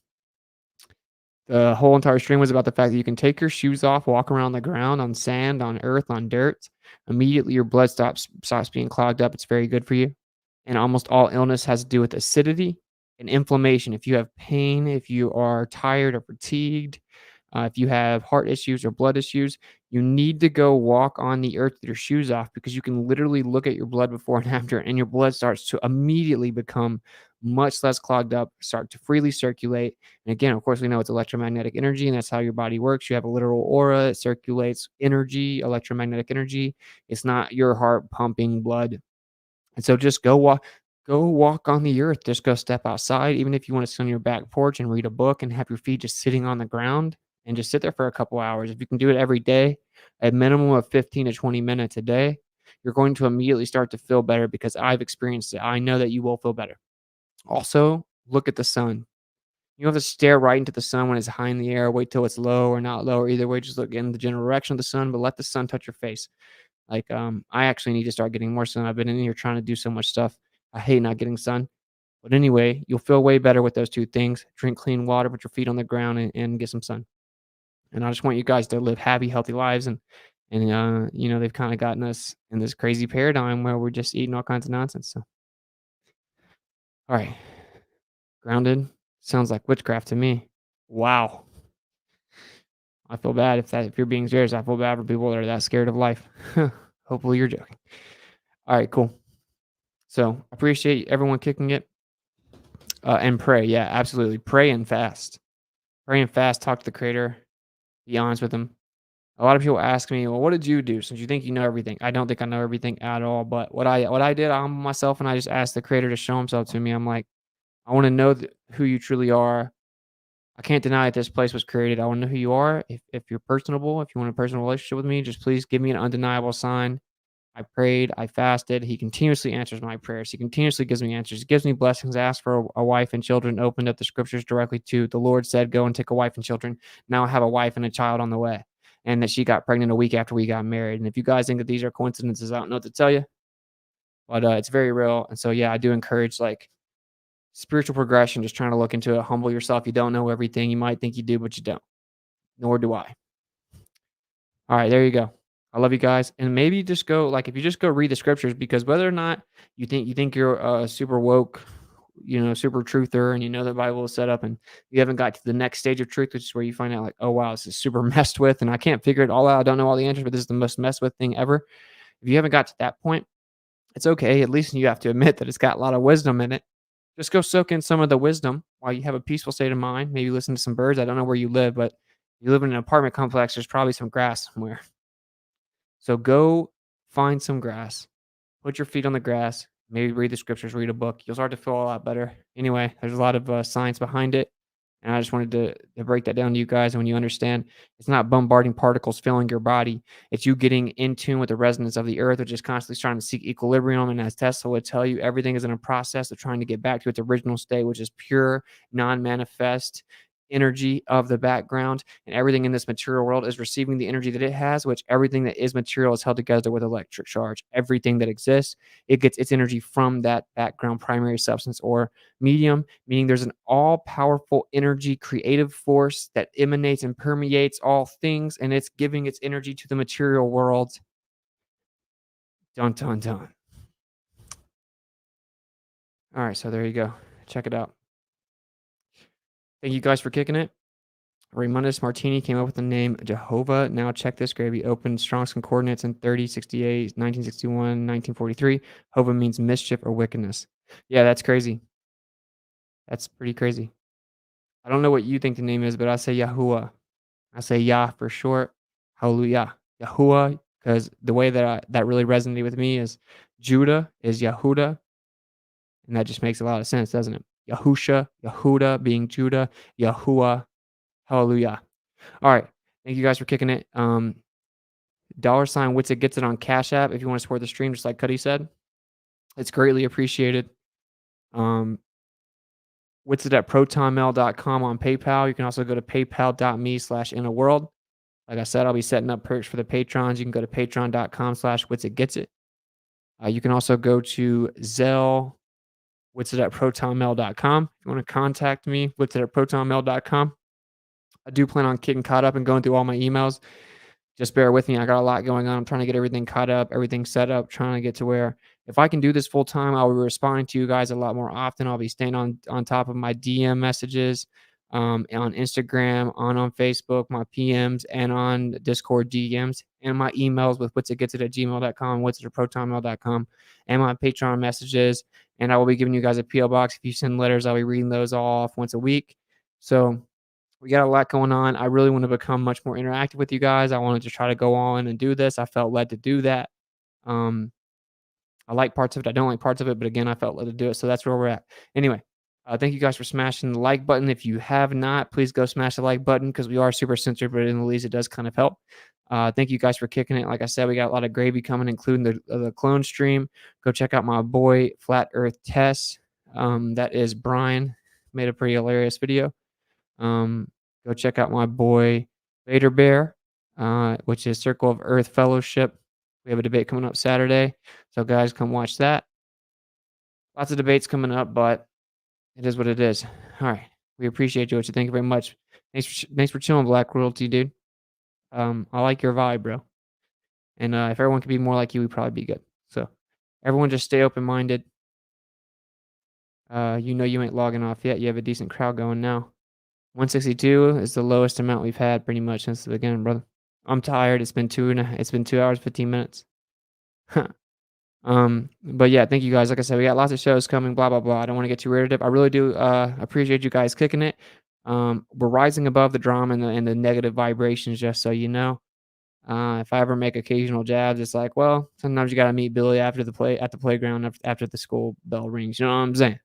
The whole entire stream was about the fact that you can take your shoes off, walk around the ground, on sand, on earth, on dirt. Immediately, your blood stops being clogged up. It's very good for you. And almost all illness has to do with acidity and inflammation. If you have pain, if you are tired or fatigued, if you have heart issues or blood issues, you need to go walk on the earth with your shoes off, because you can literally look at your blood before and after, and your blood starts to immediately become much less clogged up, start to freely circulate. And again, of course, we know it's electromagnetic energy, and that's how your body works. You have a literal aura. It circulates energy, electromagnetic energy. It's not your heart pumping blood. And so just go walk on the earth. Just go step outside. Even if you want to sit on your back porch and read a book and have your feet just sitting on the ground, and just sit there for a couple hours. If you can do it every day, a minimum of 15 to 20 minutes a day, you're going to immediately start to feel better, because I've experienced it. I know that you will feel better. Also, look at the sun. You don't have to stare right into the sun when it's high in the air. Wait till it's low or not low, or either way, just look in the general direction of the sun, but let the sun touch your face. Like, I actually need to start getting more sun. I've been in here trying to do so much stuff. I hate not getting sun. But anyway, you'll feel way better with those two things. Drink clean water, put your feet on the ground, and get some sun. And I just want you guys to live happy, healthy lives. And you know, they've kind of gotten us in this crazy paradigm where we're just eating all kinds of nonsense. So, all right. Grounded sounds like witchcraft to me. Wow. I feel bad if you're being serious. I feel bad for people that are that scared of life. Hopefully you're joking. All right, cool. So appreciate everyone kicking it. And pray. Yeah, absolutely. Pray and fast. Pray and fast. Talk to the Creator. Be honest with him. A lot of people ask me, well, what did you do since you think you know everything? I don't think I know everything at all. But what I did, I humbled myself and I just asked the Creator to show himself to me. I'm like, I want to know who you truly are. I can't deny that this place was created. I want to know who you are. If you're personable, if you want a personal relationship with me, just please give me an undeniable sign. I prayed, I fasted. He continuously answers my prayers. He continuously gives me answers. He gives me blessings. I asked for a wife and children, opened up the scriptures directly to the Lord said, go and take a wife and children. Now I have a wife and a child on the way. And that she got pregnant a week after we got married. And if you guys think that these are coincidences, I don't know what to tell you. But it's very real. And so, yeah, I do encourage like spiritual progression, just trying to look into it, humble yourself. You don't know everything. You might think you do, but you don't. Nor do I. All right, there you go. I love you guys. And maybe just go, like, if you just go read the scriptures, because whether or not you think you're super woke, you know, super truther, and you know the Bible is set up and you haven't got to the next stage of truth, which is where you find out like, oh, wow, this is super messed with and I can't figure it all out. I don't know all the answers, but this is the most messed with thing ever. If you haven't got to that point, it's okay. At least you have to admit that it's got a lot of wisdom in it. Just go soak in some of the wisdom while you have a peaceful state of mind. Maybe listen to some birds. I don't know where you live, but you live in an apartment complex, there's probably some grass somewhere. So go find some grass, put your feet on the grass, maybe read the scriptures, read a book. You'll start to feel a lot better. Anyway, there's a lot of science behind it. And I just wanted to break that down to you guys. And when you understand, it's not bombarding particles filling your body. It's you getting in tune with the resonance of the earth, which is constantly trying to seek equilibrium. And as Tesla would tell you, everything is in a process of trying to get back to its original state, which is pure, non-manifest energy of the background. And everything in this material world is receiving the energy that it has, which everything that is material is held together with electric charge. Everything that exists, it gets its energy from that background primary substance or medium, meaning there's an all-powerful energy, creative force that emanates and permeates all things, and it's giving its energy to the material world. Dun, dun, dun. All right, so there you go. Check it out. Thank you guys for kicking it. Raimundas Martini came up with the name Jehovah. Now check this, Gravy. Opened Strong's Concordance in 3068, 1961, 1943. Jehovah means mischief or wickedness. Yeah, that's crazy. That's pretty crazy. I don't know what you think the name is, but I say Yahuwah. I say Yah for short. Hallelujah. Yahuwah, because the way that really resonated with me is Judah is Yahuda. And that just makes a lot of sense, doesn't it? Yahusha, Yahuda being Judah, Yahuwah, hallelujah. All right. Thank you guys for kicking it. $sign Witsit gets it on Cash App if you want to support the stream, just like Cuddy said. It's greatly appreciated. Witsit at protonmail.com on PayPal. You can also go to paypal.me/inaworld. Like I said, I'll be setting up perks for the patrons. You can go to patreon.com/witsitgetsit. You can also go to Zelle, Witsit at protonmail.com. If you want to contact me, Witsit at protonmail.com. I do plan on getting caught up and going through all my emails. Just bear with me. I got a lot going on. I'm trying to get everything caught up, everything set up, trying to get to where if I can do this full time, I'll be responding to you guys a lot more often. I'll be staying on top of my DM messages on Instagram, on Facebook, my PMs, and on Discord DMs, and my emails with witsitgetsit@gmail.com, witsit@protonmail.com, and my Patreon messages. And I will be giving you guys a PO box. If you send letters, I'll be reading those all off once a week. So we got a lot going on. I really want to become much more interactive with you guys. I wanted to try to go on and do this. I felt led to do that. I like parts of it. I don't like parts of it. But again, I felt led to do it. So that's where we're at. Anyway, thank you guys for smashing the like button. If you have not, please go smash the like button because we are super censored, but in the least, it does kind of help. Thank you guys for kicking it. Like I said, we got a lot of gravy coming, including the clone stream. Go check out my boy, Flat Earth Tess. That is Brian. Made a pretty hilarious video. Go check out my boy Vader Bear, which is Circle of Earth Fellowship. We have a debate coming up Saturday, so guys, come watch that. Lots of debates coming up, but it is what it is. All right, we appreciate you. Thank you very much. Thanks for chilling, Black Royalty, dude. I like your vibe, bro. And if everyone could be more like you, we'd probably be good. So everyone just stay open-minded. You know you ain't logging off yet. You have a decent crowd going now. 162 is the lowest amount we've had pretty much since the beginning, brother. I'm tired. It's been 2 hours, 15 minutes. But yeah, thank you guys. Like I said, we got lots of shows coming, blah, blah, blah. I don't want to get too repetitive. I really do appreciate you guys kicking it. We're rising above the drama and the negative vibrations, just so you know. If I ever make occasional jabs, it's like, well, sometimes you got to meet Billy after the playground after the school bell rings. You know what I'm saying?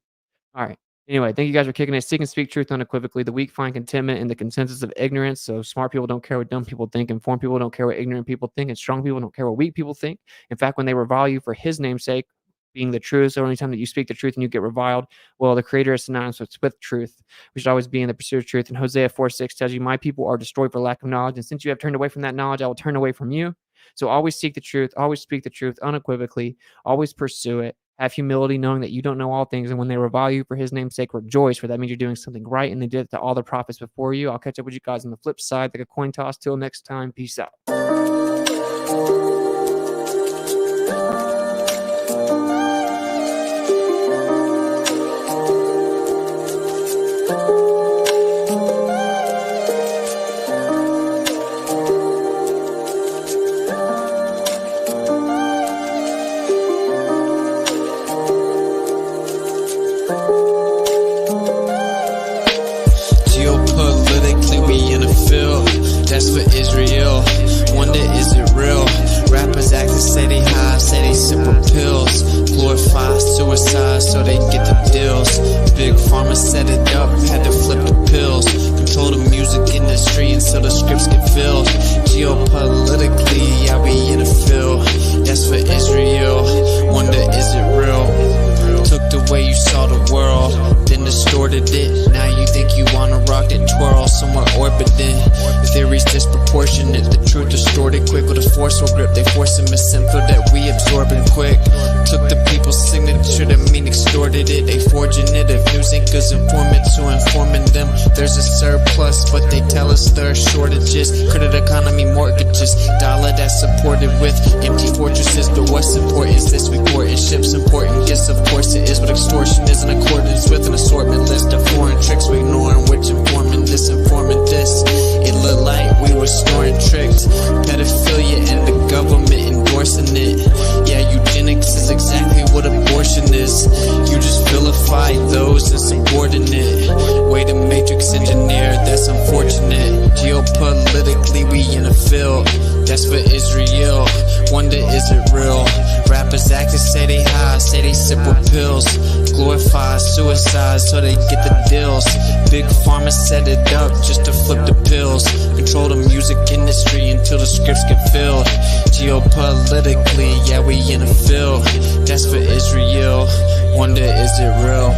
All right. Anyway, thank you guys for kicking it. Seek and speak truth unequivocally. The weak find contentment in the consensus of ignorance. So smart people don't care what dumb people think. Informed people don't care what ignorant people think. And strong people don't care what weak people think. In fact, when they revile you for his name's sake, being the truth, so anytime that you speak the truth and you get reviled, well, the creator is synonymous with truth. We should always be in the pursuit of truth. And Hosea 4:6 tells you, my people are destroyed for lack of knowledge. And since you have turned away from that knowledge, I will turn away from you. So always seek the truth. Always speak the truth unequivocally. Always pursue it. Have humility, knowing that you don't know all things. And when they revile you for his name's sake, rejoice, for that means you're doing something right. And they did it to all the prophets before you. I'll catch up with you guys on the flip side, like a coin toss. Till next time, peace out. That's for Israel. Wonder, is it real? Rappers acting, say they high, say they sipping pills. Glorify suicide so they get the deals. Big pharma set it up, had to flip the pills. Control the music industry until the scripts get filled. Geopolitically, yeah, we in the field. That's for Israel. Wonder, is it real? Took the way you saw the world, then distorted it. Now you think you wanna rock that twirl somewhere orbiting. Theories disproportionate, the truth distorted quick with a forceful grip. They force a misinfo that we absorbing quick. Took the people's signature that mean extorted it. They forging it. If news ain't good informants who informing them, there's a surplus, but they tell us there are shortages. Credit economy mortgages, dollar that's supported with empty fortresses. But what's important is this: we courting ships, important gifts. Of course it is, what extortion is in accordance with an assortment list of foreign tricks we ignoring, which informant this, informant this. It looked like we were snoring tricked. Pedophilia and the government endorsing it. Yeah, eugenics is exactly what abortion is. You just vilify those insubordinate. Way to matrix engineer, that's unfortunate. Geopolitically, we in a field. That's for Israel. Wonder, is it real? Rappers acting, say they high, say they sip with pills. Glorify suicide so they get the deals. Big pharma set it up just to flip the pills. Control the music industry until the scripts get filled. Geopolitically, yeah, we in a field. That's for Israel. Wonder, is it real?